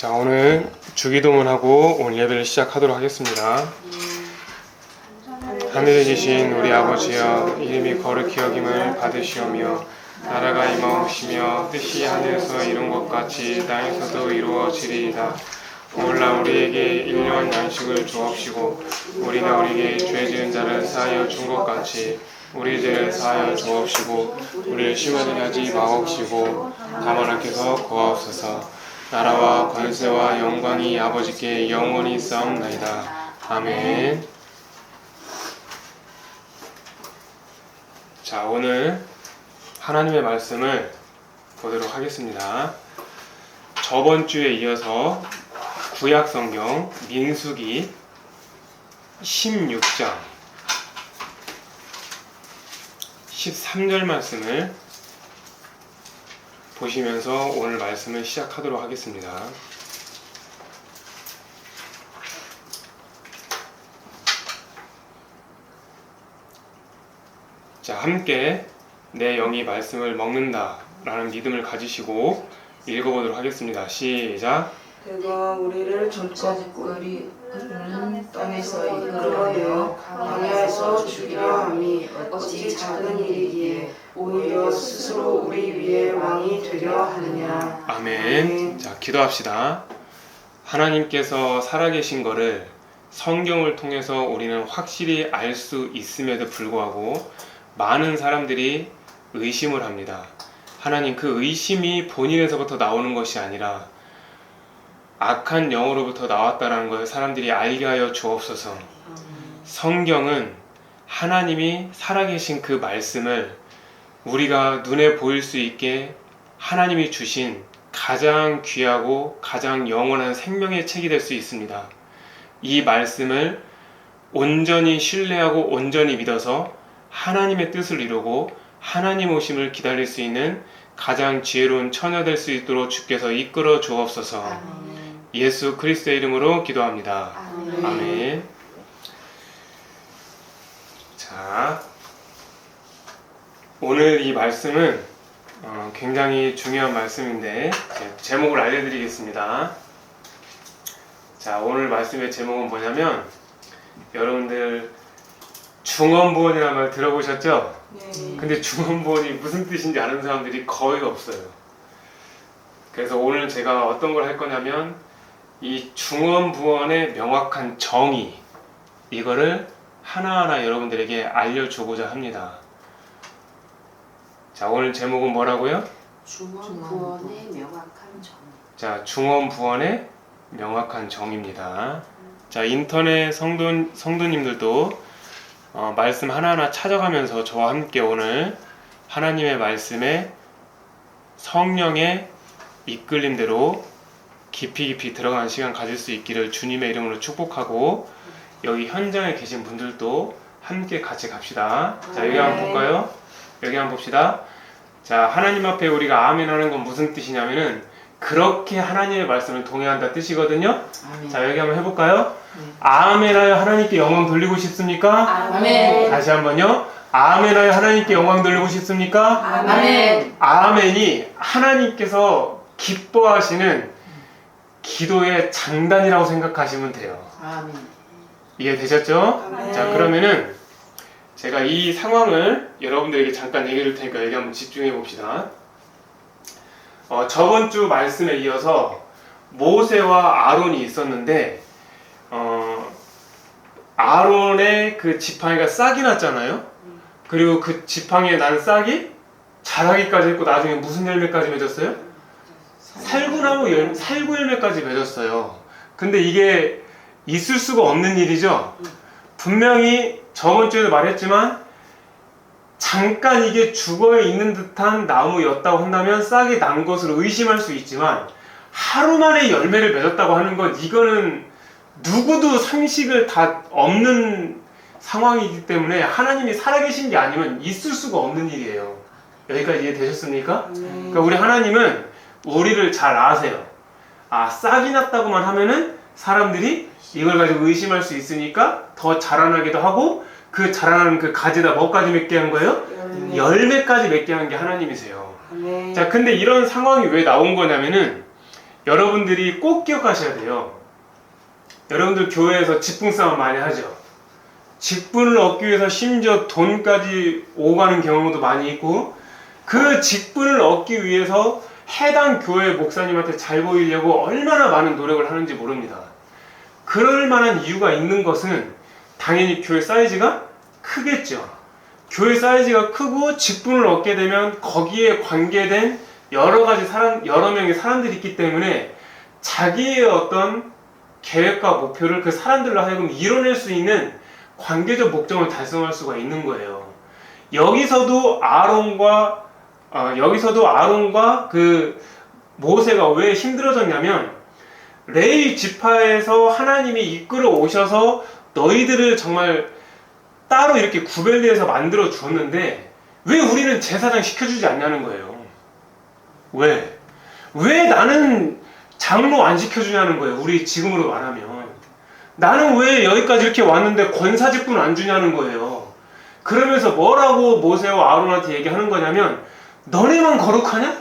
자, 오늘 주기도문하고 오늘 예배를 시작하도록 하겠습니다. 하늘에 계신 우리 아버지여, 이름이 거룩히 여김을 받으시오며 나라가 임하옵시며 뜻이 하늘에서 이룬 것 같이 땅에서도 이루어지리이다. 오늘날 우리에게 일용할 양식을 주옵시고 우리가 우리에게 죄 지은 자를 사하여 준 것 같이 우리 죄를 사하여 주옵시고 우리를 시험에 하지 마옵시고 다만 하께서 구하옵소서. 나라와 권세와 영광이 아버지께 영원히 있사옵나이다. 아멘. 자, 오늘 하나님의 말씀을 보도록 하겠습니다. 저번 주에 이어서 구약 성경 민수기 16장 13절 말씀을 보시면서 오늘 말씀을 시작하도록 하겠습니다. 자, 함께 내 영이 말씀을 먹는다 라는 믿음을 가지시고 읽어보도록 하겠습니다. 시작. 그가 우리를 전까지 땅에서 이끌어내어 광야에서 죽이려 함이 어찌 작은 일이기에 오히려 스스로 우리 위에 왕이 되려 하느냐. 아멘. 자, 기도합시다. 하나님께서 살아계신 것을 성경을 통해서 우리는 확실히 알 수 있음에도 불구하고 많은 사람들이 의심을 합니다. 하나님, 그 의심이 본인에서부터 나오는 것이 아니라 악한 영으로부터 나왔다는 것을 사람들이 알게 하여 주옵소서. 성경은 하나님이 살아계신 그 말씀을 우리가 눈에 보일 수 있게 하나님이 주신 가장 귀하고 가장 영원한 생명의 책이 될 수 있습니다. 이 말씀을 온전히 신뢰하고 온전히 믿어서 하나님의 뜻을 이루고 하나님 오심을 기다릴 수 있는 가장 지혜로운 처녀 될 수 있도록 주께서 이끌어 주옵소서. 아멘. 예수 그리스도의 이름으로 기도합니다. 아멘. 아멘. 자, 오늘 이 말씀은 굉장히 중요한 말씀인데 제목을 알려드리겠습니다. 자, 오늘 말씀의 제목은 뭐냐면 여러분들 중언부언이라는 말 들어보셨죠? 네. 근데 중언부언이 무슨 뜻인지 아는 사람들이 거의 없어요. 그래서 오늘 제가 어떤 걸 할 거냐면 이 중언부언의 명확한 정의, 이거를 하나하나 여러분들에게 알려주고자 합니다. 자, 오늘 제목은 뭐라고요? 중언부언의 명확한 정. 자, 중언부언의 명확한 정의입니다. 자, 인터넷 성도님들도 말씀 하나하나 찾아가면서 저와 함께 오늘 하나님의 말씀에 성령의 이끌림대로 깊이 들어가는 시간 가질 수 있기를 주님의 이름으로 축복하고, 여기 현장에 계신 분들도 함께 같이 갑시다. 자, 여기 한번 볼까요? 여기 한번 봅시다. 자, 하나님 앞에 우리가 아멘 하는 건 무슨 뜻이냐면은 그렇게 하나님의 말씀을 동의한다 뜻이거든요. 아멘. 자, 여기 한번 해볼까요? 아멘하여 하나님께 영광 돌리고 싶습니까? 아멘. 다시 한번요. 아멘하여 하나님께 영광 돌리고 싶습니까? 아멘. 아멘이 하나님께서 기뻐하시는 기도의 장단이라고 생각하시면 돼요. 아멘. 이해되셨죠? 아멘. 자, 그러면은 제가 이 상황을 여러분들에게 잠깐 얘기해 줄 테니까 여기 한번 집중해 봅시다. 저번 주 말씀에 이어서 모세와 아론이 있었는데 아론의 그 지팡이가 싹이 났잖아요. 그리고 그 지팡이에 난 싹이 자라기까지 했고 나중에 무슨 열매까지 맺었어요? 살구 열매까지 맺었어요. 근데 이게 있을 수가 없는 일이죠. 분명히 저번 주에도 말했지만 잠깐 이게 죽어 있는 듯한 나무였다고 한다면 싹이 난 것으로 의심할 수 있지만 하루 만에 열매를 맺었다고 하는 건 이거는 누구도 상식을 다 없는 상황이기 때문에 하나님이 살아계신 게 아니면 있을 수가 없는 일이에요. 여기까지 이해되셨습니까? 그러니까 우리 하나님은 우리를 잘 아세요. 싹이 났다고만 하면은 사람들이 이걸 가지고 의심할 수 있으니까 더 자라나기도 하고 그 자라나는 그 가지다 뭐까지 맺게 한 거예요? 열매까지 맺게 한 게 하나님이세요. 아멘. 자, 근데 이런 상황이 왜 나온 거냐면은 여러분들이 꼭 기억하셔야 돼요. 여러분들 교회에서 직분 싸움 많이 하죠. 직분을 얻기 위해서 심지어 돈까지 오가는 경우도 많이 있고, 그 직분을 얻기 위해서 해당 교회 목사님한테 잘 보이려고 얼마나 많은 노력을 하는지 모릅니다. 그럴 만한 이유가 있는 것은 당연히 교회 사이즈가 크겠죠. 교회 사이즈가 크고 직분을 얻게 되면 거기에 관계된 여러 명의 사람들이 있기 때문에 자기의 어떤 계획과 목표를 그 사람들로 하여금 이뤄낼 수 있는 관계적 목적을 달성할 수가 있는 거예요. 여기서도 아론과 그 모세가 왜 힘들어졌냐면, 레위 지파에서 하나님이 이끌어 오셔서 너희들을 정말 따로 이렇게 구별해서 만들어 주었는데 왜 우리는 제사장 시켜주지 않냐는 거예요. 왜 나는 장로 안 시켜주냐는 거예요. 우리 지금으로 말하면 나는 왜 여기까지 이렇게 왔는데 권사직분 안 주냐는 거예요. 그러면서 뭐라고 모세와 아론한테 얘기하는 거냐면, 너네만 거룩하냐?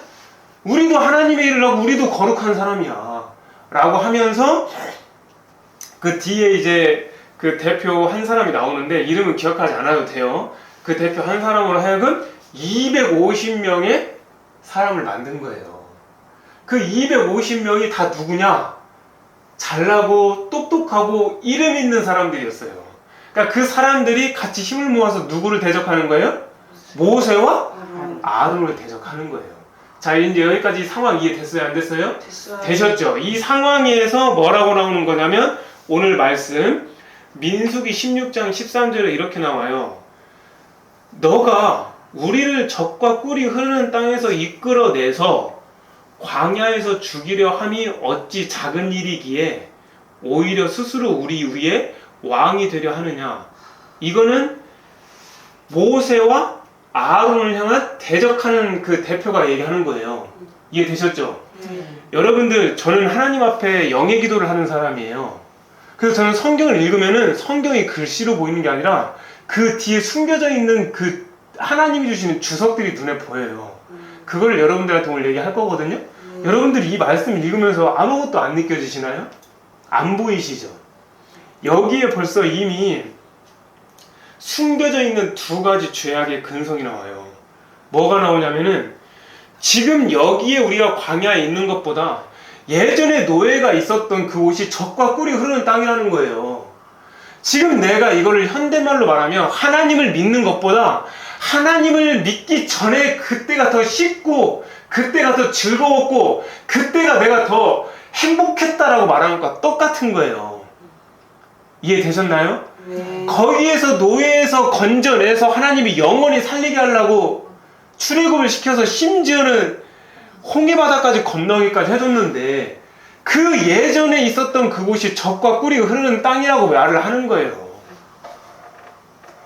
우리도 하나님의 일을 하고 우리도 거룩한 사람이야 라고 하면서, 그 뒤에 이제 그 대표 한 사람이 나오는데 이름은 기억하지 않아도 돼요. 그 대표 한 사람으로 하여금 250명의 사람을 만든 거예요. 그 250명이 다 누구냐? 잘나고 똑똑하고 이름 있는 사람들이었어요. 그러니까 그 사람들이 같이 힘을 모아서 누구를 대적하는 거예요? 모세와 아론을 대적하는 거예요. 자, 이제 여기까지 상황 이해됐어요? 안 됐어요? 됐어요. 되셨죠? 이 상황에서 뭐라고 나오는 거냐면, 오늘 말씀 민수기 16장 13절에 이렇게 나와요. 너가 우리를 적과 꿀이 흐르는 땅에서 이끌어내서 광야에서 죽이려 함이 어찌 작은 일이기에 오히려 스스로 우리 위에 왕이 되려 하느냐. 이거는 모세와 아론을 향한 대적하는 그 대표가 얘기하는 거예요. 이해되셨죠? 여러분들, 저는 하나님 앞에 영의 기도를 하는 사람이에요. 그래서 저는 성경을 읽으면은 성경이 글씨로 보이는 게 아니라 그 뒤에 숨겨져 있는 그 하나님이 주시는 주석들이 눈에 보여요. 그걸 여러분들한테 오늘 얘기할 거거든요. 여러분들이 이 말씀 읽으면서 아무것도 안 느껴지시나요? 안 보이시죠? 여기에 벌써 이미 숨겨져 있는 두 가지 죄악의 근성이 나와요. 뭐가 나오냐면은, 지금 여기에 우리가 광야에 있는 것보다 예전에 노예가 있었던 그곳이 젖과 꿀이 흐르는 땅이라는 거예요. 지금 내가 이거를 현대말로 말하면, 하나님을 믿는 것보다 하나님을 믿기 전에 그때가 더 쉽고 그때가 더 즐거웠고 그때가 내가 더 행복했다라고 말하는 것과 똑같은 거예요. 이해되셨나요? 네. 거기에서 노예에서 건져내서 하나님이 영원히 살리게 하려고 출애굽을 시켜서 심지어는 홍해바다까지 건너기까지 해줬는데, 그 예전에 있었던 그곳이 젖과 꿀이 흐르는 땅이라고 말을 하는 거예요.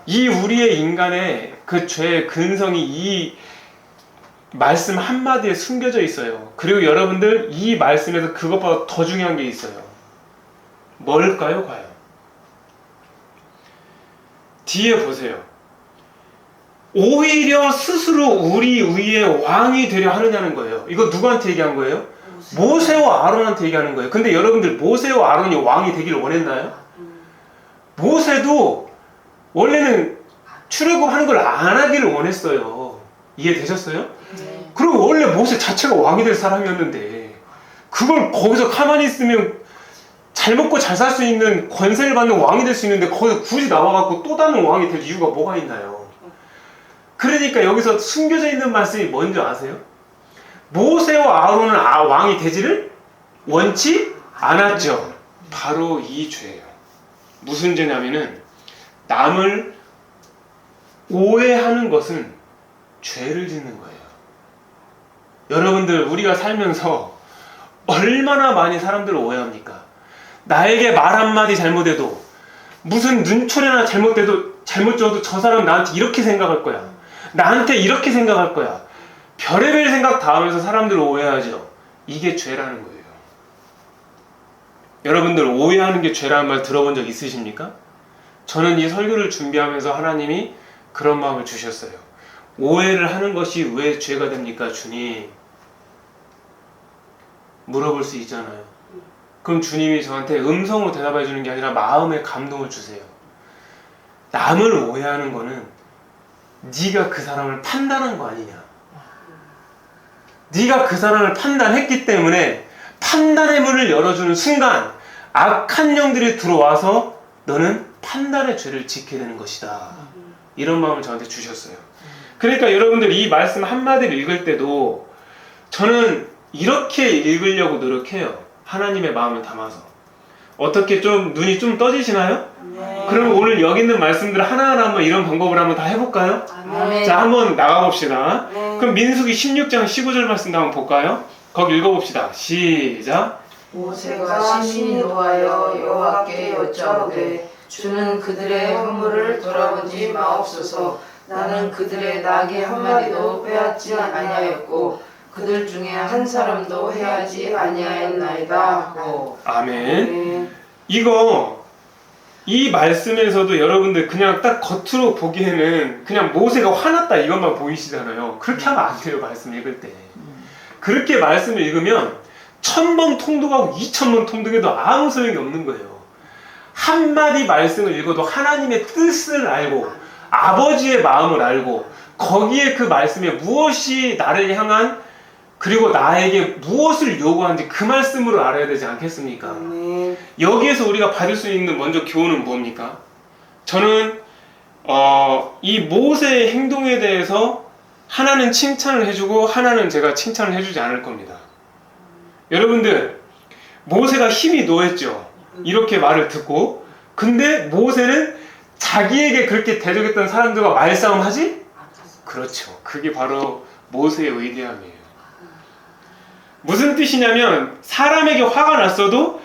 이 우리의 인간의 그 죄의 근성이 이 말씀 한마디에 숨겨져 있어요. 그리고 여러분들, 이 말씀에서 그것보다 더 중요한 게 있어요. 뭘까요, 과연? 뒤에 보세요. 오히려 스스로 우리 위에 왕이 되려 하느냐는 거예요. 이거 누구한테 얘기한 거예요? 모세와 아론한테 얘기하는 거예요. 근데 여러분들, 모세와 아론이 왕이 되기를 원했나요? 모세도 원래는 출애굽하는 걸 안 하기를 원했어요. 이해되셨어요? 네. 그리고 원래 모세 자체가 왕이 될 사람이었는데, 그걸 거기서 가만히 있으면 잘 먹고 잘 살 수 있는 권세를 받는 왕이 될 수 있는데, 거기서 굳이 나와갖고 또 다른 왕이 될 이유가 뭐가 있나요? 그러니까 여기서 숨겨져 있는 말씀이 뭔지 아세요? 모세와 아론은 왕이 되지를 원치 않았죠. 바로 이 죄예요. 무슨 죄냐면은, 남을 오해하는 것은 죄를 짓는 거예요. 여러분들, 우리가 살면서 얼마나 많이 사람들을 오해합니까? 나에게 말 한마디 잘못해도, 무슨 눈초리나 잘못 줘도 저 사람 나한테 이렇게 생각할 거야, 나한테 이렇게 생각할 거야, 별의별 생각 다 하면서 사람들을 오해하죠. 이게 죄라는 거예요. 여러분들, 오해하는 게 죄라는 말 들어본 적 있으십니까? 저는 이 설교를 준비하면서 하나님이 그런 마음을 주셨어요. 오해를 하는 것이 왜 죄가 됩니까, 주님? 물어볼 수 있잖아요. 그럼 주님이 저한테 음성으로 대답해 주는 게 아니라 마음의 감동을 주세요. 남을 오해하는 거는 네가 그 사람을 판단한 거 아니냐. 네가 그 사람을 판단했기 때문에 판단의 문을 열어주는 순간 악한 영들이 들어와서 너는 판단의 죄를 지게 되는 것이다. 이런 마음을 저한테 주셨어요. 그러니까 여러분들 이 말씀 한마디를 읽을 때도 저는 이렇게 읽으려고 노력해요. 하나님의 마음을 담아서. 어떻게 좀 눈이 좀 떠지시나요? 네. 그럼 오늘 여기 있는 말씀들을 하나하나 한번 이런 방법을 한번 다 해볼까요? 아멘. 자, 한번 나가봅시다. 네. 그럼 민수기 16장 15절 말씀 한번 볼까요? 거기 읽어봅시다. 시작. 모세가 신이 노하여 여호와께 여짜오되 주는 그들의 허물을 돌아보지 마옵소서. 나는 그들의 낙이 한 마리도 빼앗지 아니하였고 그들 중에 한 사람도 해하지 아니하였나이다 하고. 아멘. 이 말씀에서도 여러분들 그냥 딱 겉으로 보기에는 그냥 모세가 화났다 이것만 보이시잖아요. 그렇게 하면 안 돼요. 말씀 읽을 때. 그렇게 말씀을 읽으면 1000번 통독하고 2000번 통독해도 아무 소용이 없는 거예요. 한마디 말씀을 읽어도 하나님의 뜻을 알고 아버지의 마음을 알고 거기에 그 말씀에 무엇이 나를 향한 그리고 나에게 무엇을 요구하는지 그 말씀으로 알아야 되지 않겠습니까? 아멘. 여기에서 우리가 받을 수 있는 먼저 교훈은 뭡니까? 저는 이 모세의 행동에 대해서 하나는 칭찬을 해주고 하나는 제가 칭찬을 해주지 않을 겁니다. 여러분들 모세가 힘이 노했죠. 이렇게 말을 듣고 근데 모세는 자기에게 그렇게 대적했던 사람들과 말싸움하지? 그렇죠. 그게 바로 모세의 위대함이에요. 무슨 뜻이냐면 사람에게 화가 났어도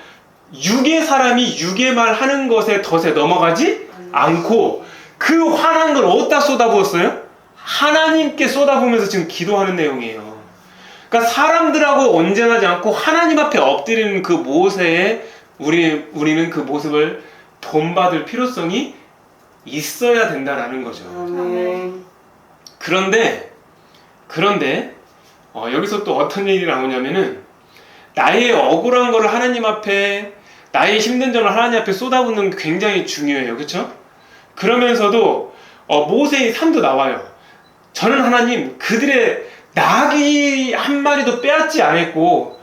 육의 사람이 육의 말 하는 것에 덫에 넘어가지 않고 그 화난 걸 어디다 쏟아부었어요? 하나님께 쏟아부으면서 지금 기도하는 내용이에요. 그러니까 사람들하고 언쟁하지 않고 하나님 앞에 엎드리는 그 모세의 우리는 그 모습을 본받을 필요성이 있어야 된다라는 거죠. 아멘. 그런데 여기서 또 어떤 일이 나오냐면은 나의 억울한 거를 하나님 앞에 나의 힘든 점을 하나님 앞에 쏟아붓는 게 굉장히 중요해요. 그렇죠? 그러면서도 모세의 삶도 나와요. 저는 하나님 그들의 낙이 한 마리도 빼앗지 않았고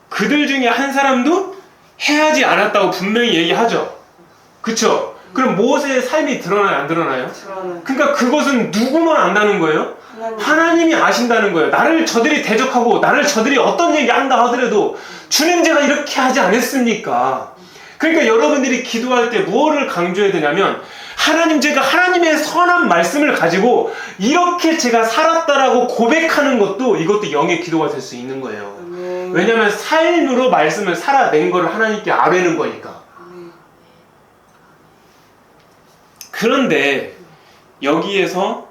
그들 중에 한 사람도 해하지 않았다고 분명히 얘기하죠. 그렇죠? 그럼 모세의 삶이 드러나요? 안 드러나요? 드러나요. 그러니까 그것은 누구만 안다는 거예요? 하나님. 하나님이 아신다는 거예요. 나를 저들이 대적하고 나를 저들이 어떤 얘기 한다 하더라도 주님 제가 이렇게 하지 않았습니까? 그러니까 여러분들이 기도할 때 무엇을 강조해야 되냐면 하나님 제가 하나님의 선한 말씀을 가지고 이렇게 제가 살았다라고 고백하는 것도 이것도 영의 기도가 될 수 있는 거예요. 아멘. 왜냐하면 삶으로 말씀을 살아낸 거를 하나님께 아뢰는 거니까. 아멘. 그런데 여기에서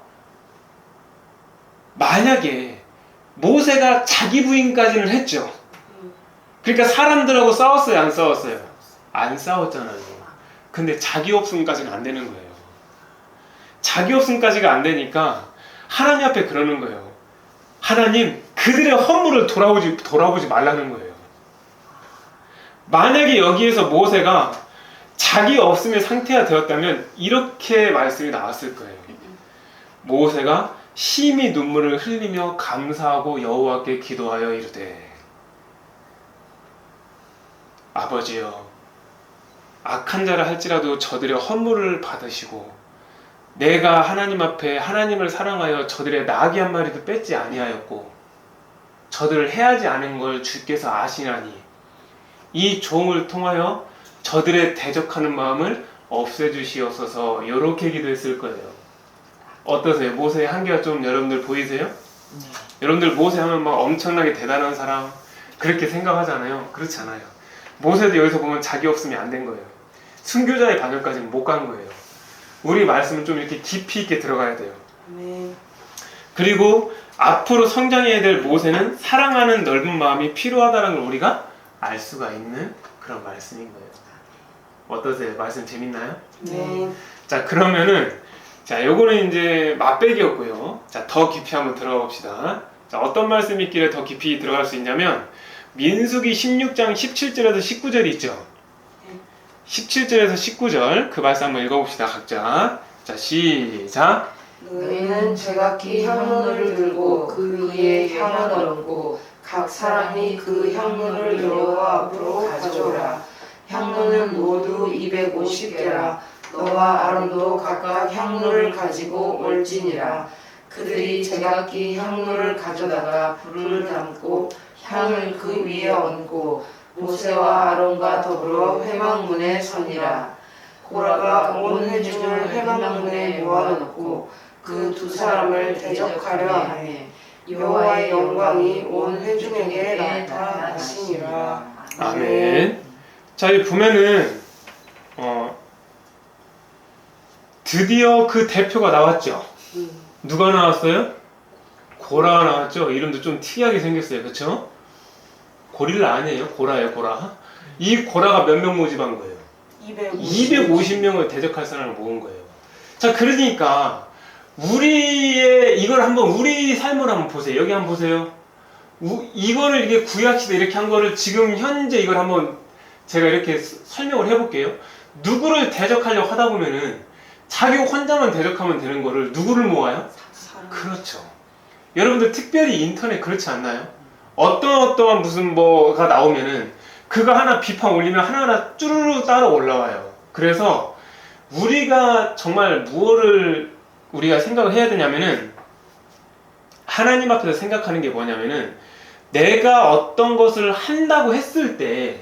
만약에 모세가 자기 부인까지는 했죠. 그러니까 사람들하고 싸웠어요? 안 싸웠어요? 안 싸웠잖아요. 근데 자기 없음까지는 안 되는 거예요. 자기 없음까지가 안 되니까 하나님 앞에 그러는 거예요. 하나님 그들의 허물을 돌아보지 말라는 거예요. 만약에 여기에서 모세가 자기 없음의 상태가 되었다면 이렇게 말씀이 나왔을 거예요. 모세가 심히 눈물을 흘리며 감사하고 여호와께 기도하여 이르되 아버지여 악한 자라 할지라도 저들의 허물을 받으시고 내가 하나님 앞에 하나님을 사랑하여 저들의 나귀 한 마리도 뺏지 아니하였고 저들을 해하지 않은 걸 주께서 아시나니 이 종을 통하여 저들의 대적하는 마음을 없애주시옵소서. 이렇게 기도했을 거예요. 어떠세요? 모세의 한계가 좀 여러분들 보이세요? 네. 여러분들 모세 하면 막 엄청나게 대단한 사람 그렇게 생각하잖아요. 그렇지 않아요. 모세도 여기서 보면 자기 없음이 안 된 거예요. 순교자의 반열까지는 못 간 거예요. 우리 말씀은 좀 이렇게 깊이 있게 들어가야 돼요. 아멘. 그리고 앞으로 성장해야 될 모세는 사랑하는 넓은 마음이 필요하다는 걸 우리가 알 수가 있는 그런 말씀인 거예요. 어떠세요? 말씀 재밌나요? 네. 자, 그러면은 자, 요거는 이제 맛배기였고요. 자, 더 깊이 한번 들어가 봅시다. 자, 어떤 말씀이 있길래 더 깊이 들어갈 수 있냐면 민수기 16장 17절에서 19절이 있죠. 17절에서 19절 그 말씀 한번 읽어봅시다. 각자. 자, 시작. 너희는 제각기 향로를 들고 그 위에 향을 얹고 각 사람이 그 향로를 여호와 앞으로 가져오라. 향로는 모두 250개라. 너와 아론도 각각 향로를 가지고 올지니라. 그들이 제각기 향로를 가져다가 불을 담고 향을 그 위에 얹고 모세와 아론과 더불어 회막문에 서니라. 고라가 온 회중을 회막문에 모아놓고 그 두 사람을 대적하려 하매 여호와의 영광이 온 회중에게 나타나시니라. 아멘. 자, 여기 보면은 드디어 그 대표가 나왔죠. 누가 나왔어요? 고라가 나왔죠. 이름도 좀 특이하게 생겼어요. 그렇죠? 고릴라 아니에요? 고라예요, 고라. 이 고라가 몇 명 모집한 거예요? 250명을 대적할 사람을 모은 거예요. 자, 그러니까 이걸 한번 우리 삶을 한번 보세요. 여기 한번 보세요. 이거를 이게 구약시대 이렇게 한 거를 지금 현재 이걸 한번 제가 이렇게 설명을 해볼게요. 누구를 대적하려고 하다 보면은 자기 혼자만 대적하면 되는 거를 누구를 모아요? 그렇죠. 여러분들 특별히 인터넷 그렇지 않나요? 어떠한 무슨 뭐가 나오면은 그거 하나 비판 올리면 하나하나 쭈루루 따라 올라와요. 그래서 우리가 정말 무엇을 우리가 생각을 해야 되냐면은 하나님 앞에서 생각하는 게 뭐냐면은 내가 어떤 것을 한다고 했을 때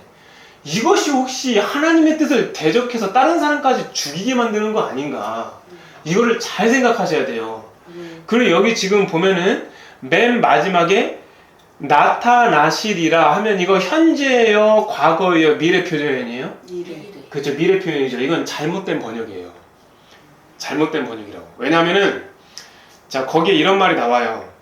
이것이 혹시 하나님의 뜻을 대적해서 다른 사람까지 죽이게 만드는 거 아닌가, 이거를 잘 생각하셔야 돼요. 그리고 여기 지금 보면은 맨 마지막에 나타나시리라 하면 이거 현재예요, 과거예요, 미래 표현이에요? 그렇죠, 미래 표현이죠. 이건 잘못된 번역이에요. 잘못된 번역이라고. 왜냐하면은 자, 거기에 이런 말이 나와요.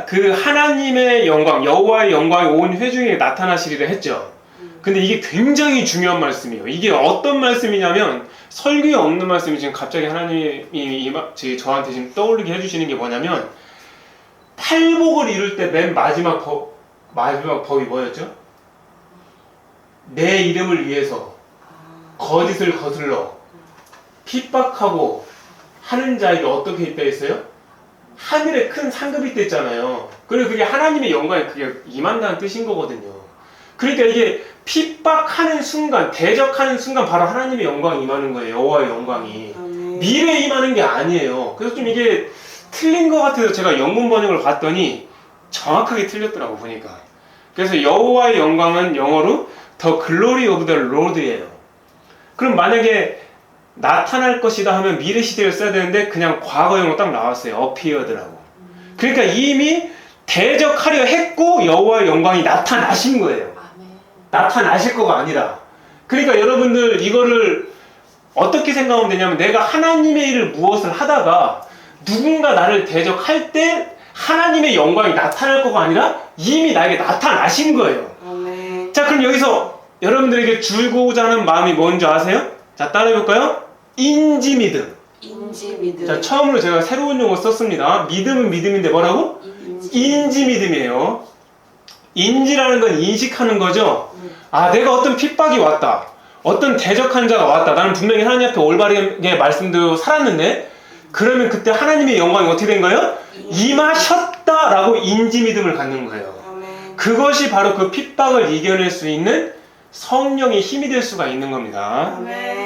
그 하나님의 영광, 여호와의 영광이 온 회중에게 나타나시리라 했죠. 근데 이게 굉장히 중요한 말씀이에요. 이게 어떤 말씀이냐면 설교에 없는 말씀이 지금 갑자기 하나님이 저한테 지금 떠올리게 해주시는 게 뭐냐면 팔복을 이룰 때 맨 마지막 법이 뭐였죠? 내 이름을 위해서 거짓을 거슬러 핍박하고 하는 자에게 어떻게 있다 했어요? 하늘에 큰 상급이 있댔잖아요. 그리고 그게 하나님의 영광에 그게 임한다는 뜻인 거거든요. 그러니까 이게 핍박하는 순간, 대적하는 순간 바로 하나님의 영광이 임하는 거예요. 여호와의 영광이. 미래에 임하는 게 아니에요. 그래서 좀 이게 틀린 것 같아서 제가 영문 번역을 봤더니 정확하게 틀렸더라고 보니까. 그래서 여호와의 영광은 영어로 The Glory of the Lord예요. 그럼 만약에 나타날 것이다 하면 미래 시대를 써야 되는데 그냥 과거형으로 딱 나왔어요. appeared라고. 그러니까 이미 대적하려 했고 여호와의 영광이 나타나신 거예요. 나타나실 거가 아니라. 그러니까 여러분들 이거를 어떻게 생각하면 되냐면 내가 하나님의 일을 무엇을 하다가 누군가 나를 대적할 때 하나님의 영광이 나타날 거가 아니라 이미 나에게 나타나신 거예요. 자, 그럼 여기서 여러분들에게 주고자 하는 마음이 뭔지 아세요? 자, 따라해볼까요? 인지 믿음. 자, 처음으로 제가 새로운 용어 썼습니다. 믿음은 믿음인데 뭐라고? 인지 믿음이에요. 인지라는 건 인식하는 거죠. 아, 내가 어떤 핍박이 왔다, 어떤 대적한 자가 왔다, 나는 분명히 하나님 앞에 올바르게 말씀대로 살았는데, 그러면 그때 하나님의 영광이 어떻게 된 거예요? 임하셨다라고 인지 믿음을 갖는 거예요. 그것이 바로 그 핍박을 이겨낼 수 있는 성령의 힘이 될 수가 있는 겁니다.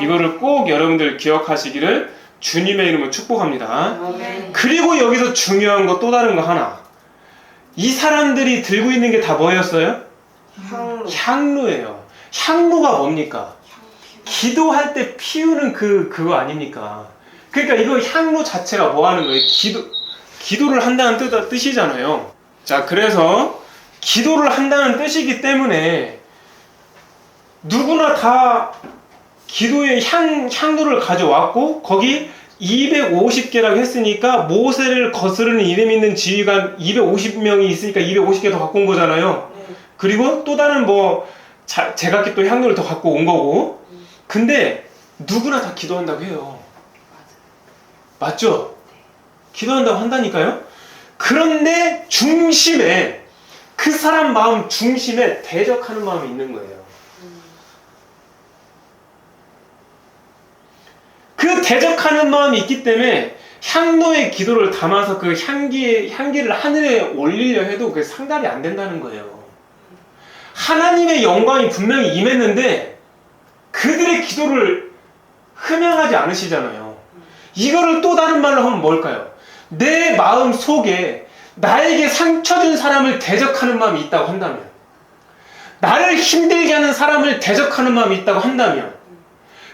이거를 꼭 여러분들 기억하시기를 주님의 이름으로 축복합니다. 그리고 여기서 중요한 거 또 다른 거 하나. 이 사람들이 들고 있는 게 다 뭐였어요? 향로예요. 향로가 뭡니까? 기도할 때 피우는 그거 아닙니까? 그러니까 이거 향로 자체가 뭐 하는 거예요? 기도를 한다는 뜻이잖아요. 자, 그래서 기도를 한다는 뜻이기 때문에 누구나 다 기도의 향로를 가져왔고 거기 250개라고 했으니까 모세를 거스르는 이름 있는 지휘관 250명이 있으니까 250개 더 갖고 온 거잖아요. 그리고 또 다른 제각기 또 향로를 더 갖고 온 거고. 근데 누구나 다 기도한다고 해요. 맞죠? 기도한다고 한다니까요. 그런데 중심에 그 사람 마음 중심에 대적하는 마음이 있는 거예요. 그 대적하는 마음이 있기 때문에 향로의 기도를 담아서 그 향기를 하늘에 올리려 해도 그게 상달이 안 된다는 거예요. 하나님의 영광이 분명히 임했는데 그들의 기도를 흠양하지 않으시잖아요. 이거를 또 다른 말로 하면 뭘까요? 내 마음 속에 나에게 상처 준 사람을 대적하는 마음이 있다고 한다면, 나를 힘들게 하는 사람을 대적하는 마음이 있다고 한다면,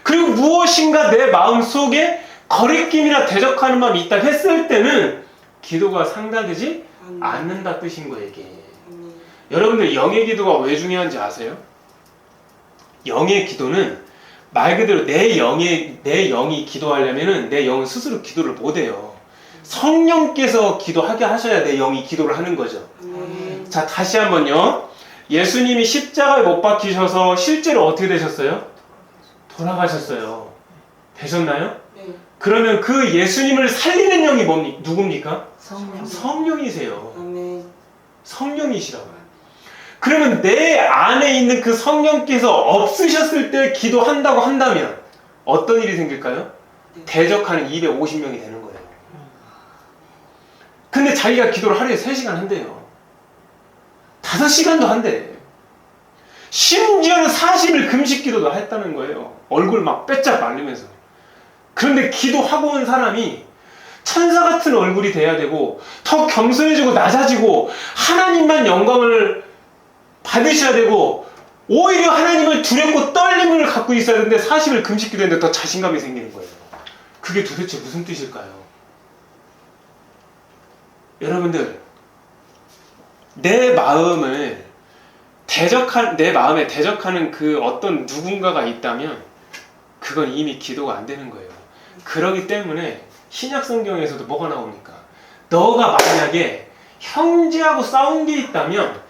그리고 무엇인가 내 마음 속에 거리낌이나 대적하는 마음이 있다고 했을 때는 기도가 상달되지 않는다 뜻인 거예요, 이게. 여러분들 영의 기도가 왜 중요한지 아세요? 영의 기도는 말 그대로 내 영이 기도하려면은 내 영은 스스로 기도를 못 해요. 성령께서 기도하게 하셔야 내 영이 기도를 하는 거죠. 자, 다시 한번요. 예수님이 십자가에 못 박히셔서 실제로 어떻게 되셨어요? 돌아가셨어요. 되셨나요? 네. 그러면 그 예수님을 살리는 영이 누굽니까? 성령. 성령이세요. 아멘. 성령이시라고요. 그러면 내 안에 있는 그 성령께서 없으셨을 때 기도한다고 한다면 어떤 일이 생길까요? 대적하는 250명이 되는 거예요. 근데 자기가 기도를 하루에 3시간 한대요. 5시간도 한대. 심지어는 40일 금식 기도도 했다는 거예요. 얼굴 막 빼짝 말리면서. 그런데 기도하고 온 사람이 천사 같은 얼굴이 돼야 되고 더 겸손해지고 낮아지고 하나님만 영광을 받으셔야 되고 오히려 하나님을 두렵고 떨림을 갖고 있어야 되는데 40일 금식 기도했는데 더 자신감이 생기는 거예요. 그게 도대체 무슨 뜻일까요? 여러분들, 내 마음에 대적하는 그 어떤 누군가가 있다면 그건 이미 기도가 안 되는 거예요. 그러기 때문에 신약 성경에서도 뭐가 나옵니까? 너가 만약에 형제하고 싸운 게 있다면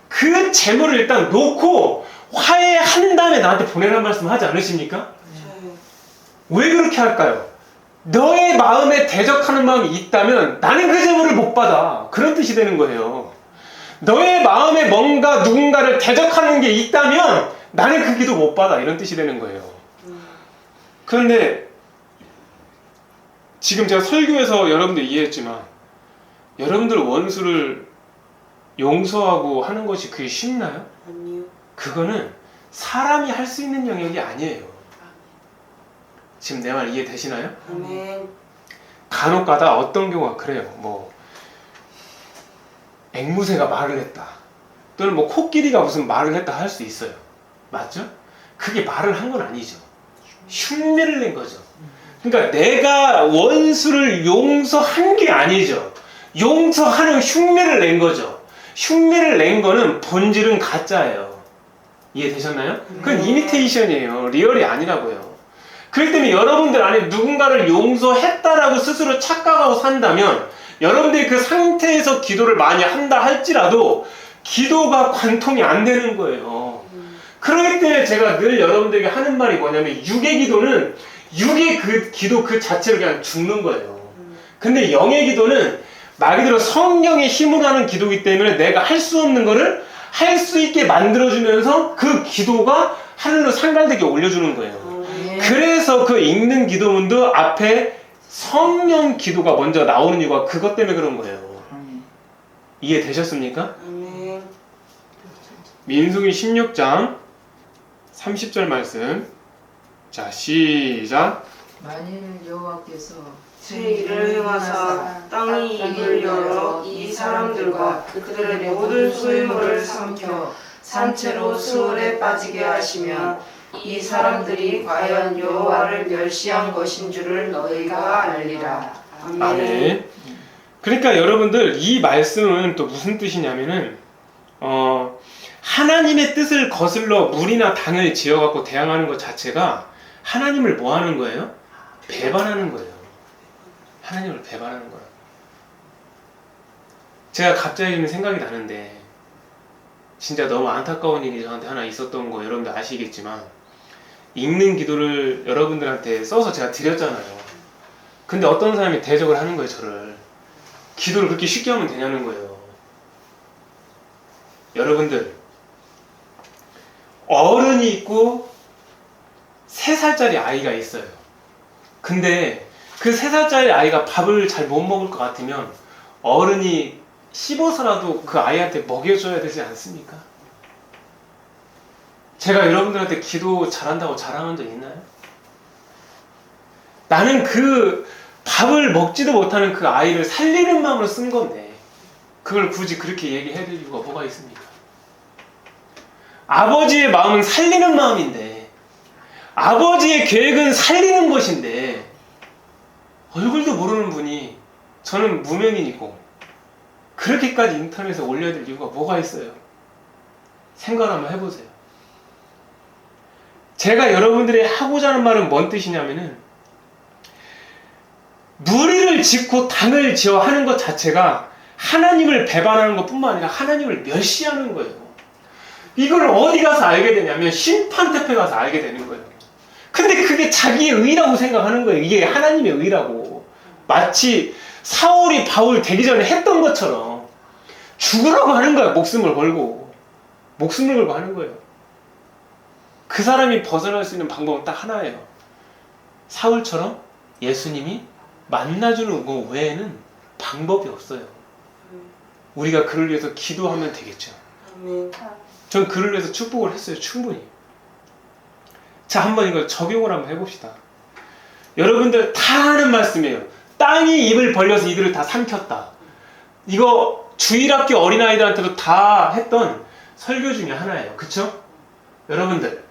그 재물을 일단 놓고 화해한 다음에 나한테 보내라는 말씀 하지 않으십니까? 왜 그렇게 할까요? 너의 마음에 대적하는 마음이 있다면 나는 그 재물을 못 받아. 그런 뜻이 되는 거예요. 너의 마음에 뭔가 누군가를 대적하는 게 있다면 나는 그 기도 못 받아. 이런 뜻이 되는 거예요. 그런데 지금 제가 설교에서 여러분들 이해했지만 여러분들 원수를 용서하고 하는 것이 그게 쉽나요? 아니요. 그거는 사람이 할 수 있는 영역이 아니에요. 지금 내 말 이해되시나요? 아멘. 간혹 가다 어떤 경우가 그래요. 뭐 앵무새가 말을 했다. 또는 뭐 코끼리가 무슨 말을 했다 할 수 있어요. 맞죠? 그게 말을 한 건 아니죠. 흉내를 낸 거죠. 그러니까 내가 원수를 용서한 게 아니죠. 용서하는 흉내를 낸 거죠. 흉내를 낸 거는 본질은 가짜예요. 이해되셨나요? 그건 이미테이션이에요. 리얼이 아니라고요. 그렇기 때문에 여러분들 안에 누군가를 용서했다라고 스스로 착각하고 산다면 여러분들이 그 상태에서 기도를 많이 한다 할지라도 기도가 관통이 안 되는 거예요. 그렇기 때문에 제가 늘 여러분들에게 하는 말이 뭐냐면 육의 기도는 육의 그 기도 그 자체로 그냥 죽는 거예요. 근데 영의 기도는 말 그대로 성령의 힘으로 하는 기도이기 때문에 내가 할 수 없는 거를 할 수 있게 만들어주면서 그 기도가 하늘로 상달되게 올려주는 거예요. 그래서 그 읽는 기도문도 앞에 성령 기도가 먼저 나오는 이유가 그것 때문에 그런 거예요. 이해되셨습니까? 아멘. 민수기 16장 30절 말씀. 자, 시작. 만일 여호와께서 새 일을 행하사 땅이 입을 열어 이 사람들과 그들의 모든 소유물을 삼켜 산채로 수월에 빠지게 하시면 이 사람들이 과연 여호와를 멸시한 것인 줄을 너희가 알리라. 아멘. 그러니까 여러분들 이 말씀은 또 무슨 뜻이냐면은 하나님의 뜻을 거슬러 물이나 당을 지어갖고 대항하는 것 자체가 하나님을 뭐 하는 거예요? 배반하는 거예요. 하나님을 배반하는 거예요. 제가 갑자기 생각이 나는데 진짜 너무 안타까운 일이 저한테 하나 있었던 거 여러분들 아시겠지만 읽는 기도를 여러분들한테 써서 제가 드렸잖아요. 근데 어떤 사람이 대적을 하는 거예요, 저를. 기도를 그렇게 쉽게 하면 되냐는 거예요. 여러분들, 어른이 있고 3살짜리 아이가 있어요. 근데 그 3살짜리 아이가 밥을 잘 못 먹을 것 같으면 어른이 씹어서라도 그 아이한테 먹여줘야 되지 않습니까? 제가 여러분들한테 기도 잘한다고 자랑한 적 있나요? 나는 그 밥을 먹지도 못하는 그 아이를 살리는 마음으로 쓴 건데 그걸 굳이 그렇게 얘기해야 될 이유가 뭐가 있습니까? 아버지의 마음은 살리는 마음인데 아버지의 계획은 살리는 것인데 얼굴도 모르는 분이 저는 무명인이고 그렇게까지 인터넷에 올려야 될 이유가 뭐가 있어요? 생각 한번 해보세요. 제가 여러분들이 하고자 하는 말은 뭔 뜻이냐면은 무리를 짓고 당을 지어 하는 것 자체가 하나님을 배반하는 것 뿐만 아니라 하나님을 멸시하는 거예요. 이걸 어디 가서 알게 되냐면 심판대에 가서 알게 되는 거예요. 근데 그게 자기의 의라고 생각하는 거예요. 이게 하나님의 의라고. 마치 사울이 바울 되기 전에 했던 것처럼 죽으라고 하는 거야. 목숨을 걸고 하는 거예요. 그 사람이 벗어날 수 있는 방법은 딱 하나예요. 사울처럼 예수님이 만나주는 거 외에는 방법이 없어요. 우리가 그를 위해서 기도하면 되겠죠. 전 그를 위해서 축복을 했어요. 충분히. 자, 한번 이걸 적용을 한번 해봅시다. 여러분들 다 하는 말씀이에요. 땅이 입을 벌려서 이들을 다 삼켰다. 이거 주일학교 어린아이들한테도 다 했던 설교 중에 하나예요. 그쵸? 여러분들,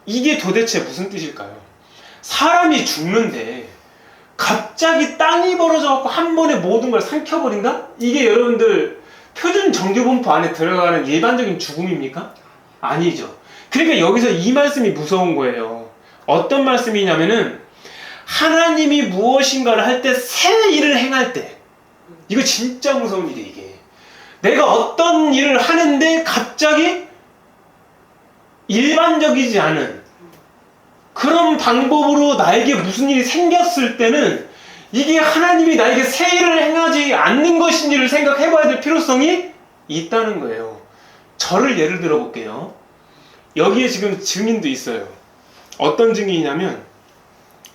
이게 도대체 무슨 뜻일까요? 사람이 죽는데 갑자기 땅이 벌어져갖고 한 번에 모든 걸 삼켜버린다? 이게 여러분들 표준 정규분포 안에 들어가는 일반적인 죽음입니까? 아니죠. 그러니까 여기서 이 말씀이 무서운 거예요. 어떤 말씀이냐면은 하나님이 무엇인가를 할 때 새 일을 행할 때 이거 진짜 무서운 일이에요. 이게 내가 어떤 일을 하는데 갑자기 일반적이지 않은 그런 방법으로 나에게 무슨 일이 생겼을 때는 이게 하나님이 나에게 새 일을 행하지 않는 것인지를 생각해봐야 될 필요성이 있다는 거예요. 저를 예를 들어 볼게요. 여기에 지금 증인도 있어요. 어떤 증인이냐면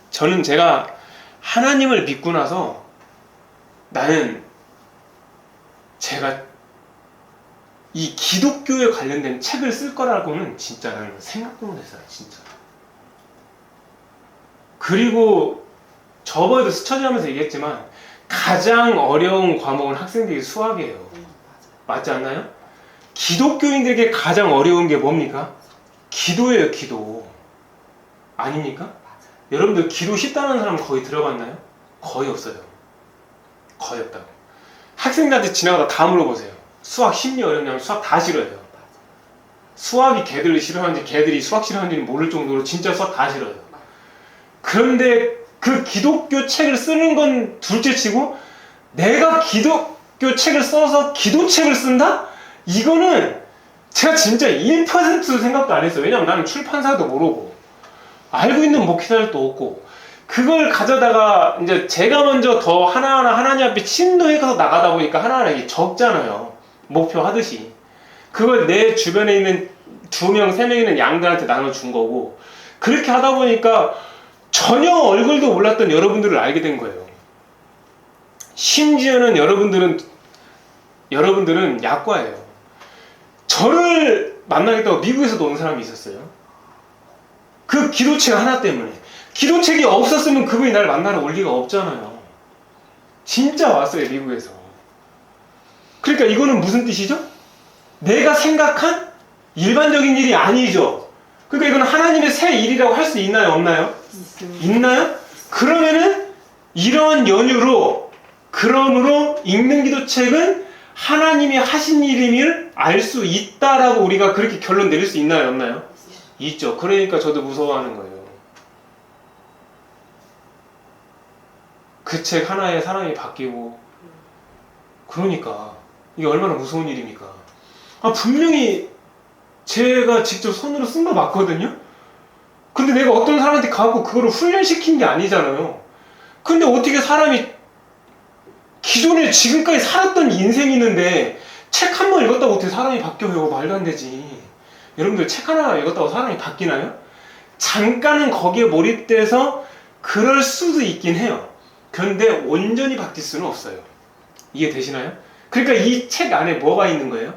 저는 제가 하나님을 믿고 나서 나는 제가 이 기독교에 관련된 책을 쓸 거라고는 진짜 나는 생각도 못했어요. 진짜. 그리고 저번에도 스터디하면서 얘기했지만 가장 어려운 과목은 학생들이 수학이에요. 맞지 않나요? 기독교인들에게 가장 어려운 게 뭡니까? 기도예요. 기도. 아닙니까? 여러분들 기도 쉽다는 사람 거의 들어봤나요? 거의 없어요. 거의 없다고. 학생들한테 지나가다 다 물어보세요. 수학 쉽니 어렵냐면 수학 다 싫어해요. 수학이 걔들을 싫어하는지 걔들이 수학 싫어하는지는 모를 정도로 진짜 수학 다 싫어요. 그런데 그 기독교 책을 쓰는 건 둘째치고 내가 기독교 책을 써서 기도책을 쓴다? 이거는 제가 진짜 1%도 생각도 안 했어요. 왜냐면 나는 출판사도 모르고 알고 있는 목회자들도 없고 그걸 가져다가 이제 제가 먼저 더 하나하나 하나님 앞에 침노해가서 나가다 보니까 하나하나 이게 적잖아요. 목표 하듯이. 그걸 내 주변에 있는 2명, 3명 있는 양들한테 나눠준 거고 그렇게 하다 보니까 전혀 얼굴도 몰랐던 여러분들을 알게 된 거예요. 심지어는 여러분들은 약과예요. 저를 만나겠다고 미국에서도 온 사람이 있었어요. 그 기도책 하나 때문에. 기도책이 없었으면 그분이 날 만나러 올 리가 없잖아요. 진짜 왔어요, 미국에서. 그러니까 이거는 무슨 뜻이죠? 내가 생각한 일반적인 일이 아니죠. 그러니까 이건 하나님의 새 일이라고 할 수 있나요, 없나요? 있나요? 그러면은 이러한 연유로 그러므로 읽는 기도책은 하나님이 하신 일임을 알 수 있다라고 우리가 그렇게 결론 내릴 수 있나요, 없나요? 있죠. 그러니까 저도 무서워하는 거예요. 그 책 하나에 사람이 바뀌고 그러니까 이게 얼마나 무서운 일입니까? 분명히 제가 직접 손으로 쓴 거 맞거든요? 근데 내가 어떤 사람한테 가고 그거를 훈련시킨 게 아니잖아요. 근데 어떻게 사람이 기존에 지금까지 살았던 인생이 있는데 책 한 번 읽었다고 어떻게 사람이 바뀌어요? 말도 안 되지. 여러분들 책 하나 읽었다고 사람이 바뀌나요? 잠깐은 거기에 몰입돼서 그럴 수도 있긴 해요. 그런데 온전히 바뀔 수는 없어요. 이해되시나요? 그러니까 이 책 안에 뭐가 있는 거예요?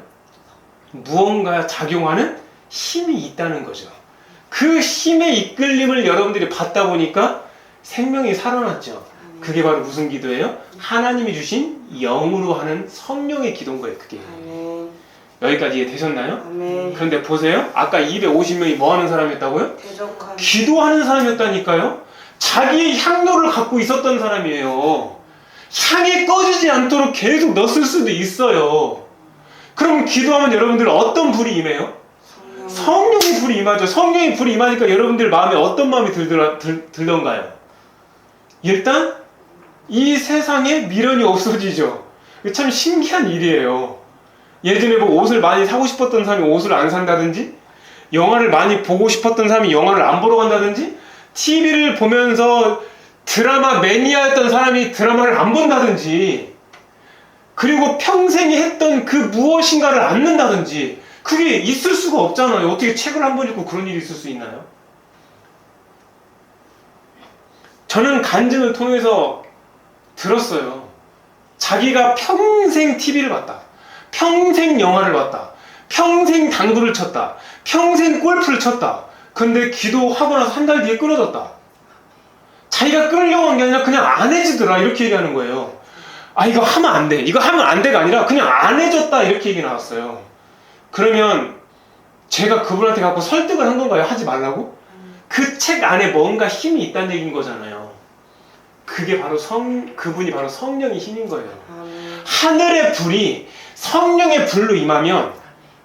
무언가 작용하는 힘이 있다는 거죠. 그 힘의 이끌림을 여러분들이 받다 보니까 생명이 살아났죠. 그게 바로 무슨 기도예요? 하나님이 주신 영으로 하는 성령의 기도인 거예요. 그게. 여기까지 이해되셨나요? 아멘. 그런데 보세요. 아까 250명이 뭐 하는 사람이었다고요? 대적한 기도하는 사람이었다니까요. 자기의 향로를 갖고 있었던 사람이에요. 향이 꺼지지 않도록 계속 넣었을 수도 있어요. 그럼 기도하면 여러분들 어떤 불이 임해요? 성령의 불이 임하죠. 성령의 불이 임하니까 여러분들 마음에 어떤 마음이 들던가요? 일단 이 세상에 미련이 없어지죠. 참 신기한 일이에요. 예전에 뭐 옷을 많이 사고 싶었던 사람이 옷을 안 산다든지, 영화를 많이 보고 싶었던 사람이 영화를 안 보러 간다든지, TV를 보면서 드라마 매니아였던 사람이 드라마를 안 본다든지, 그리고 평생에 했던 그 무엇인가를 않는다든지, 그게 있을 수가 없잖아요. 어떻게 책을 한 번 읽고 그런 일이 있을 수 있나요? 저는 간증을 통해서 들었어요. 자기가 평생 TV를 봤다. 평생 영화를 봤다. 평생 당구를 쳤다. 평생 골프를 쳤다. 근데 기도하고 나서 한 달 뒤에 끊어졌다. 자기가 끊으려고 한 게 아니라 그냥 안 해지더라. 이렇게 얘기하는 거예요. 아, 이거 하면 안 돼. 이거 하면 안 돼가 아니라 그냥 안 해졌다. 이렇게 얘기 나왔어요. 그러면 제가 그분한테 갖고 설득을 한 건가요? 하지 말라고? 그 책 안에 뭔가 힘이 있다는 얘기인 거잖아요. 그게 바로 그분이 바로 성령의 힘인 거예요. 하늘의 불이 성령의 불로 임하면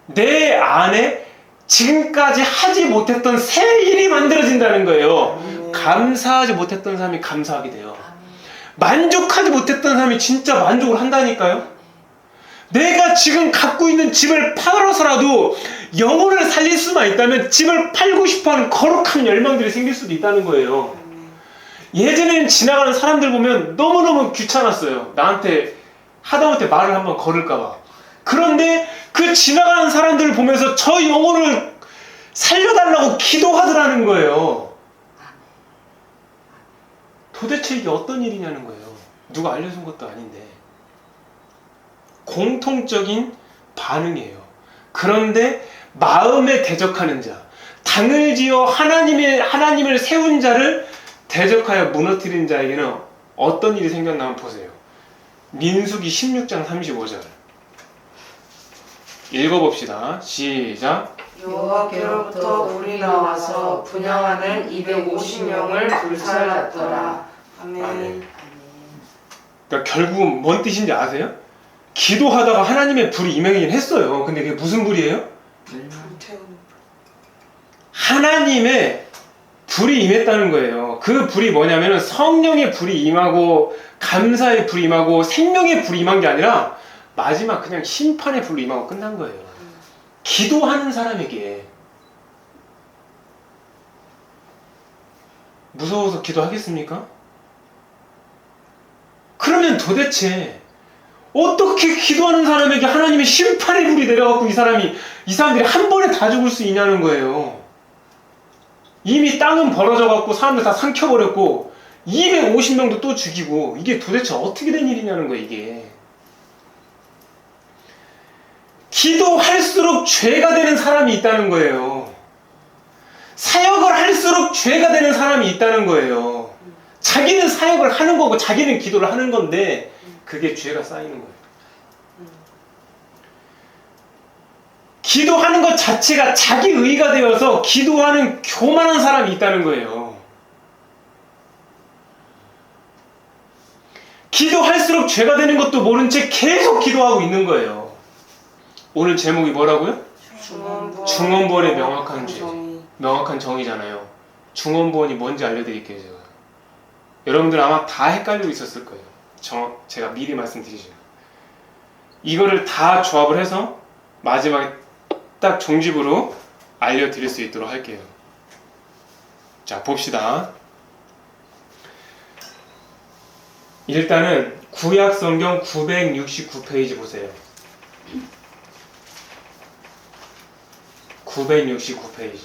내 안에 지금까지 하지 못했던 새 일이 만들어진다는 거예요. 감사하지 못했던 사람이 감사하게 돼요. 만족하지 못했던 사람이 진짜 만족을 한다니까요. 내가 지금 갖고 있는 집을 팔아서라도 영혼을 살릴 수만 있다면 집을 팔고 싶어하는 거룩한 열망들이 생길 수도 있다는 거예요. 예전에는 지나가는 사람들 보면 너무너무 귀찮았어요. 나한테 하다못해 말을 한번 걸을까봐. 그런데 그 지나가는 사람들을 보면서 저 영혼을 살려달라고 기도하더라는 거예요. 도대체 이게 어떤 일이냐는 거예요. 누가 알려준 것도 아닌데. 공통적인 반응이에요. 그런데 마음에 대적하는 자, 당을 지어 하나님을 세운 자를 대적하여 무너뜨린 자에게는 어떤 일이 생겼나 한번 보세요. 민수기 16장 35절 읽어봅시다. 시작. 여호와께로부터 불이 나와서 분향하는 250명을 불살랐더라. 아멘. 그러니까 결국은 뭔 뜻인지 아세요? 기도하다가 하나님의 불이 임하긴 했어요. 근데 그게 무슨 불이에요? 하나님의 불이 임했다는 거예요. 그 불이 뭐냐면은 성령의 불이 임하고 감사의 불이 임하고 생명의 불이 임한 게 아니라 마지막 그냥 심판의 불로 임하고 끝난 거예요. 기도하는 사람에게. 무서워서 기도하겠습니까? 그러면 도대체 어떻게 기도하는 사람에게 하나님의 심판의 불이 내려갖고 이 사람들이 한 번에 다 죽을 수 있냐는 거예요. 이미 땅은 벌어져갖고 사람들 다 삼켜버렸고 250명도 또 죽이고 이게 도대체 어떻게 된 일이냐는 거예요. 이게 기도할수록 죄가 되는 사람이 있다는 거예요. 사역을 할수록 죄가 되는 사람이 있다는 거예요. 자기는 사역을 하는 거고 자기는 기도를 하는 건데 그게 죄가 쌓이는 거예요. 기도하는 것 자체가 자기 의가 되어서 기도하는 교만한 사람이 있다는 거예요. 기도할수록 죄가 되는 것도 모른 채 계속 기도하고 있는 거예요. 오늘 제목이 뭐라고요? 중언부언의 명확한 죄. 명확한 정의잖아요. 중언부언이 뭔지 알려드릴게요. 제가. 여러분들 아마 다 헷갈리고 있었을 거예요. 제가 미리 말씀드리죠. 이거를 다 조합을 해서 마지막에 딱 종집으로 알려드릴 수 있도록 할게요. 자, 봅시다. 일단은 구약성경 969페이지 보세요. (969페이지)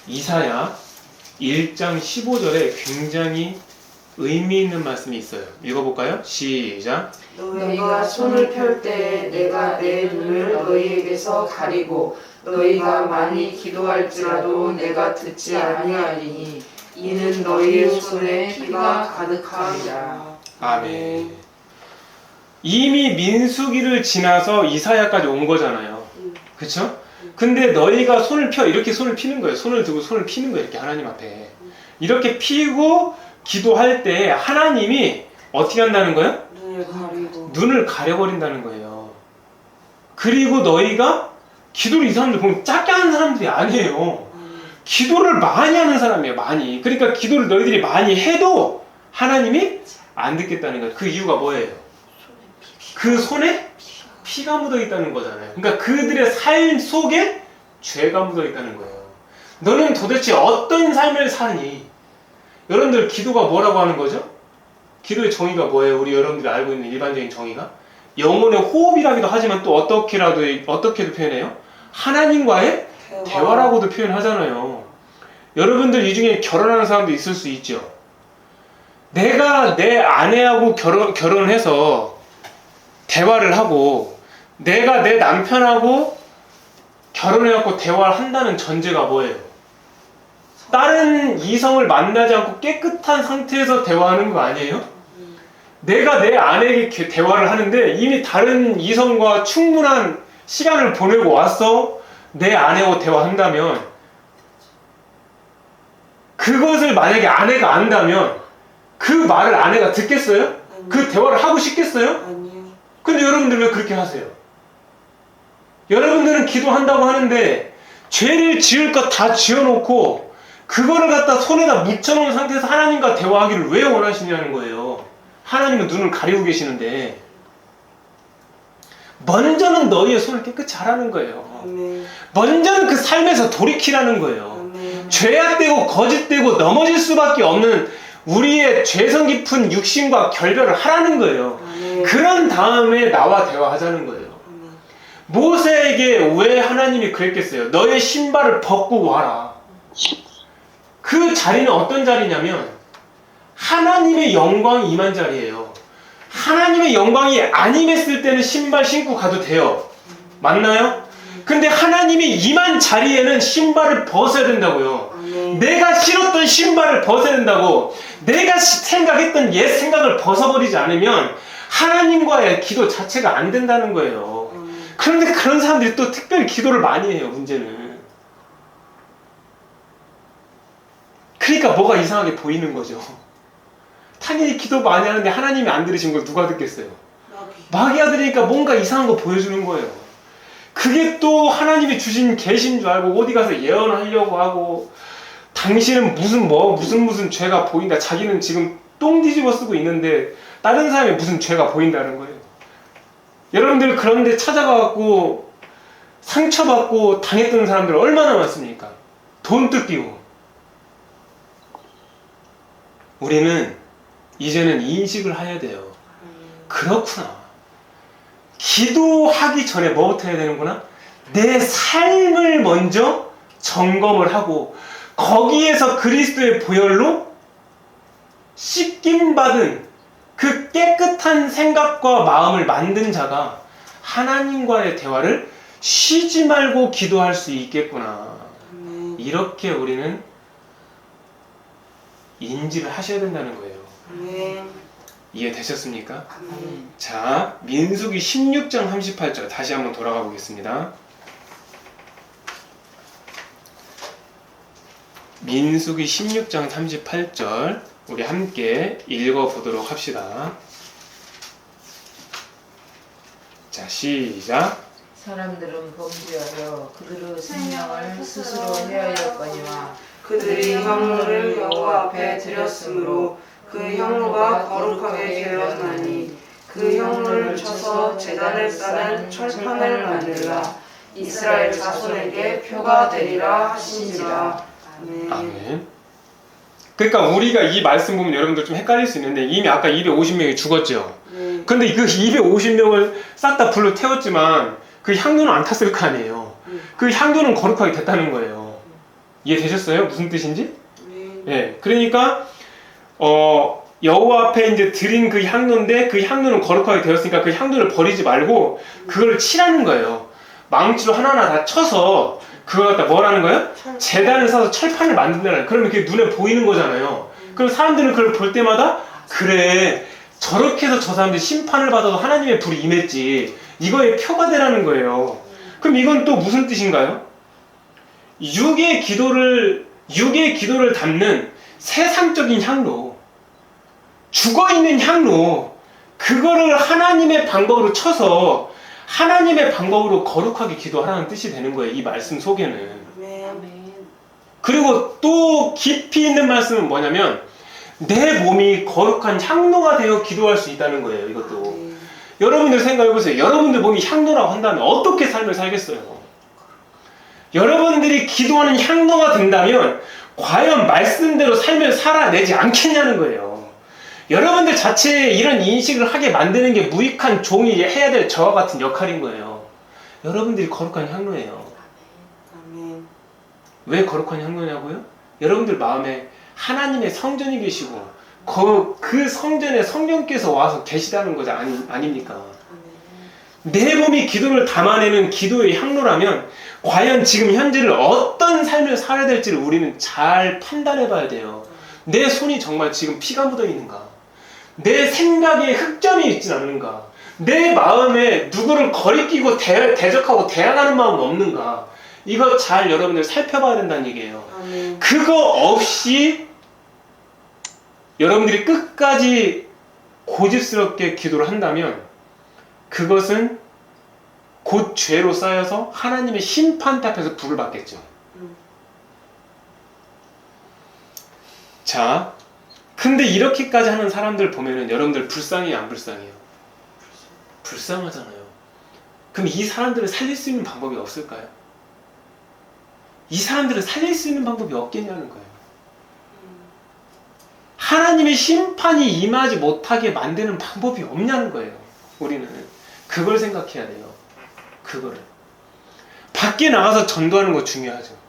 이사야 1장 15절에 굉장히 의미 있는 말씀이 있어요. 읽어볼까요? 시작. 너희가 손을 펼 때에 내가 내 눈을 너희에게서 가리고 너희가 많이 기도할지라도 내가 듣지 아니하리니 이는 너희의 손에 피가 가득함이라. 아멘. 이미 민수기를 지나서 이사야까지 온 거잖아요. 그쵸? 근데 너희가 손을 펴, 이렇게 손을 피는 거예요. 손을 들고 손을 피는 거예요. 이렇게 하나님 앞에. 이렇게 피고 기도할 때 하나님이 어떻게 한다는 거예요? 눈을 가리고 눈을 가려버린다는 거예요. 그리고 너희가 기도를 이 사람들 보면 작게 하는 사람들이 아니에요. 기도를 많이 하는 사람이에요. 많이. 그러니까 기도를 너희들이 많이 해도 하나님이 안 듣겠다는 거예요. 그 이유가 뭐예요? 그 손에 피가 묻어 있다는 거잖아요. 그러니까 그들의 삶 속에 죄가 묻어 있다는 거예요. 너는 도대체 어떤 삶을 사니? 여러분들 기도가 뭐라고 하는 거죠? 기도의 정의가 뭐예요? 우리 여러분들이 알고 있는 일반적인 정의가? 영혼의 호흡이라기도 하지만 또 어떻게도 표현해요? 하나님과의 대화라고도 표현하잖아요. 여러분들 이 중에 결혼하는 사람도 있을 수 있죠. 내가 내 아내하고 결혼해서 대화를 하고 내가 내 남편하고 결혼해갖고 대화를 한다는 전제가 뭐예요? 다른 이성을 만나지 않고 깨끗한 상태에서 대화하는 거 아니에요? 내가 내 아내에게 대화를 하는데 이미 다른 이성과 충분한 시간을 보내고 와서 내 아내하고 대화한다면 그것을 만약에 아내가 안다면 그 말을 아내가 듣겠어요? 그 대화를 하고 싶겠어요? 아니요. 근데 여러분들 왜 그렇게 하세요? 여러분들은 기도한다고 하는데 죄를 지을 것 다 지어놓고 그거를 갖다 손에다 묻혀놓은 상태에서 하나님과 대화하기를 왜 원하시냐는 거예요. 하나님은 눈을 가리고 계시는데 먼저는 너희의 손을 깨끗이 하라는 거예요. 아멘. 먼저는 그 삶에서 돌이키라는 거예요. 아멘. 죄악되고 거짓되고 넘어질 수밖에 없는 우리의 죄성 깊은 육신과 결별을 하라는 거예요. 아멘. 그런 다음에 나와 대화하자는 거예요. 아멘. 모세에게 왜 하나님이 그랬겠어요? 너의 신발을 벗고 와라. 그 자리는 어떤 자리냐면 하나님의 영광이 임한 자리예요. 하나님의 영광이 안 임했을 때는 신발 신고 가도 돼요. 맞나요? 근데 하나님이 임한 자리에는 신발을 벗어야 된다고요. 아멘. 내가 신었던 신발을 벗어야 된다고. 내가 생각했던 옛 생각을 벗어버리지 않으면 하나님과의 기도 자체가 안 된다는 거예요. 그런데 그런 사람들이 또 특별히 기도를 많이 해요. 문제는. 그러니까 뭐가 이상하게 보이는 거죠. 당연히 기도 많이 하는데 하나님이 안 들으신 걸 누가 듣겠어요? 마귀가 들으니까 뭔가 이상한 거 보여주는 거예요. 그게 또 하나님이 주신 계신 줄 알고 어디 가서 예언하려고 하고 당신은 무슨 죄가 보인다. 자기는 지금 똥 뒤집어 쓰고 있는데 다른 사람이 무슨 죄가 보인다는 거예요. 여러분들 그런데 찾아가갖고 상처받고 당했던 사람들 얼마나 많습니까? 돈 뜯기고. 우리는 이제는 인식을 해야 돼요. 그렇구나. 기도하기 전에 뭐부터 해야 되는구나? 내 삶을 먼저 점검을 하고 거기에서 그리스도의 보혈로 씻김받은 그 깨끗한 생각과 마음을 만든 자가 하나님과의 대화를 쉬지 말고 기도할 수 있겠구나. 이렇게 우리는 인지를 하셔야 된다는 거예요. 아멘. 이해되셨습니까? 아멘. 자, 민수기 16장 38절 다시 한번 돌아가 보겠습니다. 민수기 16장 38절 우리 함께 읽어보도록 합시다. 자, 시작. 사람들은 범죄하여 그들의 생명을 스스로 해하였거니와 그들이 향로를 여호와 앞에 드렸으므로 그 향로가 거룩하게 되었나니 그 향로를 쳐서 제단을 쌓는 철판을 만들라. 이스라엘 자손에게 표가 되리라 하신지라. 아멘. 아멘. 그러니까 우리가 이 말씀 보면 여러분들 좀 헷갈릴 수 있는데 이미 아까 250명이 죽었죠. 네. 근데 그 250명을 싹 다 불러 태웠지만 그 향로는 안 탔을 거 아니에요. 그 향로는 거룩하게 됐다는 거예요. 이해되셨어요? 무슨 뜻인지? 네. 예. 그러니까 여호와 앞에 이제 드린 그 향로인데 그 향로는 거룩하게 되었으니까 그 향로를 버리지 말고 그걸 칠하는 거예요. 망치로 하나하나 다 쳐서 그거 갖다 뭐라는 거예요? 재단을 사서 철판을 만든다는. 그러면 그게 눈에 보이는 거잖아요. 그럼 사람들은 그걸 볼 때마다 그래 저렇게 해서 저 사람들이 심판을 받아도 하나님의 불이 임했지. 이거의 표가 되라는 거예요. 그럼 이건 또 무슨 뜻인가요? 육의 기도를 담는 세상적인 향로, 죽어있는 향로, 그거를 하나님의 방법으로 쳐서 하나님의 방법으로 거룩하게 기도하라는 뜻이 되는 거예요. 이 말씀 속에는. 아멘. 그리고 또 깊이 있는 말씀은 뭐냐면 내 몸이 거룩한 향로가 되어 기도할 수 있다는 거예요. 이것도. 아멘. 여러분들 생각해보세요. 여러분들 몸이 향로라고 한다면 어떻게 삶을 살겠어요? 여러분들이 기도하는 향로가 된다면 과연 말씀대로 삶을 살아내지 않겠냐는 거예요. 여러분들 자체에 이런 인식을 하게 만드는 게 무익한 종이 해야 될 저와 같은 역할인 거예요. 여러분들이 거룩한 향로예요. 아멘. 왜 거룩한 향로냐고요? 여러분들 마음에 하나님의 성전이 계시고 그 성전에 성령께서 와서 계시다는 거죠. 아닙니까? 내 몸이 기도를 담아내는 기도의 향로라면 과연 지금 현재를 어떤 삶을 살아야 될지를 우리는 잘 판단해 봐야 돼요. 내 손이 정말 지금 피가 묻어 있는가? 내 생각에 흑점이 있진 않는가? 내 마음에 누구를 거리끼고 대적하고 대항하는 마음은 없는가? 이거 잘 여러분들 살펴봐야 된다는 얘기예요. 아멘. 그거 없이 여러분들이 끝까지 고집스럽게 기도를 한다면 그것은 곧 죄로 쌓여서 하나님의 심판 앞에서 불을 받겠죠. 자, 근데 이렇게까지 하는 사람들 보면은 여러분들 불쌍해요, 안 불쌍해요? 불쌍하잖아요. 그럼 이 사람들을 살릴 수 있는 방법이 없을까요? 이 사람들을 살릴 수 있는 방법이 없겠냐는 거예요. 하나님의 심판이 임하지 못하게 만드는 방법이 없냐는 거예요. 우리는 그걸 생각해야 돼요. 그거를 밖에 나가서 전도하는 거 중요하죠.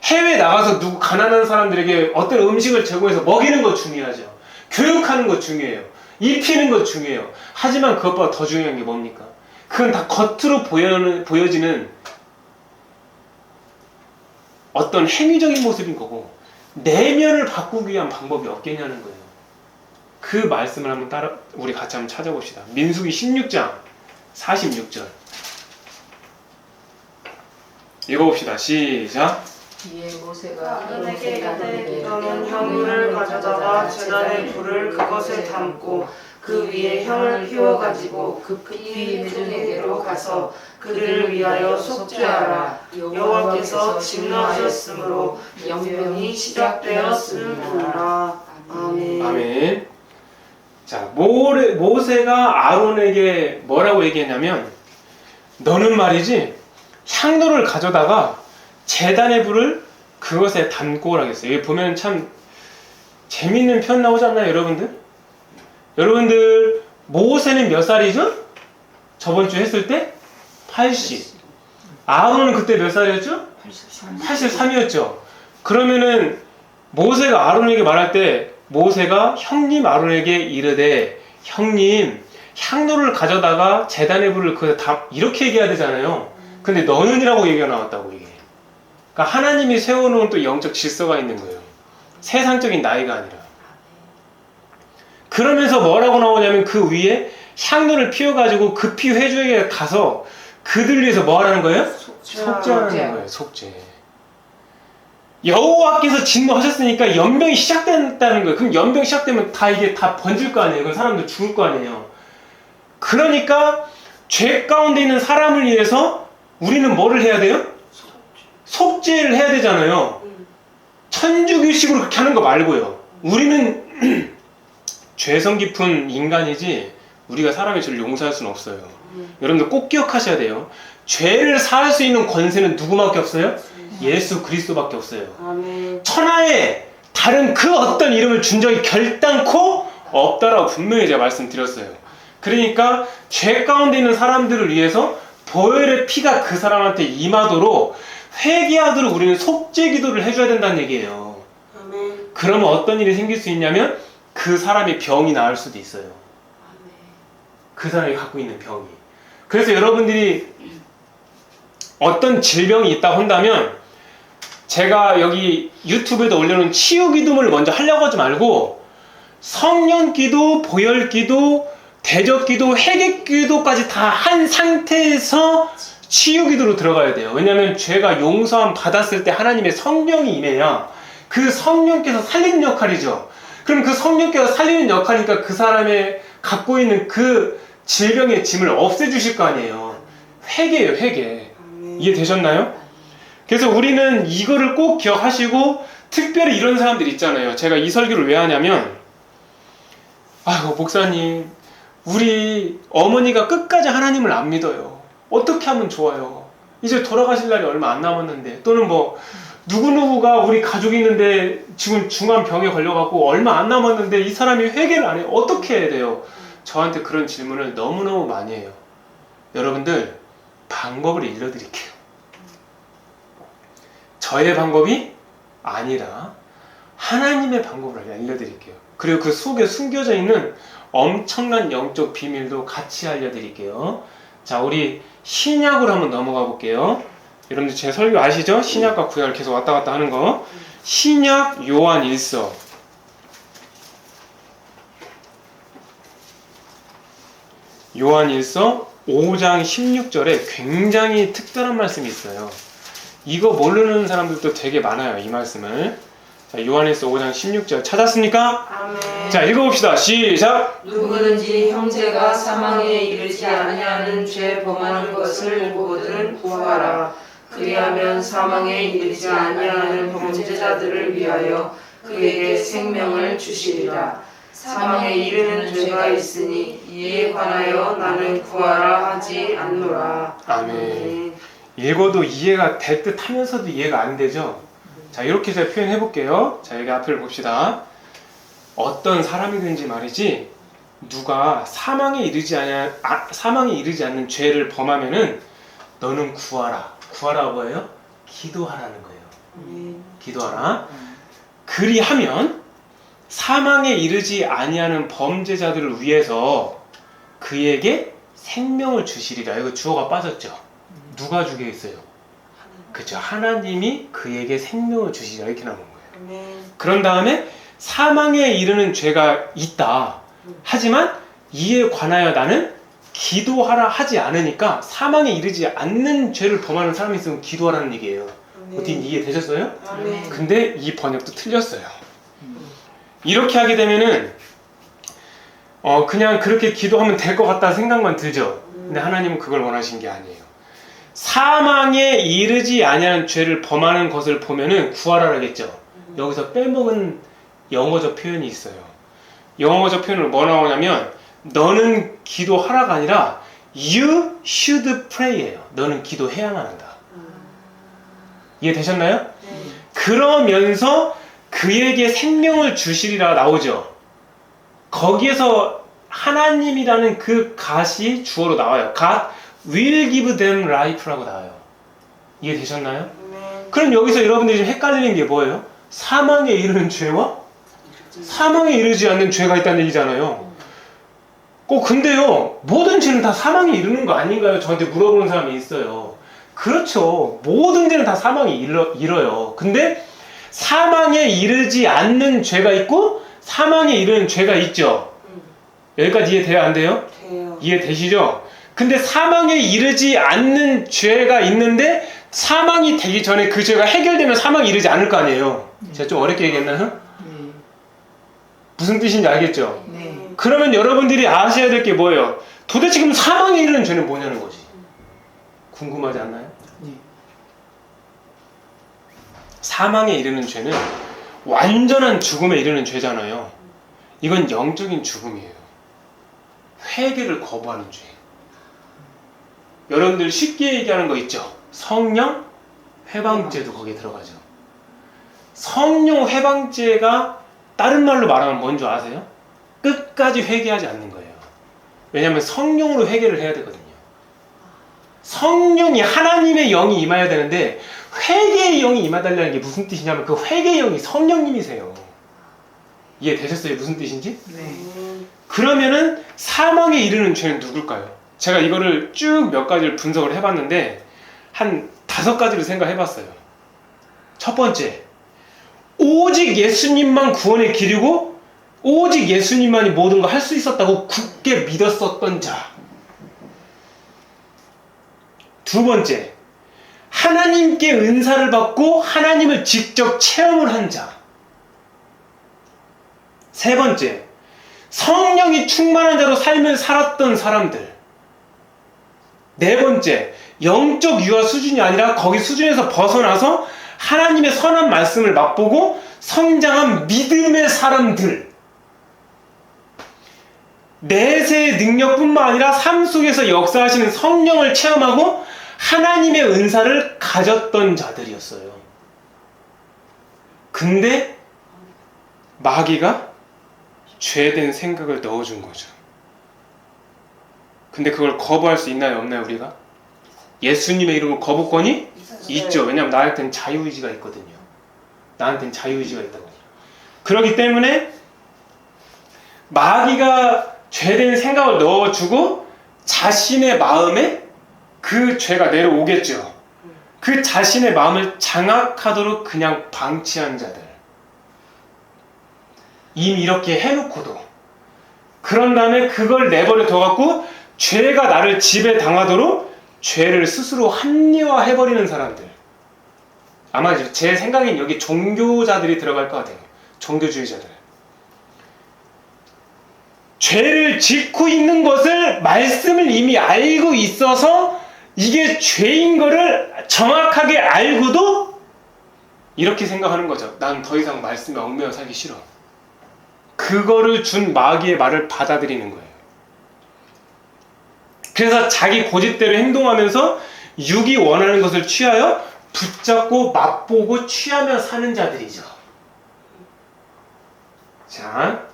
해외 나가서 누구 가난한 사람들에게 어떤 음식을 제공해서 먹이는 거 중요하죠. 교육하는 거 중요해요. 입히는 거 중요해요. 하지만 그것보다 더 중요한 게 뭡니까? 그건 다 겉으로 보여지는 어떤 행위적인 모습인 거고 내면을 바꾸기 위한 방법이 없겠냐는 거예요. 그 말씀을 한번 우리 같이 한번 찾아봅시다. 민수기 16장 46절 읽어봅시다. 시작. 이에 모세가 너에게 이르되 너는 향유를 가져다가 제단에 불을 그것에 담고 그 위에 향을 피워 가지고 급히 회중에게로 가서 그들을 위하여 속죄하라. 여호와께서 진노하셨으므로 영병이 시작되었으므라. 아멘. 아멘. 자, 모세가 아론에게 뭐라고 얘기했냐면 너는 말이지 향로를 가져다가 제단의 불을 그것에 담고 오라고 했어요. 여기 보면 참 재미있는 표현 나오지 않나요, 여러분들? 여러분들 모세는 몇 살이죠? 저번 주 했을 때 80. 아론은 그때 몇 살이었죠? 83이었죠. 그러면은 모세가 아론에게 말할 때 모세가 형님 아론에게 이르되 형님 향로를 가져다가 제단의 불을 그것에 이렇게 얘기해야 되잖아요. 근데 너는이라고 얘기가 나왔다고 이게. 그러니까 하나님이 세워놓은 또 영적 질서가 있는 거예요. 세상적인 나이가 아니라. 그러면서 뭐라고 나오냐면 그 위에 향로를 피워가지고 급히 회중에게 가서 그들 위해서 뭐 하라는 거예요? 속죄하는 거예요. 속죄. 여호와께서 진노하셨으니까 연병이 시작됐다는 거예요. 그럼 연병 시작되면 이게 다 번질 거 아니에요. 그럼 사람들 죽을 거 아니에요. 그러니까 죄 가운데 있는 사람을 위해서 우리는 뭐를 해야 돼요? 속죄를 해야 되잖아요. 천주교식으로 그렇게 하는 거 말고요. 우리는 죄성 깊은 인간이지 우리가 사람의 죄를 용서할 수는 없어요. 여러분들 꼭 기억하셔야 돼요. 죄를 사할 수 있는 권세는 누구밖에 없어요? 예수 그리스도밖에 없어요. 아멘. 천하에 다른 그 어떤 이름을 준 적이 결단코 없다라고 분명히 제가 말씀드렸어요. 그러니까 죄 가운데 있는 사람들을 위해서 보혈의 피가 그 사람한테 임하도록 회개하도록 우리는 속죄 기도를 해줘야 된다는 얘기예요. 아멘. 그러면 어떤 일이 생길 수 있냐면 그 사람이 병이 나을 수도 있어요. 그 사람이 갖고 있는 병이. 그래서 여러분들이 어떤 질병이 있다고 한다면 제가 여기 유튜브에도 올려놓은 치유 기도를 먼저 하려고 하지 말고 성령 기도, 보혈 기도, 대적 기도, 회개 기도까지 다 한 상태에서 치유 기도로 들어가야 돼요. 왜냐하면 죄가 용서함 받았을 때 하나님의 성령이 임해야 그 성령께서 살리는 역할이죠. 그럼 그 성령께서 살리는 역할이니까 그 사람의 갖고 있는 그 질병의 짐을 없애주실 거 아니에요. 회개예요, 회개. 이해되셨나요? 그래서 우리는 이거를 꼭 기억하시고 특별히 이런 사람들 있잖아요. 제가 이 설교를 왜 하냐면 아이고 목사님 우리 어머니가 끝까지 하나님을 안 믿어요. 어떻게 하면 좋아요? 이제 돌아가실 날이 얼마 안 남았는데 또는 뭐 누구누구가 우리 가족이 있는데 지금 중한 병에 걸려갖고 얼마 안 남았는데 이 사람이 회개를 안 해요. 어떻게 해야 돼요? 저한테 그런 질문을 너무너무 많이 해요. 여러분들 방법을 일러드릴게요. 저의 방법이 아니라 하나님의 방법을 알려드릴게요. 그리고 그 속에 숨겨져 있는 엄청난 영적 비밀도 같이 알려드릴게요. 자, 우리 신약으로 한번 넘어가 볼게요. 여러분들 제 설교 아시죠? 신약과 구약을 계속 왔다 갔다 하는 거. 신약 요한 1서. 요한 1서 5장 16절에 굉장히 특별한 말씀이 있어요. 이거 모르는 사람들도 되게 많아요. 이 말씀을. 자, 요한일서 5장 16절 찾았습니까? 아멘. 자, 읽어봅시다. 시작! 누구든지 형제가 사망에 이르지 아니하는 죄 범하는 것을 보거든 구하라. 그리하면 사망에 이르지 아니하는 범죄자들을 위하여 그에게 생명을 주시리라. 사망에 이르는 죄가 있으니 이에 관하여 나는 구하라 하지 않노라. 아멘. 읽어도 이해가 될 듯 하면서도 이해가 안 되죠? 자, 이렇게 제가 표현해 볼게요. 자, 여기 앞을 봅시다. 어떤 사람이든지 말이지, 누가 사망에 이르지 않는 죄를 범하면은 너는 구하라. 구하라 뭐예요? 기도하라는 거예요. 기도하라. 그리하면 사망에 이르지 아니하는 범죄자들을 위해서 그에게 생명을 주시리라. 이거 주어가 빠졌죠? 누가 주겠어요? 그죠? 하나님이 그에게 생명을 주시리라. 이렇게 나오는 거예요. 그런 다음에 사망에 이르는 죄가 있다. 하지만 이에 관하여 나는 기도하라 하지 않으니까 사망에 이르지 않는 죄를 범하는 사람이 있으면 기도하라는 얘기예요. 어떻게 이해되셨어요? 아멘. 근데 이 번역도 틀렸어요. 이렇게 하게 되면은 그냥 그렇게 기도하면 될 것 같다 생각만 들죠. 근데 하나님은 그걸 원하신 게 아니에요. 사망에 이르지 아니하는 죄를 범하는 것을 보면은 구하라라겠죠. 여기서 빼먹은 영어적 표현이 있어요. 영어적 표현으로 뭐 나오냐면 너는 기도하라가 아니라 You should pray예요. 너는 기도해야만 한다. 이해되셨나요? 그러면서 그에게 생명을 주시리라 나오죠. 거기에서 하나님이라는 그 갓이 주어로 나와요. God will give them life라고 나와요. 이해되셨나요? 그럼 여기서 여러분들이 좀 헷갈리는 게 뭐예요? 사망에 이르는 죄와 사망에 이르지 않는 죄가 있다는 얘기잖아요. 근데요, 모든 죄는 다 사망에 이르는 거 아닌가요? 저한테 물어보는 사람이 있어요. 그렇죠. 모든 죄는 다 사망에 이뤄요. 근데 사망에 이르지 않는 죄가 있고 사망에 이르는 죄가 있죠. 여기까지 이해돼요? 안 돼요? 돼요. 이해되시죠? 근데 사망에 이르지 않는 죄가 있는데 사망이 되기 전에 그 죄가 해결되면 사망에 이르지 않을 거 아니에요. 제가 좀 어렵게 얘기했나요? 무슨 뜻인지 알겠죠? 네. 그러면 여러분들이 아셔야 될 게 뭐예요? 도대체 그럼 사망에 이르는 죄는 뭐냐는 거지. 궁금하지 않나요? 사망에 이르는 죄는 완전한 죽음에 이르는 죄잖아요. 이건 영적인 죽음이에요. 회개를 거부하는 죄. 여러분들 쉽게 얘기하는 거 있죠? 성령 회방죄도 거기에 들어가죠. 성령 회방죄가 다른 말로 말하면 뭔지 아세요? 끝까지 회개하지 않는 거예요. 왜냐하면 성령으로 회개를 해야 되거든요. 성령이 하나님의 영이 임해야 되는데 회개의 영이 임하달라는 게 무슨 뜻이냐면 그 회개의 영이 성령님이세요. 이해되셨어요? 무슨 뜻인지? 네. 그러면은 사망에 이르는 죄는 누굴까요? 제가 이거를 쭉 몇 가지를 분석을 해봤는데 한 5가지를 생각해봤어요. 첫 번째, 오직 예수님만 구원의 길이고 오직 예수님만이 모든 걸 할 수 있었다고 굳게 믿었었던 자. 두 번째, 하나님께 은사를 받고 하나님을 직접 체험을 한 자. 세 번째, 성령이 충만한 자로 삶을 살았던 사람들. 네 번째, 영적 유아 수준이 아니라 거기 수준에서 벗어나서 하나님의 선한 말씀을 맛보고 성장한 믿음의 사람들. 내세의 능력뿐만 아니라 삶 속에서 역사하시는 성령을 체험하고 하나님의 은사를 가졌던 자들이었어요. 근데 마귀가 죄된 생각을 넣어준 거죠. 근데 그걸 거부할 수 있나요? 없나요? 우리가? 예수님의 이름으로 거부권이 있죠. 왜냐하면 나한테는 자유의지가 있거든요. 나한테는 자유의지가 있다고. 그렇기 때문에 마귀가 죄된 생각을 넣어주고 자신의 마음에 그 죄가 내려오겠죠. 그 자신의 마음을 장악하도록 그냥 방치한 자들. 이미 이렇게 해놓고도 그런 다음에 그걸 내버려 둬갖고 죄가 나를 지배당하도록 죄를 스스로 합리화해버리는 사람들. 아마 제 생각엔 여기 종교자들이 들어갈 것 같아요. 종교주의자들. 죄를 짓고 있는 것을 말씀을 이미 알고 있어서 이게 죄인 거를 정확하게 알고도 이렇게 생각하는 거죠. 난 더 이상 말씀에 얽매여 살기 싫어. 그거를 준 마귀의 말을 받아들이는 거예요. 그래서 자기 고집대로 행동하면서 육이 원하는 것을 취하여 붙잡고 맛보고 취하며 사는 자들이죠. 자,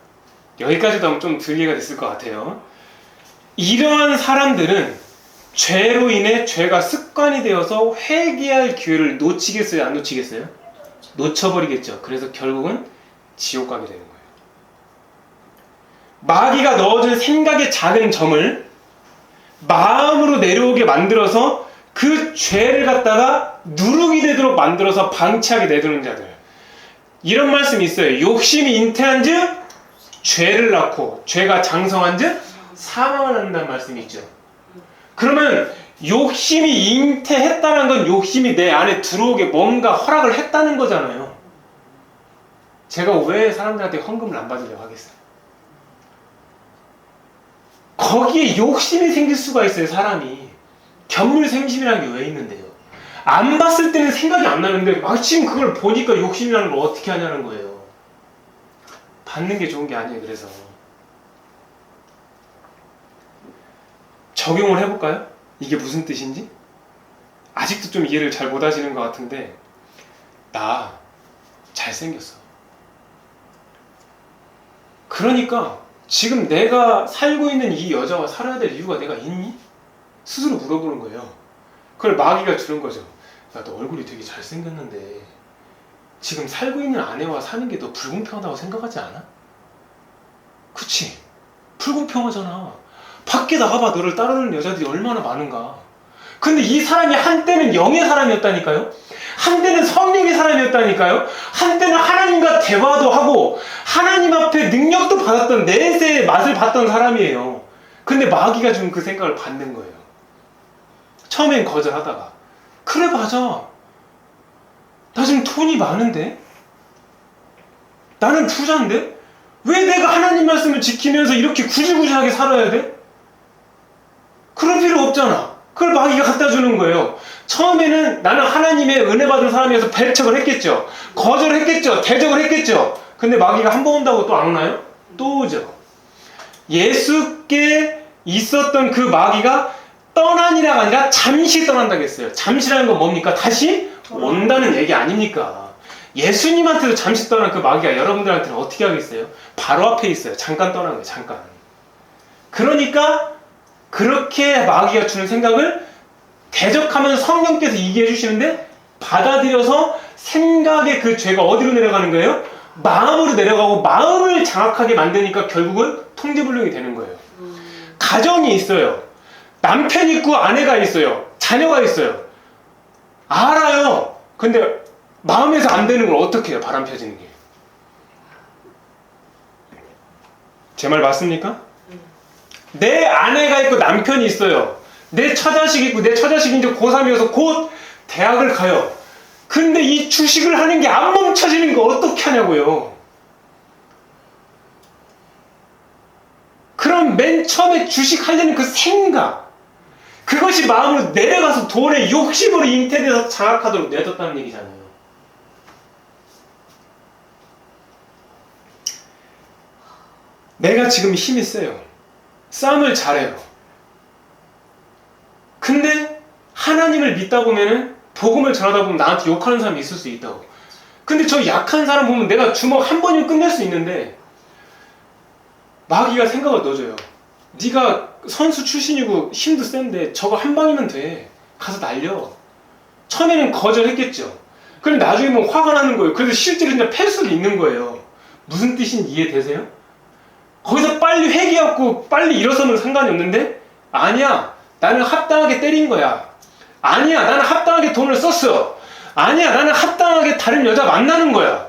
여기까지도 하면 좀 들리가 됐을 것 같아요. 이러한 사람들은 죄로 인해 죄가 습관이 되어서 회개할 기회를 놓치겠어요? 안 놓치겠어요? 놓쳐버리겠죠. 그래서 결국은 지옥 가게 되는 거예요. 마귀가 넣어준 생각의 작은 점을 마음으로 내려오게 만들어서 그 죄를 갖다가 누룩이 되도록 만들어서 방치하게 내두는 자들. 이런 말씀이 있어요. 욕심이 잉태한 즉 죄를 낳고 죄가 장성한 즉 사망을 낳는다는 말씀이 있죠. 그러면 욕심이 잉태했다는 건 욕심이 내 안에 들어오게 뭔가 허락을 했다는 거잖아요. 제가 왜 사람들한테 헌금을 안 받으려고 하겠어요? 거기에 욕심이 생길 수가 있어요. 사람이 견물생심이라는 게 왜 있는데요? 안 봤을 때는 생각이 안 나는데 마침 그걸 보니까 욕심이라는 걸 어떻게 하냐는 거예요. 받는 게 좋은 게 아니에요. 그래서 적용을 해볼까요? 이게 무슨 뜻인지? 아직도 좀 이해를 잘 못하시는 것 같은데, 나 잘생겼어. 그러니까 지금 내가 살고 있는 이 여자와 살아야 될 이유가 내가 있니? 스스로 물어보는 거예요. 그걸 마귀가 주는 거죠. 야, 너 얼굴이 되게 잘생겼는데 지금 살고 있는 아내와 사는 게 너 불공평하다고 생각하지 않아? 그치? 불공평하잖아. 밖에 나가봐. 너를 따르는 여자들이 얼마나 많은가. 근데 이 사람이 한때는 영의 사람이었다니까요. 한때는 성령의 사람이었다니까요. 한때는 하나님과 대화도 하고 하나님 앞에 능력도 받았던 내세의 맛을 봤던 사람이에요. 근데 마귀가 준 그 생각을 받는 거예요. 처음엔 거절하다가 그래 맞아. 나 지금 돈이 많은데? 나는 부자인데? 왜 내가 하나님 말씀을 지키면서 이렇게 구질구질하게 살아야 돼? 그럴 필요 없잖아. 그걸 마귀가 갖다 주는 거예요. 처음에는 나는 하나님의 은혜 받은 사람이어서 배척을 했겠죠. 거절을 했겠죠. 대적을 했겠죠. 근데 마귀가 한 번 온다고 또 안 오나요? 또 오죠. 예수께 있었던 그 마귀가 떠나니라가 아니라 잠시 떠난다고 했어요. 잠시라는 건 뭡니까? 다시 온다는 얘기 아닙니까? 예수님한테도 잠시 떠난 그 마귀가 여러분들한테는 어떻게 하겠어요? 바로 앞에 있어요. 잠깐 떠난 거예요. 잠깐. 그러니까 그렇게 마귀가 주는 생각을 대적하면 성령께서 이기해 주시는데 받아들여서 생각의 그 죄가 어디로 내려가는 거예요? 마음으로 내려가고 마음을 장악하게 만드니까 결국은 통제불능이 되는 거예요. 가정이 있어요. 남편 있고 아내가 있어요. 자녀가 있어요. 알아요. 근데 마음에서 안 되는 걸 어떻게 해요? 바람 펴지는 게. 제 말 맞습니까? 내 아내가 있고 남편이 있어요. 내 처자식이 있고 내 처자식이 이제 고3이어서 곧 대학을 가요. 근데 이 주식을 하는 게 안 멈춰지는 거 어떻게 하냐고요. 그럼 맨 처음에 주식 하려는 그 생각, 그것이 마음으로 내려가서 돈의 욕심으로 잉태돼서 장악하도록 내뒀다는 얘기잖아요. 내가 지금 힘이 세요. 싸움을 잘해요. 근데 하나님을 믿다 보면은 복음을 전하다 보면 나한테 욕하는 사람이 있을 수 있다고. 근데 저 약한 사람 보면 내가 주먹 한 번이면 끝낼 수 있는데 마귀가 생각을 넣어줘요. 네가 선수 출신이고 힘도 센데 저거 한 방이면 돼. 가서 날려. 처음에는 거절했겠죠. 그런데 나중에 보면 화가 나는 거예요. 그래서 실제로 진짜 패를 수도 있는 거예요. 무슨 뜻인지 이해되세요? 거기서 빨리 회개하고 빨리 일어서면 상관이 없는데 아니야. 나는 합당하게 때린 거야. 아니야. 나는 합당하게 돈을 썼어. 아니야. 나는 합당하게 다른 여자 만나는 거야.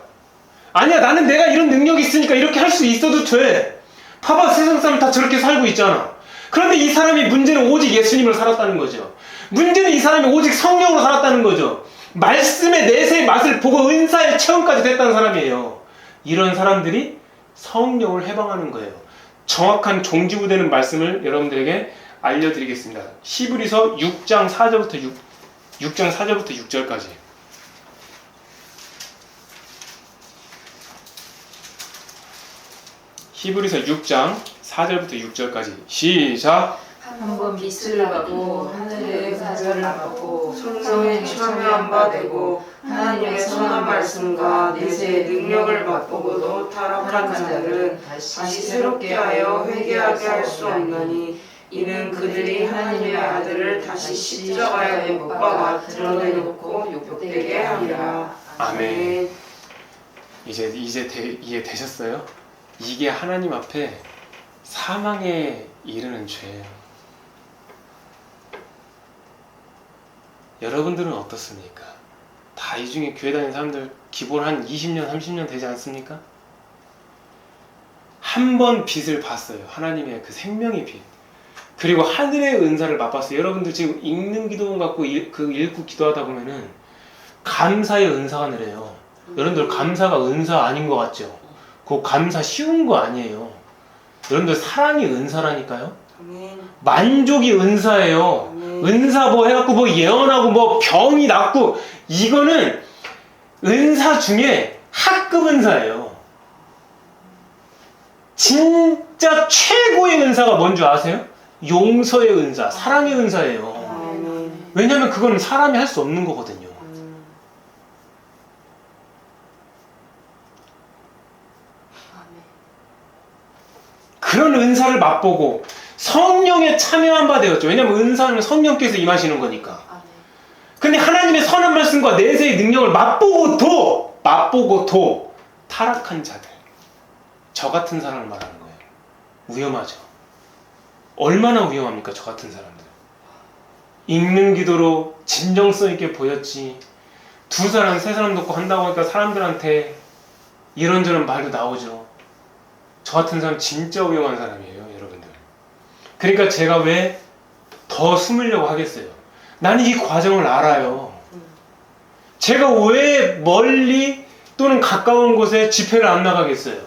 아니야. 나는 내가 이런 능력이 있으니까 이렇게 할 수 있어도 돼. 봐봐. 세상 사람 다 저렇게 살고 있잖아. 그런데 이 사람이 문제는 오직 예수님을 살았다는 거죠. 문제는 이 사람이 오직 성령으로 살았다는 거죠. 말씀의 내세의 맛을 보고 은사의 체험까지 됐다는 사람이에요. 이런 사람들이 성령을 해방하는 거예요. 정확한 종지부되는 말씀을 여러분들에게 알려드리겠습니다. 히브리서 6장 4절부터 6절까지. 히브리서 6장 4절부터 6절까지 시작. 한 번 빛을 받고 하늘의 사자를 받고 성령에 참여한 바 되고 하나님의 선한 말씀과 내세의 능력을 맛보고도 타락한 자들은 다시 새롭게 하여 회개하게 할 수 없나니 이는 그들이 하나님의 아들을 다시 십자가에 못 박아 드러내놓고 욕되게 함이라. 아멘. 이제 이해되셨어요? 이게 하나님 앞에 사망에 이르는 죄예요. 여러분들은 어떻습니까? 다 이 중에 교회 다니는 사람들 기본 한 20년, 30년 되지 않습니까? 한 번 빛을 봤어요. 하나님의 그 생명의 빛. 그리고 하늘의 은사를 맛봤어요. 여러분들 지금 읽는 기도 갖고 읽고 기도하다 보면은 감사의 은사가 내려요. 여러분들 감사가 은사 아닌 것 같죠? 그 감사 쉬운 거 아니에요. 여러분들 사랑이 은사라니까요. 만족이 은사예요. 은사 뭐 해갖고 뭐 예언하고 뭐 병이 낫고 이거는 은사 중에 학급 은사예요. 진짜 최고의 은사가 뭔지 아세요? 용서의 은사, 사랑의 은사예요. 왜냐면 그거는 사람이 할 수 없는 거거든요. 그런 은사를 맛보고 성령에 참여한 바 되었죠. 왜냐면 은사는 성령께서 임하시는 거니까. 근데 하나님의 선한 말씀과 내세의 능력을 맛보고도 타락한 자들, 저 같은 사람을 말하는 거예요. 위험하죠. 얼마나 위험합니까? 저 같은 사람들. 읽는 기도로 진정성 있게 보였지, 두 사람 세 사람 놓고 한다고 하니까 사람들한테 이런저런 말도 나오죠. 저 같은 사람 진짜 위험한 사람이에요, 여러분들. 그러니까 제가 왜 더 숨으려고 하겠어요? 나는 이 과정을 알아요. 제가 왜 멀리 또는 가까운 곳에 집회를 안 나가겠어요?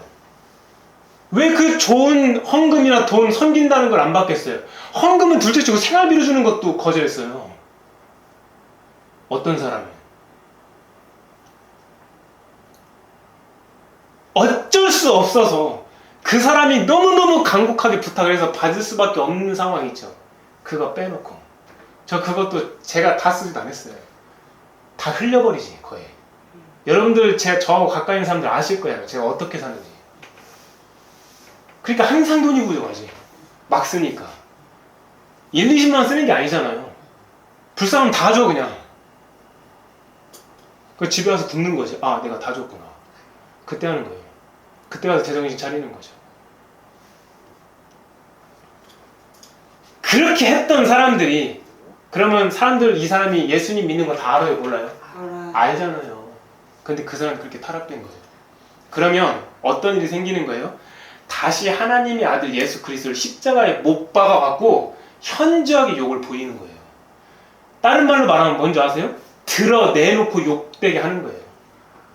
왜 그 좋은 헌금이나 돈 섬긴다는 걸 안 받겠어요? 헌금은 둘째치고 생활비로 주는 것도 거절했어요. 어떤 사람은 어쩔 수 없어서 그 사람이 너무너무 간곡하게 부탁을 해서 받을 수밖에 없는 상황이죠. 그거 빼놓고 저 그것도 제가 다 쓰지도 않았어요. 다 흘려버리지 거의. 여러분들 저하고 가까이 있는 사람들 아실 거예요. 제가 어떻게 사는지. 그러니까 항상 돈이 부족하지. 막 쓰니까. 1, 20만 원 쓰는 게 아니잖아요. 불쌍하면 다 줘, 그냥. 그 집에 와서 굳는 거지. 아, 내가 다 줬구나. 그때 하는 거예요. 그때 가서 제정신 차리는 거죠. 그렇게 했던 사람들이, 그러면 사람들, 이 사람이 예수님 믿는 거 다 알아요, 몰라요? 알잖아요. 근데 그 사람이 그렇게 타락된 거예요. 그러면 어떤 일이 생기는 거예요? 다시 하나님의 아들 예수 그리스도를 십자가에 못 박아갖고 현저하게 욕을 보이는 거예요. 다른 말로 말하면 뭔지 아세요? 드러내놓고 욕되게 하는 거예요.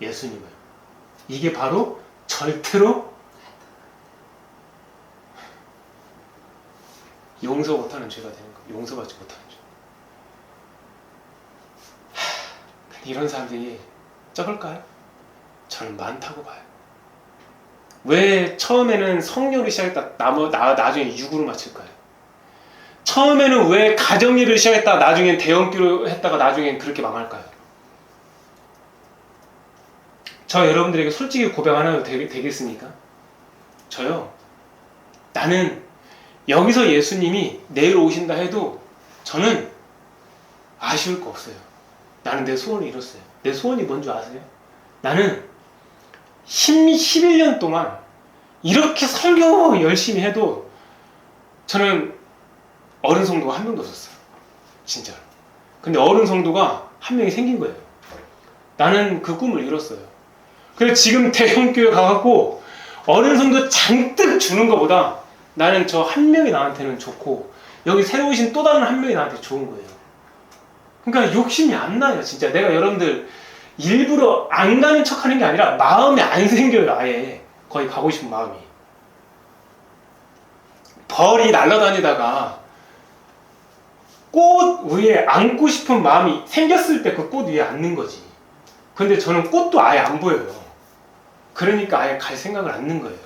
예수님을. 이게 바로 절대로 용서 못하는 죄가 되는 거예요. 용서받지 못하는 죄. 근데 이런 사람들이 적을까요? 저는 많다고 봐요. 왜 처음에는 성령으로 시작했다 나중에 육으로 마칠까요? 처음에는 왜 가정일을 시작했다 나중엔 대형기로 했다가 나중엔 그렇게 망할까요? 저 여러분들에게 솔직히 고백 하나 해도 되겠습니까? 저요, 나는 여기서 예수님이 내일 오신다 해도 저는 아쉬울 거 없어요. 나는 내 소원을 이뤘어요. 내 소원이 뭔지 아세요? 나는 11년 동안 이렇게 설교 열심히 해도 저는 어른 성도가 한 명도 없었어요. 진짜로. 근데 어른 성도가 한 명이 생긴 거예요. 나는 그 꿈을 이뤘어요. 그래서 지금 대형교회 가갖고 어른 성도 잔뜩 주는 것보다 나는 저 한 명이 나한테는 좋고 여기 새로 오신 또 다른 한 명이 나한테 좋은 거예요. 그러니까 욕심이 안 나요. 진짜 내가 여러분들 일부러 안 가는 척 하는 게 아니라 마음에 안 생겨요. 아예 거기 가고 싶은 마음이. 벌이 날아다니다가 꽃 위에 앉고 싶은 마음이 생겼을 때 그 꽃 위에 앉는 거지. 근데 저는 꽃도 아예 안 보여요. 그러니까 아예 갈 생각을 않는 거예요.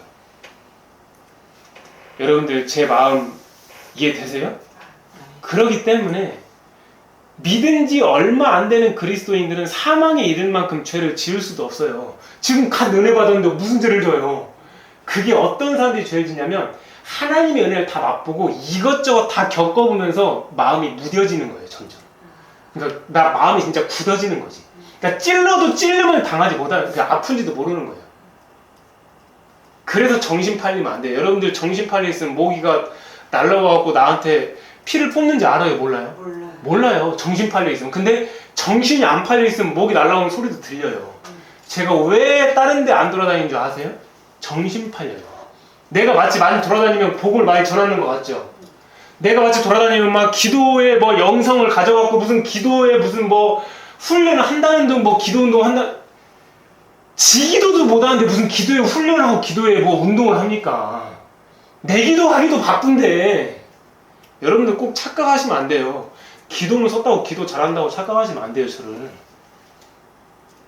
여러분들 제 마음 이해되세요? 그러기 때문에 믿은 지 얼마 안 되는 그리스도인들은 사망에 이를 만큼 죄를 지을 수도 없어요. 지금 갓 은혜 받았는데 무슨 죄를 져요? 그게 어떤 사람들이 죄를 지냐면 하나님의 은혜를 다 맛보고 이것저것 다 겪어보면서 마음이 무뎌지는 거예요. 점점. 그러니까 나 마음이 진짜 굳어지는 거지. 그러니까 찔러도 찔름을 당하지 못하는, 그냥 아픈지도 모르는 거예요. 그래서 정신 팔리면 안 돼요. 여러분들 정신 팔려 있으면 모기가 날라와갖고 나한테 피를 뽑는지 알아요? 몰라요? 몰라요. 정신 팔려 있으면. 근데 정신이 안 팔려 있으면 모기 날라오는 소리도 들려요. 제가 왜 다른 데 안 돌아다니는 줄 아세요? 정신 팔려요. 내가 마치 많이 돌아다니면 복을 많이 전하는 것 같죠? 내가 마치 돌아다니면 막 기도에 뭐 영성을 가져갖고 무슨 기도에 무슨 뭐 훈련을 한다는 둥 뭐 기도 운동 한다. 지기도도 못하는데 무슨 기도에 훈련하고 기도에 뭐 운동을 합니까? 내 기도하기도 바쁜데. 여러분들 꼭 착각하시면 안 돼요. 기도문 썼다고 기도 잘한다고 착각하시면 안 돼요. 저를.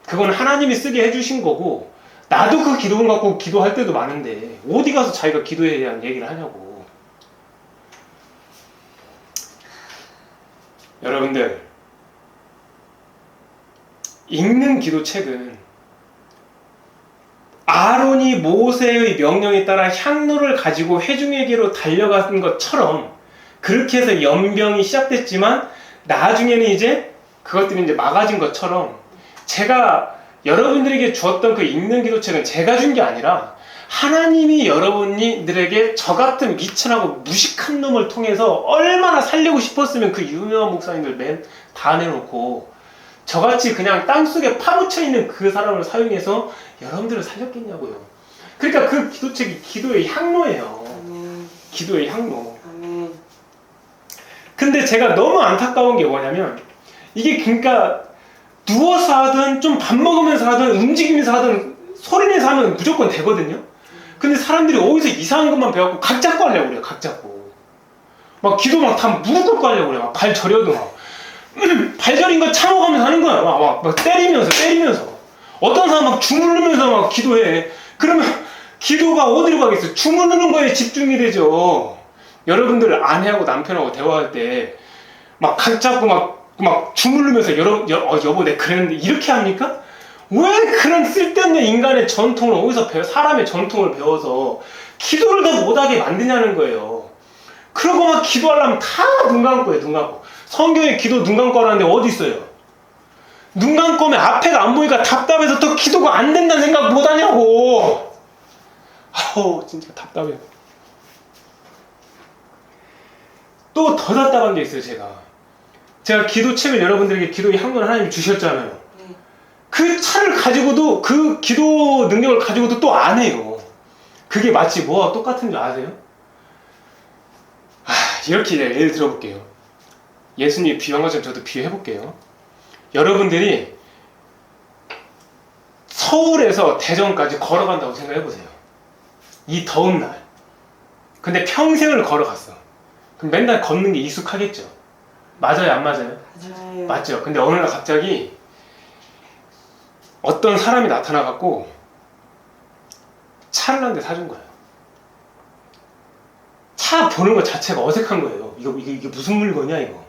그건 하나님이 쓰게 해주신 거고 나도 그 기도문 갖고 기도할 때도 많은데 어디 가서 자기가 기도에 대한 얘기를 하냐고. 여러분들 읽는 기도책은 아론이 모세의 명령에 따라 향로를 가지고 회중에게로 달려간 것처럼 그렇게 해서 연병이 시작됐지만 나중에는 이제 그것들이 이제 막아진 것처럼 제가 여러분들에게 주었던 그 읽는 기도책은 제가 준 게 아니라 하나님이 여러분들에게 저 같은 미천하고 무식한 놈을 통해서 얼마나 살리고 싶었으면 그 유명한 목사님들 다 내놓고 저같이 그냥 땅속에 파묻혀 있는 그 사람을 사용해서 여러분들을 살렸겠냐고요. 그러니까 그 기도책이 기도의 향로예요. 기도의 향로. 근데 제가 너무 안타까운 게 뭐냐면 이게 그러니까 누워서 하든 좀 밥 먹으면서 하든 움직이면서 하든 소리내서 하면 무조건 되거든요. 근데 사람들이 어디서 이상한 것만 배워갖고 각 잡고 하려고 그래요. 각 잡고 막 기도 막 다 무릎 꿇고 하려고 그래요. 막 발 저려도 막 발저린 거 참아가면서 하는 거야. 막 때리면서 어떤 사람 막 주무르면서 막 기도해. 그러면 기도가 어디로 가겠어요? 주무르는 거에 집중이 되죠. 여러분들 아내하고 남편하고 대화할 때 막 각 잡고 막 주무르면서 여보 내가 그랬는데 이렇게 합니까? 왜 그런 쓸데없는 인간의 전통을 어디서 사람의 전통을 배워서 기도를 더 못하게 만드냐는 거예요. 그러고 막 기도하려면 다 눈 감고 해요. 눈 감고. 성경에 기도 눈 감고 하라는데 어디 있어요? 눈 감고면 앞에가 안 보니까 답답해서 더 기도가 안 된다는 생각 못 하냐고. 아우 진짜 답답해요. 또 더 답답한 게 있어요. 제가 기도책을 여러분들에게 기도의 향문을 하나님이 주셨잖아요. 그 차를 가지고도 그 기도 능력을 가지고도 또 안 해요. 그게 마치 뭐와 똑같은 줄 아세요? 이렇게 예를 들어볼게요. 예수님이 비유한 것처럼 저도 비유해볼게요. 여러분들이 서울에서 대전까지 걸어간다고 생각해보세요. 이 더운 날. 근데 평생을 걸어갔어. 그럼 맨날 걷는 게 익숙하겠죠? 맞아요, 안 맞아요? 맞아요. 맞죠? 근데 어느 날 갑자기 어떤 사람이 나타나갖고 차를 한 대 사준 거예요. 차 보는 것 자체가 어색한 거예요. 이게 무슨 물건이야, 이거.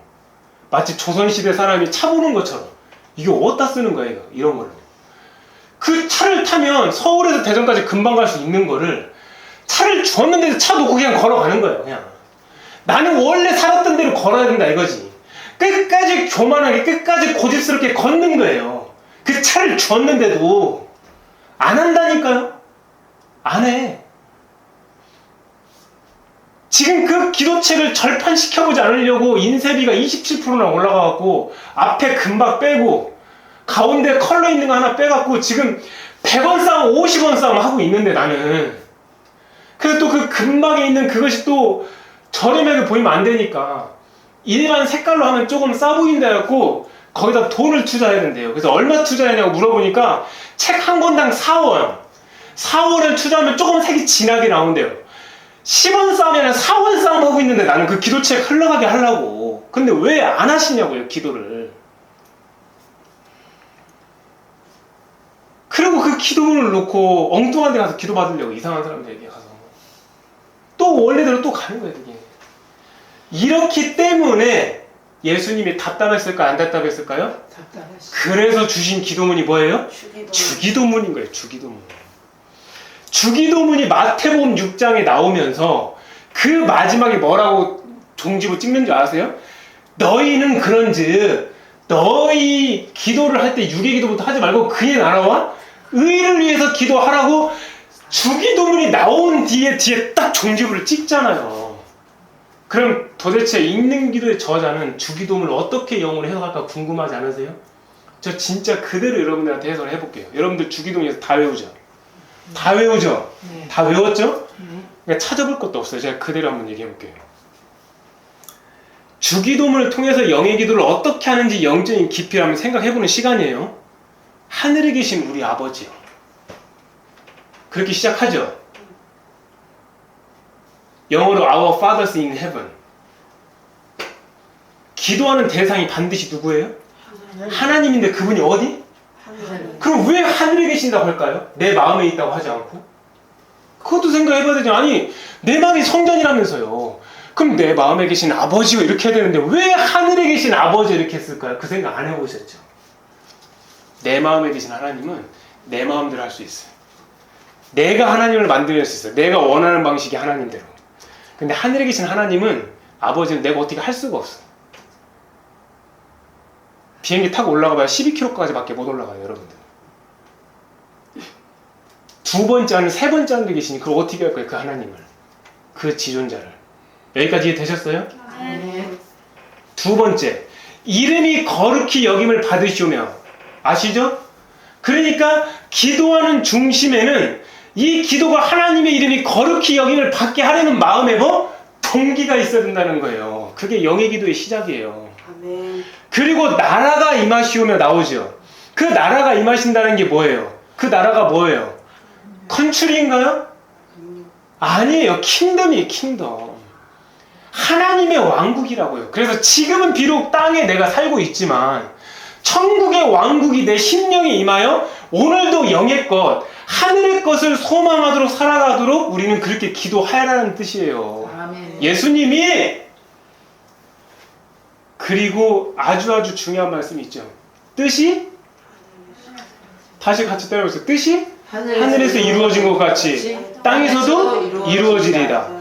마치 조선시대 사람이 차 보는 것처럼. 이게 어디다 쓰는 거야, 이거. 이런 거를. 그 차를 타면 서울에서 대전까지 금방 갈 수 있는 거를 차를 줬는데도 차 놓고 그냥 걸어가는 거예요, 그냥. 나는 원래 살았던 대로 걸어야 된다, 이거지. 끝까지 교만하게, 끝까지 고집스럽게 걷는 거예요. 그 차를 줬는데도 안 한다니까요? 안 해. 지금 그 기도책을 절판시켜보지 않으려고 인쇄비가 27%나 올라가갖고 앞에 금박 빼고 가운데 컬러 있는 거 하나 빼갖고 지금 100원 싸움 50원 싸움 하고 있는데 나는 그래서 또 그 금박에 있는 그것이 또 저렴하게 보이면 안 되니까 일반 색깔로 하면 조금 싸 보인다 해갖고 거기다 돈을 투자해야 된대요. 그래서 얼마 투자했냐고 물어보니까 책 한 권당 4원 4원을 투자하면 조금 색이 진하게 나온대요. 10원 싸움이 아니라 4원 싸움 하고 있는데 나는 그 기도책 흘러가게 하려고. 근데 왜 안 하시냐고요, 기도를. 그리고 그 기도문을 놓고 엉뚱한 데 가서 기도 받으려고, 이상한 사람들에게 가서. 또 원래대로 또 가는 거예요, 그게. 이렇기 때문에 예수님이 답답했을까요? 안 답답했을까요? 답답했어. 그래서 주신 기도문이 뭐예요? 주기도문인 거예요, 주기도문. 주기도문이 마태복음 6장에 나오면서 그 마지막에 뭐라고 종지부 찍는 줄 아세요? 너희는 그런즉 너희 기도를 할 때 유괴 기도부터 하지 말고 그의 나라와 의를 위해서 기도하라고 주기도문이 나온 뒤에 딱 종지부를 찍잖아요. 그럼 도대체 읽는 기도의 저자는 주기도문을 어떻게 영어로 해석할까 궁금하지 않으세요? 저 진짜 그대로 여러분들한테 해석을 해볼게요. 여러분들 주기도문에서 다 외우죠? 다 외우죠? 네. 다 외웠죠? 네. 그러니까 찾아볼 것도 없어요. 제가 그대로 한번 얘기해 볼게요. 주기도문을 통해서 영의 기도를 어떻게 하는지 영적인 깊이를 한번 생각해보는 시간이에요. 하늘에 계신 우리 아버지요. 그렇게 시작하죠. 영어로 Our Fathers in Heaven. 기도하는 대상이 반드시 누구예요? 하나님인데 그분이 어디? 그럼 왜 하늘에 계신다고 할까요? 내 마음에 있다고 하지 않고? 그것도 생각해봐야 되죠. 아니, 내 마음이 성전이라면서요. 그럼 내 마음에 계신 아버지가 이렇게 해야 되는데 왜 하늘에 계신 아버지 이렇게 했을까요? 그 생각 안 해보셨죠? 내 마음에 계신 하나님은 내 마음대로 할 수 있어요. 내가 하나님을 만들어낼 수 있어요. 내가 원하는 방식의 하나님대로. 근데 하늘에 계신 하나님은 아버지는 내가 어떻게 할 수가 없어. 비행기 타고 올라가봐야 12km까지밖에 못 올라가요, 여러분들. 두 번째 하늘, 세 번째 하늘에 계시니 그걸 어떻게 할 거예요, 그 하나님을. 그 지존자를. 여기까지 이해되셨어요? 네. 두 번째, 이름이 거룩히 여김을 받으시오며. 아시죠? 그러니까 기도하는 중심에는 이 기도가 하나님의 이름이 거룩히 여김을 받게 하려는 마음에 뭐? 동기가 있어야 된다는 거예요. 그게 영의 기도의 시작이에요. 아멘. 그리고 나라가 임하시오며 나오죠. 그 나라가 임하신다는 게 뭐예요? 그 나라가 뭐예요? 컨트리인가요? 아니에요. 킹덤이에요. 킹덤. 하나님의 왕국이라고요. 그래서 지금은 비록 땅에 내가 살고 있지만 천국의 왕국이 내 심령에 임하여 오늘도 영의 것, 하늘의 것을 소망하도록 살아가도록 우리는 그렇게 기도하라는 뜻이에요. 아멘. 예수님이 그리고 아주 중요한 말씀이 있죠. 뜻이 다시 같이 따라해보세요. 뜻이 하늘에서 이루어진 것 같이 땅에서도 이루어지리라.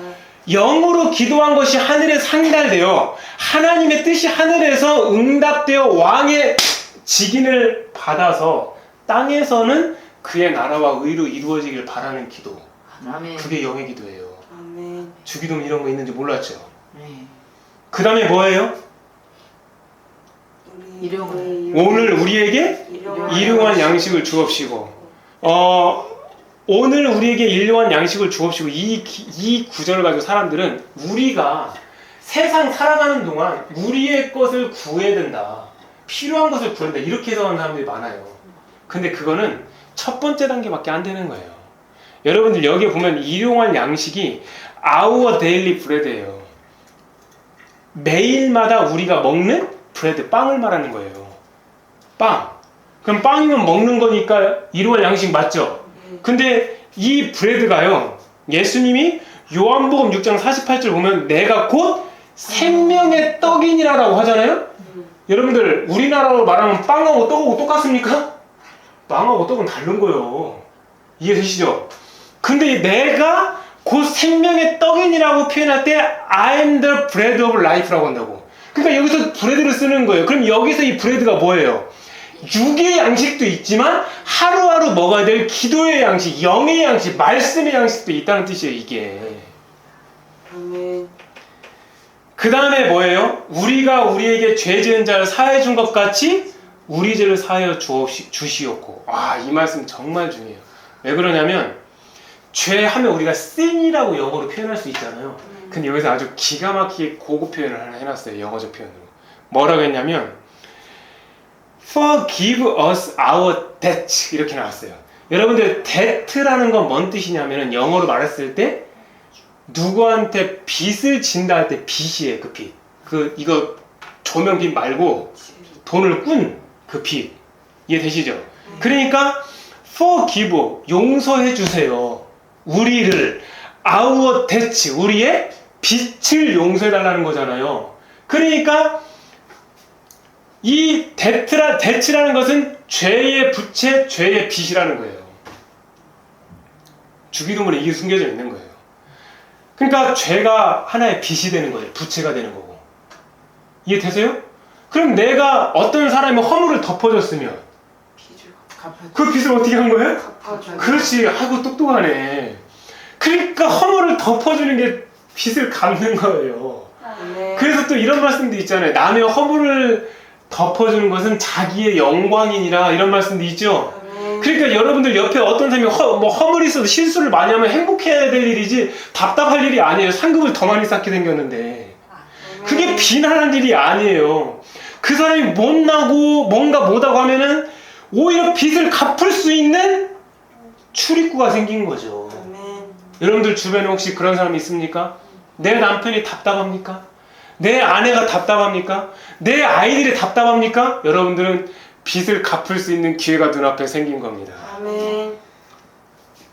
영으로 기도한 것이 하늘에 상달되어 하나님의 뜻이 하늘에서 응답되어 왕의 직인을 받아서 땅에서는 그의 나라와 의로 이루어지길 바라는 기도. 아멘. 그게 영의 기도예요. 아멘. 주기도문 이런 거 있는지 몰랐죠? 네. 그 다음에 뭐예요? 일용할. 오늘 우리에게 일용할 양식을 주옵시고, 오늘 우리에게 일용할 양식을 주옵시고, 이 구절을 가지고 사람들은 우리가 세상 살아가는 동안 우리의 것을 구해야 된다, 필요한 것을 구해야 된다, 이렇게 해석하는 사람들이 많아요. 근데 그거는 첫 번째 단계밖에 안 되는 거예요. 여러분들 여기에 보면 일용할 양식이 our daily bread예요. 매일마다 우리가 먹는 브레드, 빵을 말하는 거예요. 빵. 그럼 빵이면 먹는 거니까 일용할 양식 맞죠? 근데 이 브레드가요, 예수님이 요한복음 6장 48절 보면 내가 곧 생명의 떡이니라라고 하잖아요? 여러분들 우리나라로 말하면 빵하고 떡하고 똑같습니까? 빵하고 떡은 다른 거예요. 이해되시죠? 근데 내가 곧 생명의 떡이니라고 표현할 때 I'm the bread of life라고 한다고. 그러니까 여기서 브레드를 쓰는 거예요. 그럼 여기서 이 브레드가 뭐예요? 육의 양식도 있지만 하루하루 먹어야 될 기도의 양식, 영의 양식, 말씀의 양식도 있다는 뜻이에요, 이게. 아멘. 그 다음에 뭐예요? 우리가 우리에게 죄 지은 자를 사해 준 것 같이 우리 죄를 사하여 주시옵고. 이 말씀 정말 중요해요. 왜 그러냐면 죄하면 우리가 sin이라고 영어로 표현할 수 있잖아요. 근데 여기서 아주 기가 막히게 고급 표현을 하나 해놨어요. 영어적 표현으로. 뭐라고 했냐면 Forgive us our debt 이렇게 나왔어요. 여러분들 debt라는 건 뭔 뜻이냐면 영어로 말했을 때 누구한테 빚을 진다 할 때 빚이에요. 그 빚. 이거 조명빚 말고 돈을 꾼 그 빚. 이해되시죠? 그러니까 forgive, 용서해 주세요. 우리를 our debt, 우리의 빚을 용서해 달라는 거잖아요. 그러니까 이 debt라는 것은 죄의 부채, 죄의 빚이라는 거예요. 주기도문에 이게 숨겨져 있는 거예요. 그러니까 죄가 하나의 빚이 되는 거예요. 부채가 되는 거고. 이해되세요? 그럼 내가 어떤 사람이 허물을 덮어줬으면 그 빚을 어떻게 한 거예요? 그렇지. 아이고 똑똑하네. 그러니까 허물을 덮어주는 게 빚을 갚는 거예요. 그래서 또 이런 말씀도 있잖아요. 남의 허물을 덮어주는 것은 자기의 영광이니라, 이런 말씀도 있죠. 그러니까 여러분들 옆에 어떤 사람이 허물이 있어도 실수를 많이 하면 행복해야 될 일이지 답답할 일이 아니에요. 상급을 더 많이 쌓게 생겼는데 그게 비난할 일이 아니에요. 그 사람이 못나고 뭔가 못하고 하면은 오히려 빚을 갚을 수 있는 출입구가 생긴 거죠. 여러분들 주변에 혹시 그런 사람이 있습니까? 내 남편이 답답합니까? 내 아내가 답답합니까? 내 아이들이 답답합니까? 여러분들은 빚을 갚을 수 있는 기회가 눈앞에 생긴 겁니다. 아멘.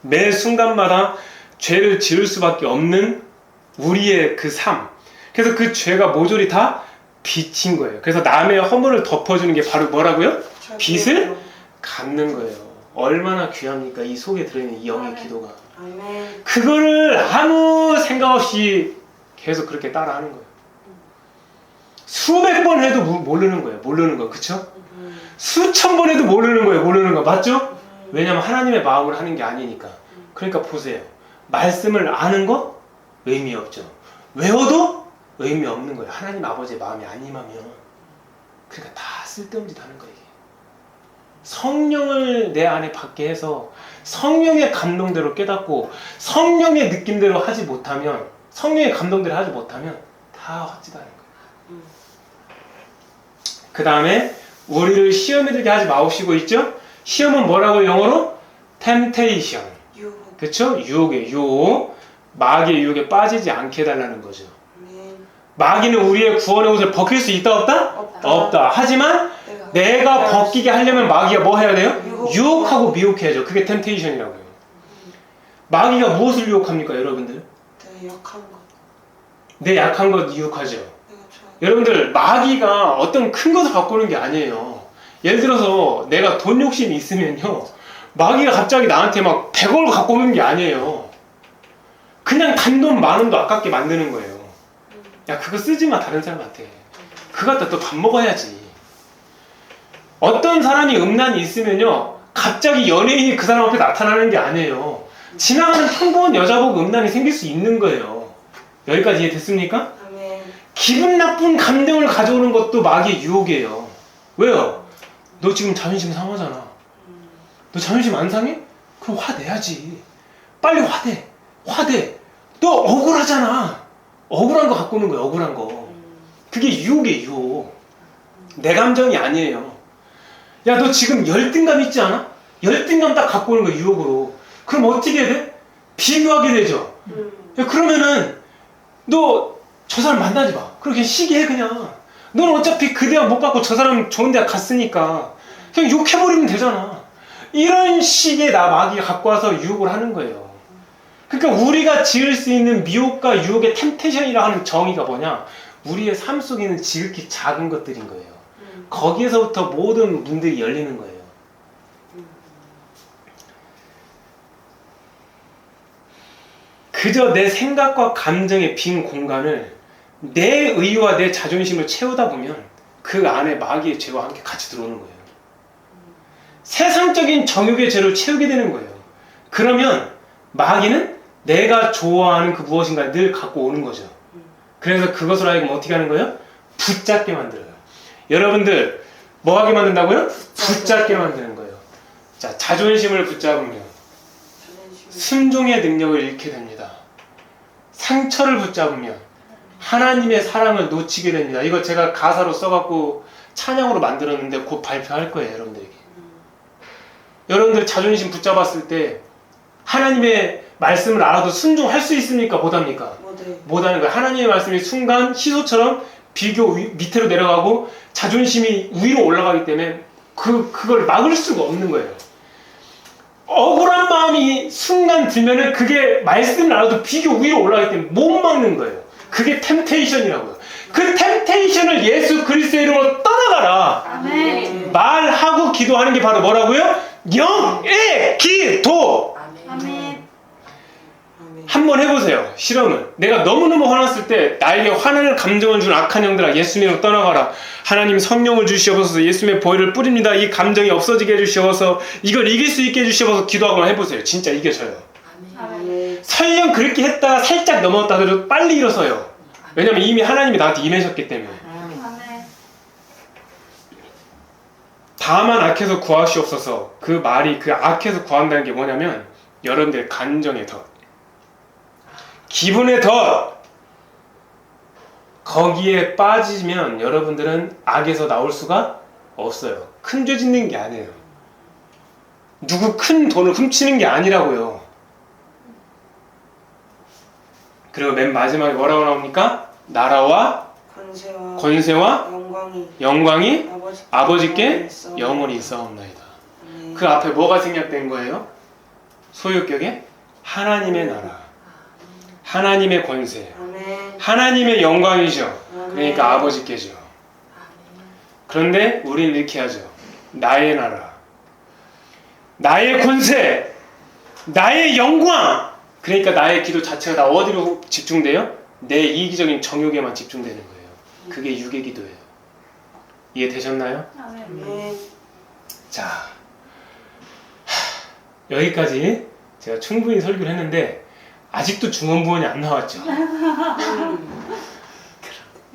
매 순간마다 죄를 지을 수밖에 없는 우리의 그 삶. 그래서 그 죄가 모조리 다 빚인 거예요. 그래서 남의 허물을 덮어주는 게 바로 뭐라고요? 빚을 갚는 거예요. 얼마나 귀합니까? 이 속에 들어있는 이 영의 기도가. 아멘. 그거를 아무 생각 없이 계속 그렇게 따라하는 거예요. 수백 번 해도 모르는 거예요. 모르는 거, 그쵸? 수천 번 해도 모르는 거예요. 모르는 거, 맞죠? 왜냐면 하나님의 마음으로 하는 게 아니니까. 그러니까 보세요. 말씀을 아는 거 의미 없죠. 외워도 의미 없는 거예요. 하나님 아버지의 마음이 안 임하면. 그러니까 다 쓸데없는 짓 하는 거예요. 성령을 내 안에 받게 해서 성령의 감동대로 깨닫고 성령의 느낌대로 하지 못하면, 성령의 감동대로 하지 못하면 다 헛짓하는 거예요. 그 다음에 우리를 시험에 들게 하지 마옵시고 있죠? 시험은 뭐라고 영어로? temptation. 그쵸? 유혹의 유혹. 마귀의 유혹에 빠지지 않게 해달라는 거죠. 마귀는 우리의 구원의 옷을 벗길 수 있다 없다? 없다. 하지만 내가 벗기게 하려면 마귀가 뭐 해야 돼요? 유혹하고 미혹해야죠. 그게 템테이션이라고요. 마귀가 무엇을 유혹합니까, 여러분들? 내 약한 것. 내 약한 것 유혹하죠. 여러분들, 마귀가 어떤 큰 것을 갖고 오는 게 아니에요. 예를 들어서 내가 돈 욕심이 있으면요, 마귀가 갑자기 나한테 막 100억을 갖고 오는 게 아니에요. 그냥 단돈 10,000원도 아깝게 만드는 거예요. 야, 그거 쓰지 마, 다른 사람한테. 그거 갖다 또 밥 먹어야지. 어떤 사람이 음란이 있으면요, 갑자기 연예인이 그 사람 앞에 나타나는 게 아니에요. 지나가는 평범한 여자 보고 음란이 생길 수 있는 거예요. 여기까지 이해됐습니까? 아멘. 기분 나쁜 감정을 가져오는 것도 마귀의 유혹이에요. 왜요? 너 지금 자존심 상하잖아. 너 자존심 안 상해? 그럼 화내야지. 빨리 화내. 너 억울하잖아. 억울한 거 갖고 오는 거야, 억울한 거. 그게 유혹이에요, 유혹. 내 감정이 아니에요. 야, 너 지금 열등감 있지 않아? 열등감 딱 갖고 오는 거야, 유혹으로. 그럼 어떻게 해야 돼? 비교하게 되죠. 야, 그러면은 너 저 사람 만나지 마. 그렇게 시기해 그냥. 넌 어차피 그 대학 못 받고 저 사람 좋은 대학 갔으니까 그냥 욕해버리면 되잖아. 이런 식의 마귀가 갖고 와서 유혹을 하는 거예요. 그러니까 우리가 지을 수 있는 미혹과 유혹의 템테이션이라 하는 정의가 뭐냐? 우리의 삶 속에 있는 지극히 작은 것들인 거예요. 거기에서부터 모든 문들이 열리는 거예요. 그저 내 생각과 감정의 빈 공간을 내 의와 내 자존심을 채우다 보면 그 안에 마귀의 죄와 함께 같이 들어오는 거예요. 세상적인 정욕의 죄를 채우게 되는 거예요. 그러면 마귀는 내가 좋아하는 그 무엇인가 늘 갖고 오는 거죠. 그래서 그것을 하여금 어떻게 하는 거예요? 붙잡게 만들어요. 여러분들 뭐 하게 만든다고요? 붙잡게 만드는 거예요. 자, 자존심을 붙잡으면 순종의 능력을 잃게 됩니다. 상처를 붙잡으면 하나님의 사랑을 놓치게 됩니다. 이거 제가 가사로 써갖고 찬양으로 만들었는데 곧 발표할 거예요, 여러분들에게. 여러분들 자존심 붙잡았을 때 하나님의 말씀을 알아도 순종할 수 있습니까? 못합니까? 못하는 거예요. 하나님의 말씀이 순간 시소처럼 비교 밑으로 내려가고 자존심이 위로 올라가기 때문에 그걸 막을 수가 없는 거예요. 억울한 마음이 순간 들면은 그게 말씀을 알아도 비교 위로 올라가기 때문에 못 막는 거예요. 그게 템테이션이라고요. 그 템테이션을 예수 그리스도의 이름으로 떠나가라. 아멘. 말하고 기도하는 게 바로 뭐라고요? 영의 기도. 아멘. 한번 해보세요. 실험을. 내가 너무너무 화났을 때 나에게 화나는 감정을 준 악한 영들아 예수님으로 떠나가라. 하나님 성령을 주시옵소서. 예수님의 보혈을 뿌립니다. 이 감정이 없어지게 해주시옵소서. 이걸 이길 수 있게 해주시옵소서. 기도하고 해보세요. 진짜 이겨져요. 아멘. 설령 그렇게 했다가 살짝 넘어갔다 하더라도 빨리 일어서요. 왜냐면 이미 하나님이 나한테 임하셨기 때문에. 아멘. 다만 악해서 구하시옵소서. 그 말이 그 악해서 구한다는 게 뭐냐면 여러분들의 감정의 덫, 기분의 덫, 거기에 빠지면 여러분들은 악에서 나올 수가 없어요. 큰 죄 짓는 게 아니에요. 누구 큰 돈을 훔치는 게 아니라고요. 그리고 맨 마지막에 뭐라고 나옵니까? 나라와 권세와 영광이 아버지께 영원히 있사옵나이다. 그 앞에 뭐가 생략된 거예요? 소유격에 하나님의 나라, 하나님의 권세, 하나님의 영광이죠. 그러니까 아버지께죠. 그런데 우리는 이렇게 하죠. 나의 나라, 나의 권세, 나의 영광. 그러니까 나의 기도 자체가 다 어디로 집중돼요? 내 이기적인 정욕에만 집중되는 거예요. 그게 육의 기도예요. 이해되셨나요? 아멘. 자, 여기까지 제가 충분히 설교를 했는데 아직도 중원부원이 안 나왔죠.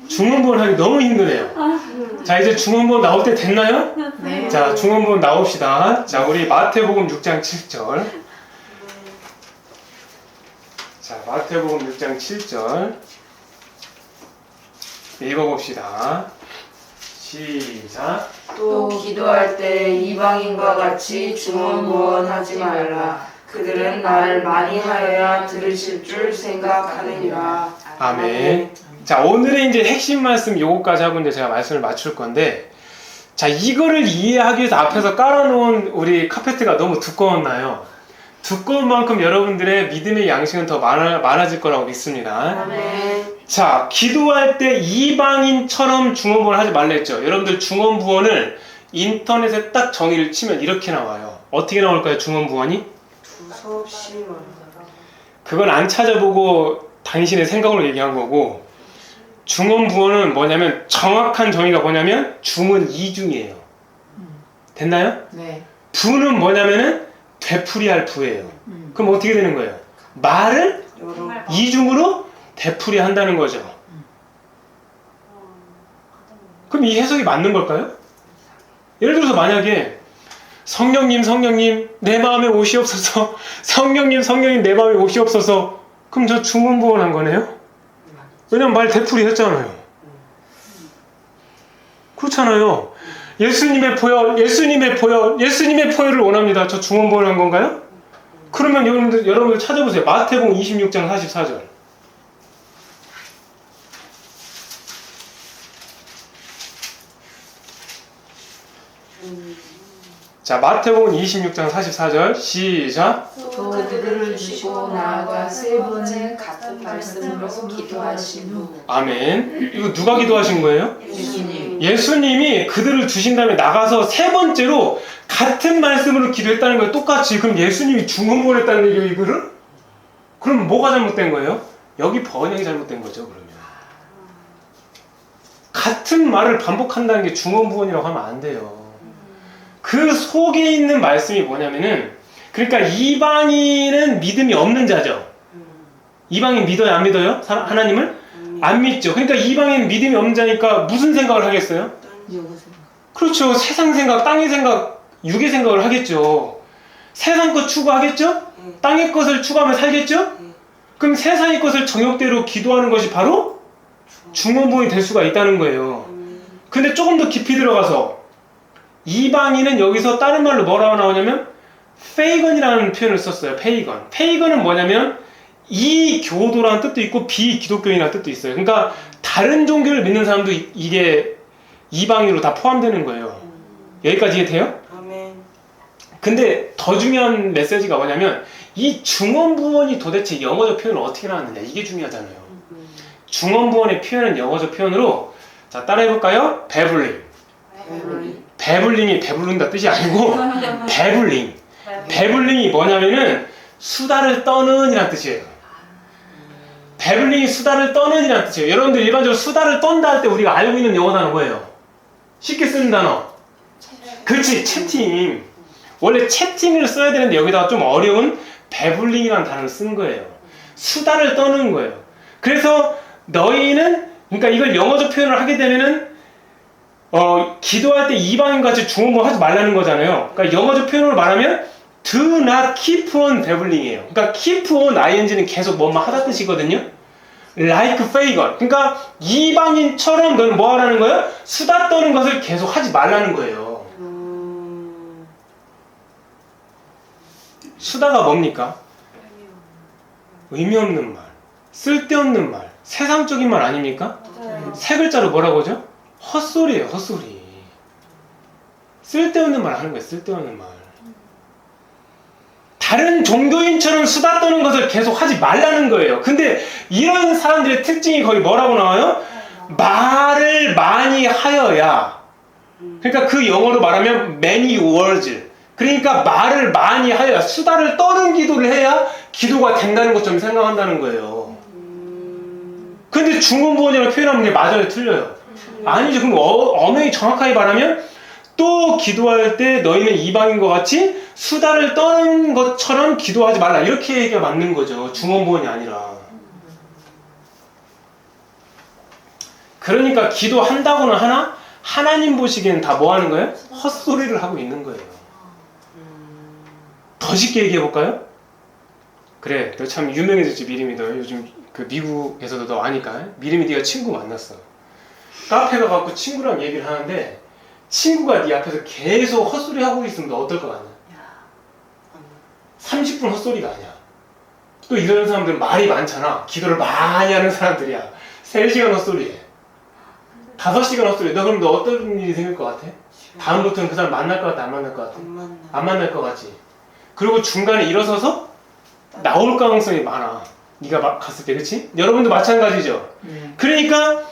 중원부원 하기 너무 힘드네요. 자, 이제 중원부원 나올 때 됐나요? 네. 자, 중원부원 나옵시다. 자, 우리 마태복음 6장 7절. 자, 마태복음 6장 7절 읽어봅시다. 시작. 또 기도할 때 이방인과 같이 중언부언하지 말라. 그들은 나를 많이 하여야 들으실 줄 생각하느니라. 아멘. 자, 오늘의 이제 핵심 말씀 요거까지 하고 이제 제가 말씀을 맞출 건데, 자, 이거를 이해하기 위해서 앞에서 깔아놓은 우리 카페트가 너무 두꺼웠나요? 두꺼운 만큼 여러분들의 믿음의 양식은 더 많아질 거라고 믿습니다. 아멘. 자, 기도할 때 이방인처럼 중언부언을 하지 말라 했죠. 여러분들 중언부언을 인터넷에 딱 정의를 치면 이렇게 나와요. 어떻게 나올까요, 중언부언이? 두서없이 그건 안 찾아보고 당신의 생각으로 얘기한 거고, 중언부언은 뭐냐면 정확한 정의가 뭐냐면 중은 이중이에요. 됐나요? 네. 부는 뭐냐면은 되풀이할 부예요. 그럼 어떻게 되는 거예요? 말을 이중으로 되풀이한다는 거죠. 그럼 이 해석이 맞는 걸까요? 예를 들어서 만약에 성령님 내 마음에 옷이 없어서 성령님 내 마음에 옷이 없어서 그럼 저 중언부언한 거네요? 왜냐면 말 되풀이 했잖아요. 그렇잖아요. 예수님의 포효를 원합니다. 저 중언부언한 건가요? 그러면 여러분들 찾아보세요. 마태복음 26장 44절. 자, 마태복음 26장 44절 시작. 또 그들을 주시고 나아가 세 번째 같은 말씀으로 기도하신 후 아멘. 이거 누가 기도하신 거예요? 예수님 예수님이 그들을 주신 다음에 나가서 세 번째로 같은 말씀으로 기도했다는 거예요. 똑같이. 그럼 예수님이 중언부언했다는 얘기예요, 이거를? 그럼 뭐가 잘못된 거예요? 여기 번역이 잘못된 거죠, 그러면. 같은 말을 반복한다는 게 중언부언이라고 하면 안 돼요. 그 속에 있는 말씀이 뭐냐면은, 그러니까 이방인은 믿음이 없는 자죠. 이방인 믿어요, 안 믿어요? 하나님을? 안 믿죠. 그러니까 이방인 믿음이 없는 자니까 무슨 생각을 하겠어요? 그렇죠. 세상 생각, 땅의 생각, 육의 생각을 하겠죠. 세상 것 추구하겠죠? 땅의 것을 추구하면 살겠죠? 그럼 세상의 것을 정욕대로 기도하는 것이 바로 중언부언이 될 수가 있다는 거예요. 근데 조금 더 깊이 들어가서 이방인은 여기서 다른 말로 뭐라고 나오냐면 페이건이라는 표현을 썼어요. 페이건. 페이건은 뭐냐면 이교도라는 뜻도 있고 비기독교인이라는 뜻도 있어요. 그러니까 다른 종교를 믿는 사람도 이게 이방인으로 다 포함되는 거예요. 여기까지 이해돼요? 근데 더 중요한 메시지가 뭐냐면 이 중언부언이 도대체 영어적 표현을 어떻게 나왔느냐, 이게 중요하잖아요. 중언부언의 표현은 영어적 표현으로, 자, 따라해볼까요? 배블링. 배블링이 배부른다 뜻이 아니고 배블링. 배블링이 뭐냐면은 수다를 떠는 이란 뜻이에요. 배블링이 수다를 떠는 이란 뜻이에요. 여러분들 일반적으로 수다를 떤다 할 때 우리가 알고 있는 영어 단어 뭐예요? 쉽게 쓰는 단어. 그렇지, 채팅. 원래 채팅을 써야 되는데 여기다가 좀 어려운 배블링이라는 단어를 쓴 거예요. 수다를 떠는 거예요. 그래서 너희는, 그러니까 이걸 영어적 표현을 하게 되면은 기도할 때 이방인같이 중언부언 하지 말라는 거잖아요. 그러니까 영어적 표현으로 말하면 do not keep on babbling 이에요. 그러니까 keep on ing는 계속 뭐만 하다 뜻이거든요. like pagan. 그러니까 이방인처럼 너는 뭐 하라는 거예요? 수다 떠는 것을 계속 하지 말라는 거예요. 수다가 뭡니까? 의미 없는 말, 쓸데없는 말, 세상적인 말 아닙니까? 세 글자로 뭐라고 하죠? 헛소리예요, 헛소리. 쓸데없는 말 하는 거예요, 쓸데없는 말. 다른 종교인처럼 수다 떠는 것을 계속 하지 말라는 거예요. 근데 이런 사람들의 특징이 거의 뭐라고 나와요? 말을 많이 하여야. 그러니까 그 영어로 말하면 many words. 그러니까 말을 많이 하여야, 수다를 떠는 기도를 해야 기도가 된다는 것처럼 생각한다는 거예요. 근데 중언부언이라고 표현하는 게 맞아요, 틀려요? 아니죠. 그럼 엄연히 정확하게 말하면 또 기도할 때 너희는 이방인과 같이 수다를 떠는 것처럼 기도하지 말라, 이렇게 얘기가 맞는 거죠. 중언부언이 아니라. 그러니까 기도한다고는 하나 하나님 보시기엔 다 뭐 하는 거예요? 헛소리를 하고 있는 거예요. 더 쉽게 얘기해 볼까요? 그래, 너 참 유명해졌지, 미리미. 너 요즘 그 미국에서도 너 아니까. 미리미 네가 친구 만났어. 카페 가갖고 친구랑 얘기를 하는데 친구가 네 앞에서 계속 헛소리 하고 있으면 너 어떨 것 같냐? 30분 헛소리가 아니야. 또 이런 사람들은 말이 많잖아. 기도를 많이 하는 사람들이야. 3시간 헛소리해. 5시간 헛소리해. 너 그럼 너 어떤 일이 생길 것 같아? 다음부터는 그 사람 만날 것 같아? 안 만날 것 같아? 안 만날 것 같지? 그리고 중간에 일어서서 나올 가능성이 많아. 네가 갔을 때, 그치? 여러분도 마찬가지죠? 그러니까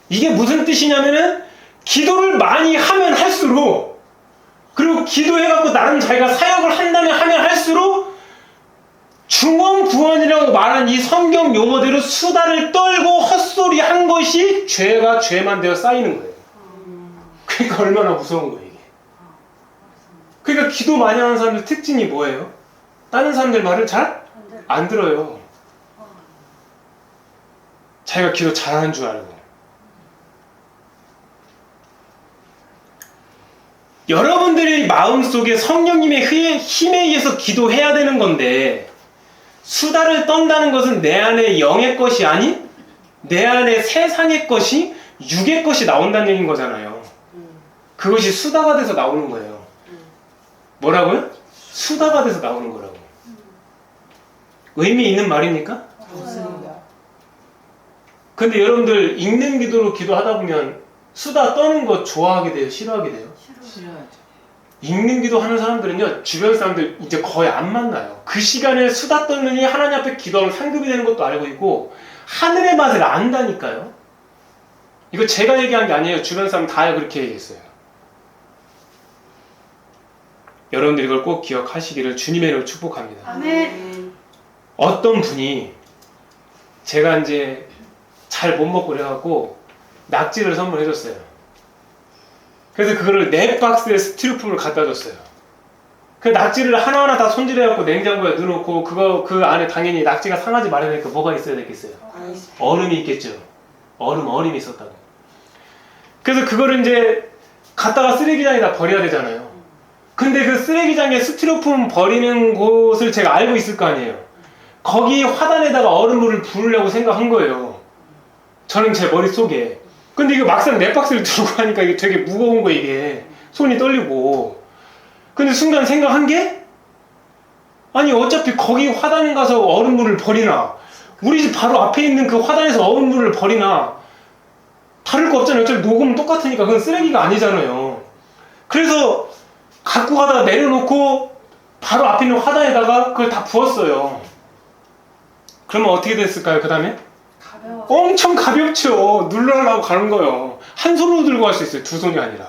이게 무슨 뜻이냐면은 기도를 많이 하면 할수록, 그리고 기도해갖고 나름 자기가 사역을 한다면 하면 할수록 중언 구원이라고 말한 이 성경 용어대로 수다를 떨고 헛소리 한 것이 죄가 죄만 되어 쌓이는 거예요. 그러니까 얼마나 무서운 거예요, 이게. 그러니까 기도 많이 하는 사람들 특징이 뭐예요? 다른 사람들 말을 잘 안 들어요. 자기가 기도 잘하는 줄 알고. 여러분들의 마음속에 성령님의 힘에 의해서 기도해야 되는 건데, 수다를 떤다는 것은 내 안에 영의 것이 아닌 내 안에 세상의 것이, 육의 것이 나온다는 얘기인 거잖아요. 그것이 수다가 돼서 나오는 거예요. 뭐라고요? 수다가 돼서 나오는 거라고. 의미 있는 말입니까? 없습니다. 근데 여러분들 읽는 기도로 기도하다 보면 수다 떠는 거 좋아하게 돼요? 싫어하게 돼요? 싫어하죠. 읽는 기도 하는 사람들은요, 주변 사람들 이제 거의 안 만나요. 그 시간에 수다 떠느니 하나님 앞에 기도하면 상급이 되는 것도 알고 있고, 하늘의 맛을 안다니까요. 이거 제가 얘기한 게 아니에요. 주변 사람 다 그렇게 얘기했어요. 여러분들 이걸 꼭 기억하시기를 주님의 이름으로 축복합니다. 아멘. 어떤 분이 제가 이제 잘 못 먹고 그래갖고 낙지를 선물해 줬어요. 그래서 그거를 4박스의 스티로폼을 갖다 줬어요. 그 낙지를 하나하나 다 손질해갖고 냉장고에 넣어놓고 그 안에 당연히 낙지가 상하지 말아야 뭐가 있어야 되겠어요? 얼음이 있겠죠. 얼음이 있었다고. 그래서 그거를 이제 갖다가 쓰레기장에다 버려야 되잖아요. 근데 그 쓰레기장에 스티로폼 버리는 곳을 제가 알고 있을 거 아니에요. 거기 화단에다가 얼음물을 부으려고 생각한 거예요. 저는 제 머릿속에. 근데 이거 막상 4박스를 들고 가니까 이게 되게 무거운 거, 이게. 손이 떨리고. 근데 순간 생각한 게, 아니 어차피 거기 화단에 가서 얼음물을 버리나, 우리 집 바로 앞에 있는 그 화단에서 얼음물을 버리나 다를 거 없잖아요. 어차피 녹으면 똑같으니까. 그건 쓰레기가 아니잖아요. 그래서 갖고 가다가 내려놓고 바로 앞에 있는 화단에다가 그걸 다 부었어요. 그러면 어떻게 됐을까요? 그 다음에? 가벼워. 엄청 가볍죠. 눌러라고 가는 거예요. 한 손으로 들고 갈 수 있어요. 2손이 아니라.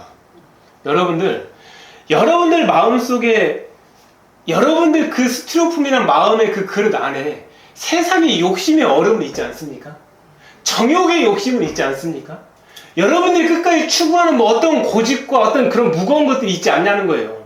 여러분들 마음속에, 여러분들 그 스티로폼이란 마음의 그 그릇 안에 세상의 욕심의 얼음은 있지 않습니까? 정욕의 욕심은 있지 않습니까? 여러분들이 끝까지 추구하는 뭐 어떤 고집과 어떤 그런 무거운 것들이 있지 않냐는 거예요.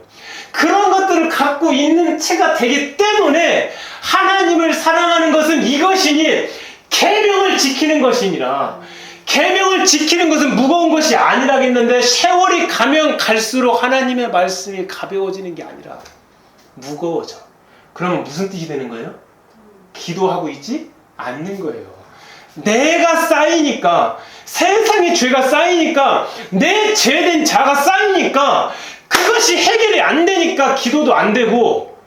그런 것들을 갖고 있는 채가 되기 때문에 하나님을 사랑하는 것은 이것이니 계명을 지키는 것이니라. 계명을 지키는 것은 무거운 것이 아니라겠는데, 세월이 가면 갈수록 하나님의 말씀이 가벼워지는 게 아니라 무거워져. 그러면 무슨 뜻이 되는 거예요? 기도하고 있지 않는 거예요. 내가 쌓이니까, 세상의 죄가 쌓이니까, 내 죄된 자가 쌓이니까, 그것이 해결이 안 되니까 기도도 안 되고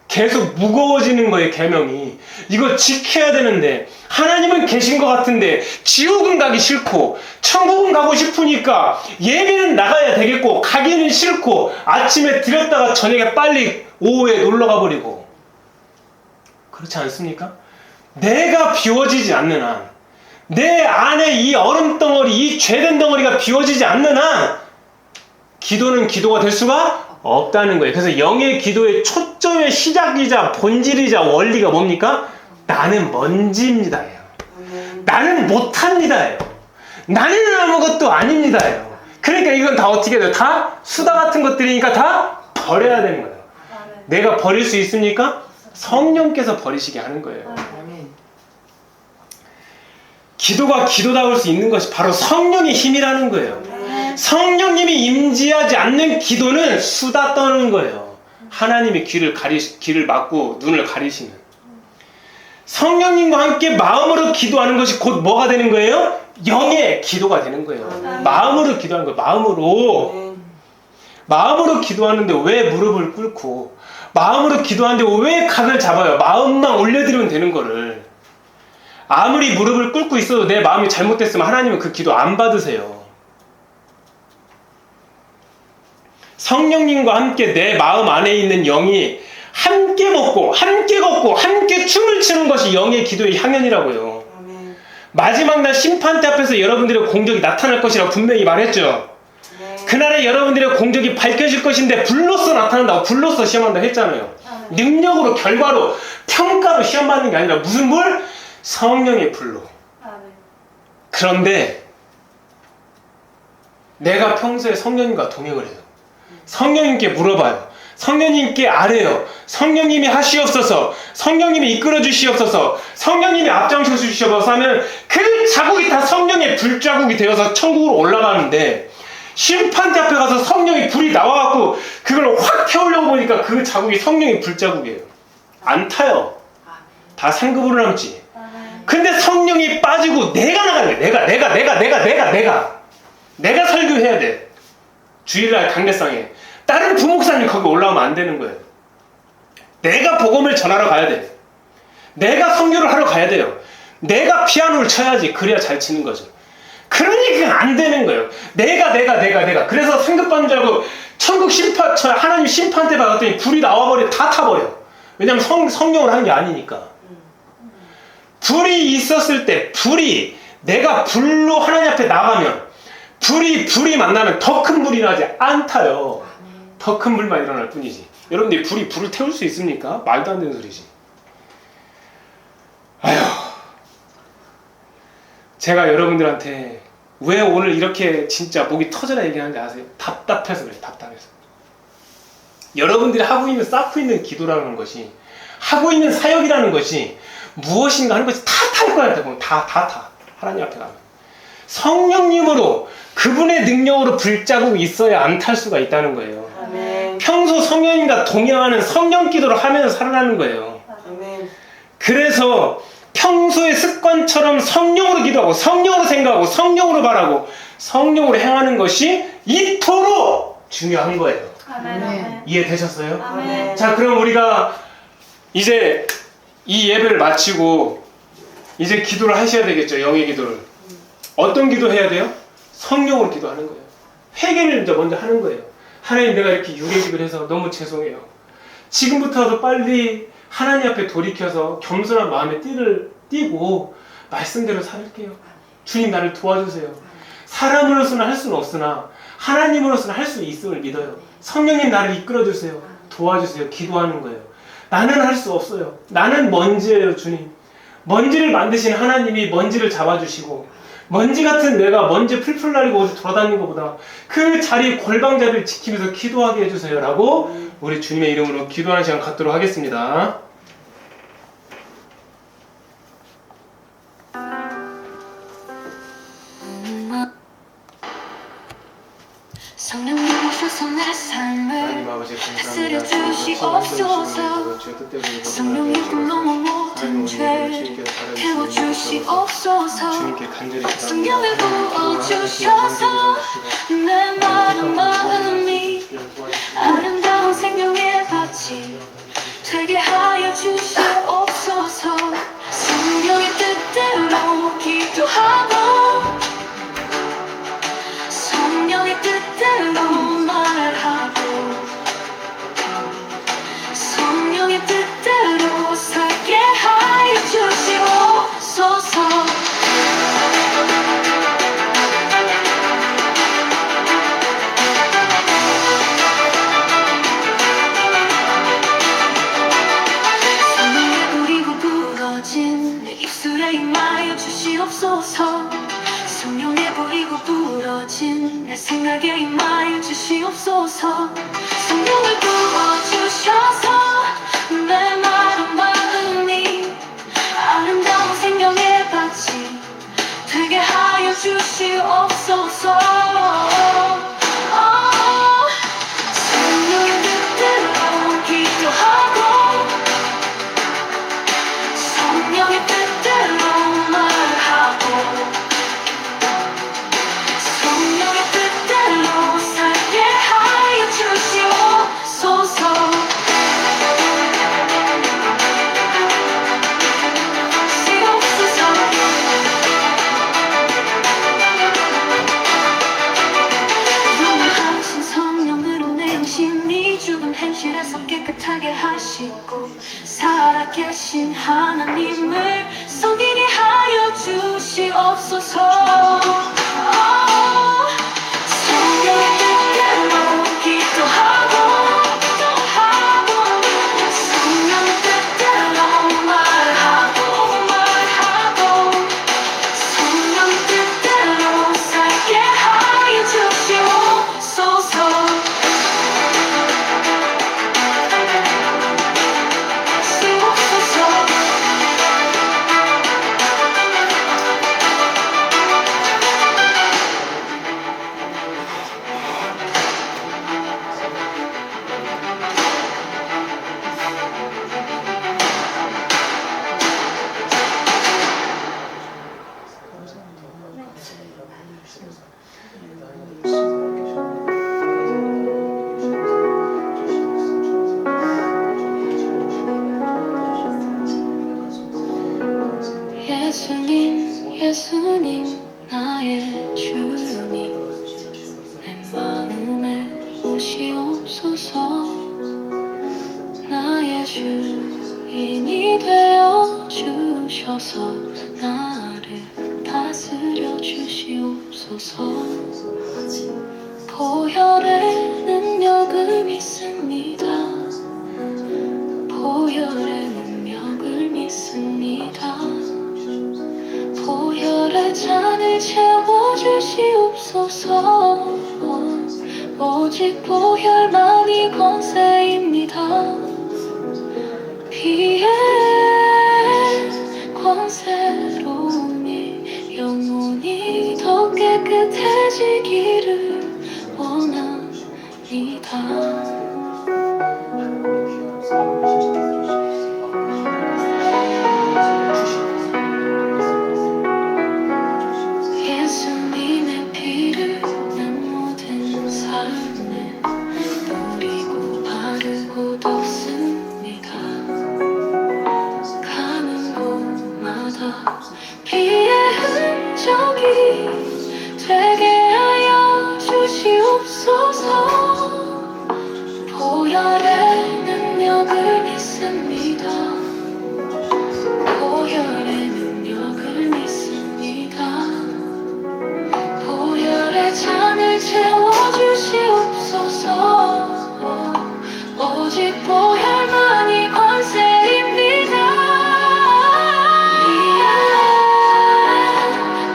계속 무거워지는 거예요. 계명이. 이거 지켜야 되는데, 하나님은 계신 것 같은데 지옥은 가기 싫고 천국은 가고 싶으니까 예배는 나가야 되겠고 가기는 싫고 아침에 드렸다가 저녁에 빨리 오후에 놀러 가버리고. 그렇지 않습니까? 내가 비워지지 않는 한, 내 안에 이 얼음덩어리, 이 죄된 덩어리가 비워지지 않는 한 기도는 기도가 될 수가 없다는 거예요. 그래서 영의 기도의 초점의 시작이자 본질이자 원리가 뭡니까? 나는 먼지입니다예요. 나는 못합니다예요. 나는 아무것도 아닙니다예요. 그러니까 이건 다 어떻게 돼요? 다 수다 같은 것들이니까 다 버려야 되는 거예요. 내가 버릴 수 있습니까? 성령께서 버리시게 하는 거예요. 기도가 기도다울 수 있는 것이 바로 성령의 힘이라는 거예요. 성령님이 임재하지 않는 기도는 수다 떠는 거예요. 하나님의 귀를 막고 눈을 가리시는. 성령님과 함께 마음으로 기도하는 것이 곧 뭐가 되는 거예요? 영의 기도가 되는 거예요. 마음으로 기도하는 거예요. 마음으로 기도하는데 왜 무릎을 꿇고, 마음으로 기도하는데 왜 각을 잡아요? 마음만 올려드리면 되는 거를. 아무리 무릎을 꿇고 있어도 내 마음이 잘못됐으면 하나님은 그 기도 안 받으세요. 성령님과 함께 내 마음 안에 있는 영이 함께 먹고 함께 걷고 함께 춤을 추는 것이 영의 기도의 향연이라고요. 마지막 날 심판대 앞에서 여러분들의 공적이 나타날 것이라고 분명히 말했죠. 그날에 여러분들의 공적이 밝혀질 것인데 불로써 나타난다고, 불로써 시험한다고 했잖아요. 능력으로, 결과로, 평가로 시험 받는 게 아니라 무슨 불? 성령의 불로. 그런데 내가 평소에 성령님과 동행을 해요. 성령님께 물어봐요. 성령님께 아뢰요. 성령님이 하시옵소서. 성령님이 이끌어 주시옵소서. 성령님이 앞장서 주시옵소서 하면 그 자국이 다 성령의 불자국이 되어서 천국으로 올라가는데, 심판대 앞에 가서 성령의 불이 나와갖고 그걸 확 태우려고 보니까 그 자국이 성령의 불자국이에요. 안 타요. 다 상급으로 남지. 근데 성령이 빠지고 내가 나가는 거야. 내가 설교해야 돼. 주일날 강대상에. 다른 부목사님 거기 올라오면 안 되는 거예요. 내가 복음을 전하러 가야 돼. 내가 선교를 하러 가야 돼요. 내가 피아노를 쳐야지. 그래야 잘 치는 거죠. 그러니까 안 되는 거예요. 내가. 그래서 상급받는 줄 알고 천국 심판, 하나님 심판대 받았더니 불이 나와버려. 다 타버려. 왜냐면 성령을 하는 게 아니니까. 불이 있었을 때, 내가 불로 하나님 앞에 나가면, 불이 만나면 더 큰 불이 나지 않다요. 더 큰 불만 일어날 뿐이지. 여러분들이 불을 태울 수 있습니까? 말도 안 되는 소리지. 아휴. 제가 여러분들한테 왜 오늘 이렇게 진짜 목이 터져라 얘기하는지 아세요? 답답해서 그래요. 답답해서. 여러분들이 하고 있는, 쌓고 있는 기도라는 것이, 하고 있는 사역이라는 것이 무엇인가 하는 것이 다 탈 거야. 다 타. 하나님 앞에 가면. 성령님으로, 그분의 능력으로 불자국이 있어야 안 탈 수가 있다는 거예요. 아멘. 평소 성령님과 동행하는 성령 기도를 하면서 살아나는 거예요. 아멘. 그래서 평소의 습관처럼 성령으로 기도하고, 성령으로 생각하고, 성령으로 말하고, 성령으로 행하는 것이 이토록 중요한 거예요. 아멘. 이해되셨어요? 아멘. 자, 그럼 우리가 이제 이 예배를 마치고 이제 기도를 하셔야 되겠죠. 영의 기도를. 어떤 기도 해야 돼요? 성령으로 기도하는 거예요. 회개를 먼저 하는 거예요. 하나님, 내가 이렇게 육의 기도를 해서 너무 죄송해요. 지금부터라도 빨리 하나님 앞에 돌이켜서 겸손한 마음에 띠를 띠고 말씀대로 살게요. 주님, 나를 도와주세요. 사람으로서는 할 수는 없으나 하나님으로서는 할 수 있음을 믿어요. 성령님, 나를 이끌어주세요. 도와주세요. 기도하는 거예요. 나는 할 수 없어요. 나는 먼지예요. 주님, 먼지를 만드신 하나님이 먼지를 잡아주시고, 먼지 같은 내가 먼지 풀풀 날리고 어디 돌아다니는 것보다 그 자리 골방 자리를 지키면서 기도하게 해주세요 라고 우리 주님의 이름으로 기도하는 시간 갖도록 하겠습니다. 성령님 오셔서 내 삶을 하나님 아버지, 다스려 감사합니다. 주시옵소서. 성령님 불러온 모든 죄 태워주시옵소서. 주님께 간절히 성령을 부어주셔서 내 마음이 아름다운 생명의 밭이 되게 하여 주시옵소서. 성령의 뜻대로 기도하고 성령의 뜻대로 말하고 성령의 뜻대로 살게 하여 주시옵소서. 성령의 뿌리고 부러진 내 입술에 임하여 주시옵소서. 성령의 뿌리고 부러진 내 생각에 임하여 주시옵소서. 성령을 부어주셔서 내 마음이 아름다운 생명의 밭이 되게 하여 주시옵소서. 성령의 뜻대로 기도하고 성령의 뜻대로 말하고 성령의 뜻대로 살게 하여 주시옵소서. 용하신 성령으로 내 영신이 죽은 현실에서 깨끗하게 하시고 살아계신 하나님을 섬기게 하여 주시옵소서. 성령의 뜻대로 기도하고 주인이 되어 주셔서 나를 다스려 주시옵소서. 보혈의 능력을 믿습니다. 보혈의 능력을 믿습니다. 보혈의 잔을 채워주시옵소서. 오직 보혈만이 권세입니다. 피의 권세로 내 영혼이 더 깨끗해지기를 원합니다. 예수님의 피를 난 모든 삶에 뿌리고 바르고 덮습니다. 가는 곳마다 피의 흔적이 되게 하여 주시옵소서. 보혈의 능력을 믿습니다. 보혈의 능력을 믿습니다. 보혈의 잔을 채워주시옵소서. 오직 보혈만이 권세입니다.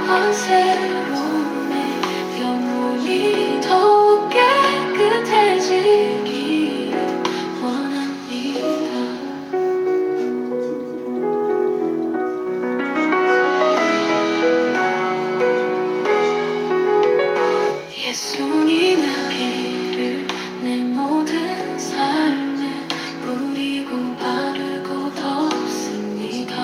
권세로 내 영혼이 더욱 깨끗해지길 원합니다. 예수님의 피를 내 모든 삶에 뿌리고 바르고 덮습니다.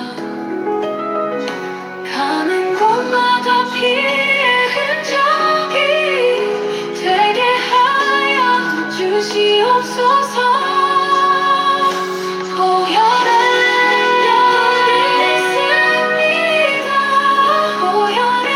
가는 곳마다 피의 흔적이 되게 하여 주시옵소서. 보혈의 능력을 믿습니다. 보혈의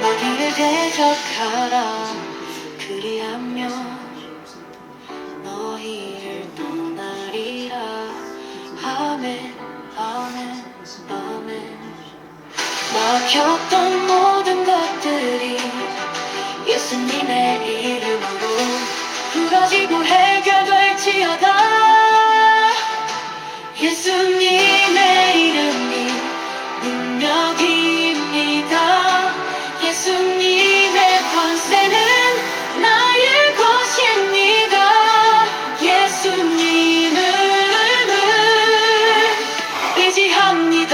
너희를 대적하라. 그리하며 너희를 떠나리라. 아멘 아멘 아멘. 막혔던 모든 것들이 예수님의 이름으로 풀어지고 해결될지어다. 예수님의 이름이 능력입니다. 예수님의 권세는 나의 것입니다. 예수님을 의지합니다.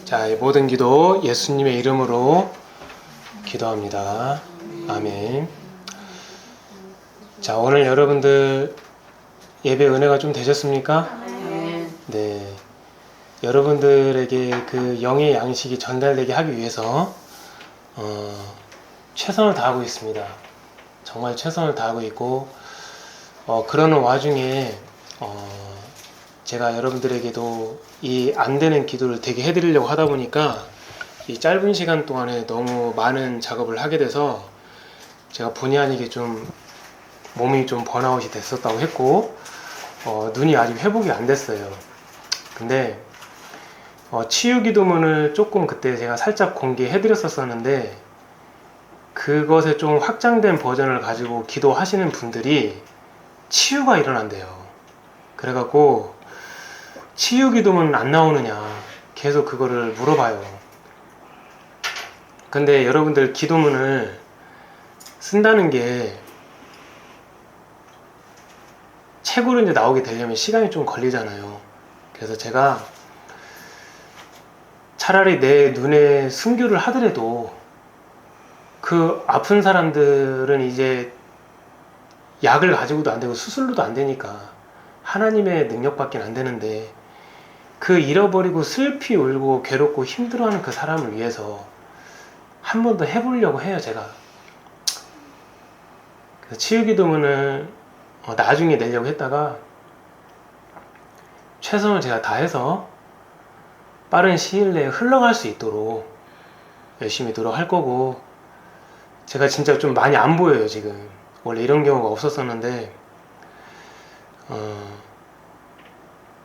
자, 이 모든 기도 예수님의 이름으로 기도합니다. 아멘. 자, 오늘 여러분들 예배 은혜가 좀 되셨습니까? 네. 여러분들에게 그 영의 양식이 전달되게 하기 위해서 최선을 다하고 있습니다. 정말 최선을 다하고 있고 그러는 와중에 제가 여러분들에게도 이 안 되는 기도를 되게 해드리려고 하다 보니까 이 짧은 시간 동안에 너무 많은 작업을 하게 돼서 제가 본의 아니게 좀 몸이 좀 번아웃이 됐었다고 했고 눈이 아직 회복이 안 됐어요. 근데 치유 기도문을 조금 그때 제가 살짝 공개해 드렸었는데 그것에 좀 확장된 버전을 가지고 기도하시는 분들이 치유가 일어난대요. 그래갖고 치유 기도문 안 나오느냐 계속 그거를 물어봐요. 근데 여러분들 기도문을 쓴다는 게 책으로 이제 나오게 되려면 시간이 좀 걸리잖아요. 그래서 제가 차라리 내 눈에 순교를 하더라도 그 아픈 사람들은 이제 약을 가지고도 안 되고 수술로도 안 되니까 하나님의 능력밖에 안 되는데 그 잃어버리고 슬피 울고 괴롭고 힘들어하는 그 사람을 위해서 한 번 더 해보려고 해요, 제가. 그래서 치유기도문을 나중에 내려고 했다가 최선을 제가 다해서 빠른 시일 내에 흘러갈 수 있도록 열심히 노력할 거고, 제가 진짜 좀 많이 안 보여요, 지금. 원래 이런 경우가 없었었는데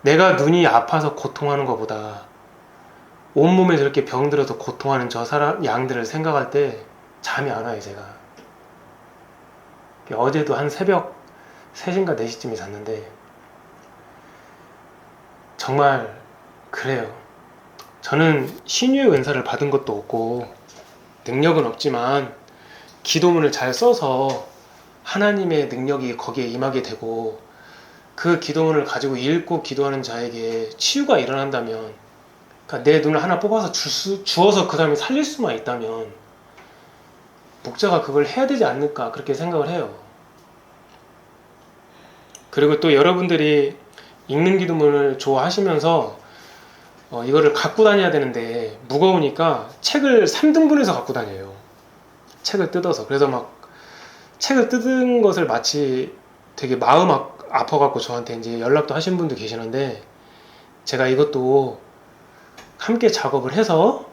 내가 눈이 아파서 고통하는 것보다 온몸에 저렇게 병들어서 고통하는 저 사람 양들을 생각할 때 잠이 안 와요, 제가. 어제도 한 새벽 3시인가 4시쯤에 잤는데 정말 그래요. 저는 신유의 은사를 받은 것도 없고 능력은 없지만 기도문을 잘 써서 하나님의 능력이 거기에 임하게 되고 그 기도문을 가지고 읽고 기도하는 자에게 치유가 일어난다면, 그러니까 내 눈을 하나 뽑아서 주어서 그 사람이 살릴 수만 있다면 목자가 그걸 해야 되지 않을까 그렇게 생각을 해요. 그리고 또 여러분들이 읽는 기도문을 좋아하시면서 이거를 갖고 다녀야 되는데 무거우니까 책을 3등분해서 갖고 다녀요. 책을 뜯어서. 그래서 막 책을 뜯은 것을 마치 되게 마음 아파갖고 저한테 이제 연락도 하신 분도 계시는데, 제가 이것도 함께 작업을 해서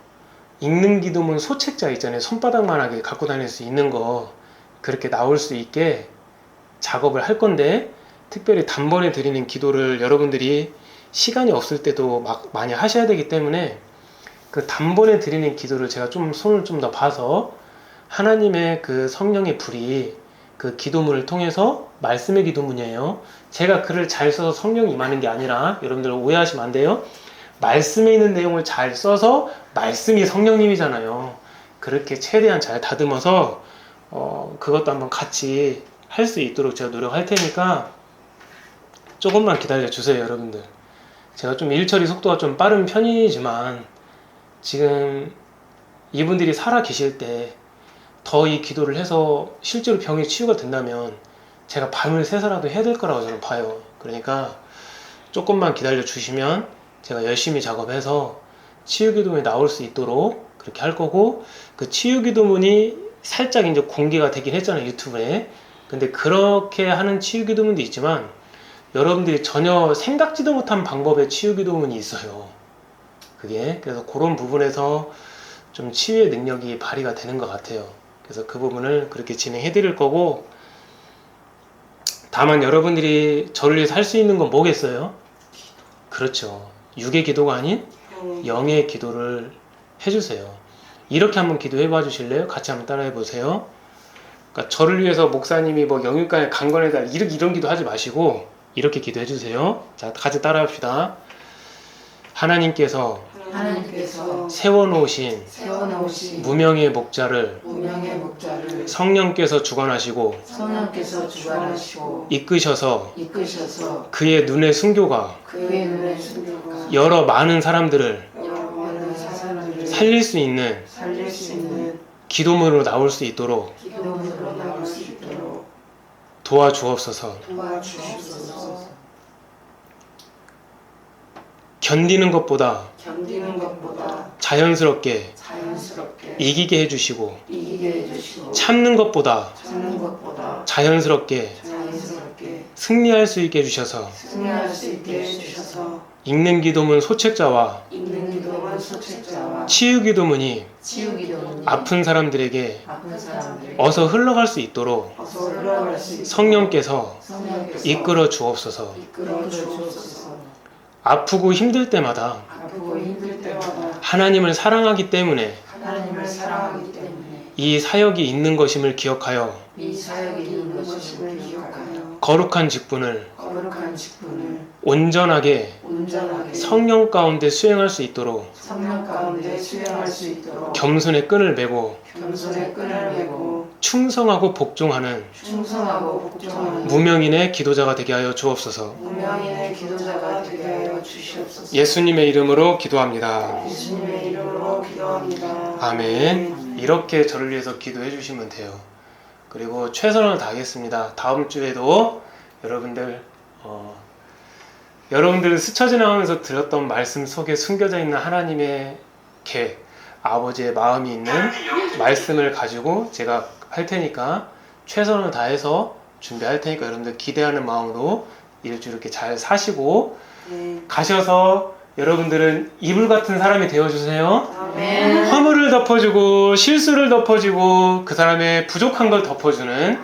읽는 기도문 소책자 있잖아요. 손바닥만하게 갖고 다닐 수 있는 거, 그렇게 나올 수 있게 작업을 할 건데, 특별히 단번에 드리는 기도를 여러분들이 시간이 없을 때도 막 많이 하셔야 되기 때문에 그 단번에 드리는 기도를 제가 좀 손을 좀 더 봐서 하나님의 그 성령의 불이 그 기도문을 통해서, 말씀의 기도문이에요. 제가 글을 잘 써서 성령이 임하는 게 아니라, 여러분들 오해하시면 안 돼요. 말씀에 있는 내용을 잘 써서 말씀이 성령님이잖아요. 그렇게 최대한 잘 다듬어서 그것도 한번 같이 할 수 있도록 제가 노력할 테니까 조금만 기다려 주세요, 여러분들. 제가 좀 일처리 속도가 좀 빠른 편이지만 지금 이분들이 살아 계실 때 더 이 기도를 해서 실제로 병이 치유가 된다면 제가 밤을 새서라도 해야 될 거라고 저는 봐요. 그러니까 조금만 기다려 주시면 제가 열심히 작업해서 치유기도문이 나올 수 있도록 그렇게 할 거고, 그 치유기도문이 살짝 이제 공개가 되긴 했잖아요, 유튜브에. 근데 그렇게 하는 치유기도문도 있지만 여러분들이 전혀 생각지도 못한 방법의 치유기도문이 있어요. 그게. 그래서 그런 부분에서 좀 치유의 능력이 발휘가 되는 것 같아요. 그래서 그 부분을 그렇게 진행해 드릴 거고, 다만 여러분들이 저를 위해서 할 수 있는 건 뭐겠어요? 그렇죠. 육의 기도가 아닌 영의 기도를 해주세요. 이렇게 한번 기도해 봐 주실래요? 같이 한번 따라해 보세요. 그러니까 저를 위해서 목사님이 뭐 영육간에 강건해달 이런 기도 하지 마시고 이렇게 기도해 주세요. 자, 같이 따라 합시다. 하나님께서 하나님께서 세워놓으신 세워놓으신 무명의 목자를 무명의 목자를 성령께서 주관하시고 성령께서 주관하시고 이끄셔서 이끄셔서 그의 눈의 순교가 그의 눈의 순교가 여러 많은 사람들을 여러 많은 사람들을 살릴 수 있는 살릴 수 있는 기도문으로 나올 수 있도록 기도문으로 나올 수 있도록 도와주옵소서. 도와주시옵소서. 견디는 것보다 견디는 것보다 자연스럽게 자연스럽게 이기게 해주시고 이기게 해주시고 참는 것보다 참는 것보다 자연스럽게 자연스럽게 승리할 수 있게 해주셔서 승리할 수 있게 해주셔서 읽는 기도문 소책자와 읽는 기도문 소책자와 치유 기도문이 치유 기도문이 아픈 사람들에게 아픈 사람들에게 어서 흘러갈 수 있도록 어서 흘러갈 수 있도록 성령께서 성령께서 이끌어 주옵소서. 이끌어 주옵소서. 아프고 힘들 때마다 아프고 힘들 때마다 하나님을 사랑하기 때문에 하나님을 사랑하기 때문에 이 사역이 있는 것임을 기억하여 이 사역이 있는 것임을 기억하여 거룩한 직분을 거룩한 직분을 온전하게 온전하게 성령 가운데 수행할 수 있도록 성령 가운데 수행할 수 있도록 겸손의 끈을 메고 겸손의 끈을 메고 충성하고 복종하는 충성하고 복종하는 무명인의 기도자가 되게 하여 주옵소서. 무명인의 기도자가 되게 하여 주시옵소서. 예수님의 이름으로 기도합니다. 예수님의 이름으로 기도합니다. 아멘. 이렇게 저를 위해서 기도해 주시면 돼요. 그리고 최선을 다하겠습니다. 다음 주에도 여러분들 스쳐 지나가면서 들었던 말씀 속에 숨겨져 있는 하나님의 계획, 아버지의 마음이 있는 말씀을 가지고 제가 할 테니까 최선을 다해서 준비할 테니까 여러분들 기대하는 마음으로 일주 이렇게 잘 사시고 가셔서 여러분들은 이불 같은 사람이 되어주세요. 아멘. 허물을 덮어주고 실수를 덮어주고 그 사람의 부족한 걸 덮어주는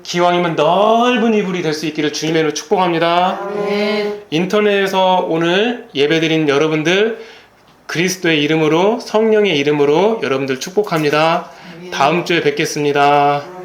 기왕이면 넓은 이불이 될 수 있기를 주님의 이름으로 축복합니다. 아멘. 인터넷에서 오늘 예배드린 여러분들 그리스도의 이름으로 성령의 이름으로 여러분들 축복합니다. 다음 주에 뵙겠습니다.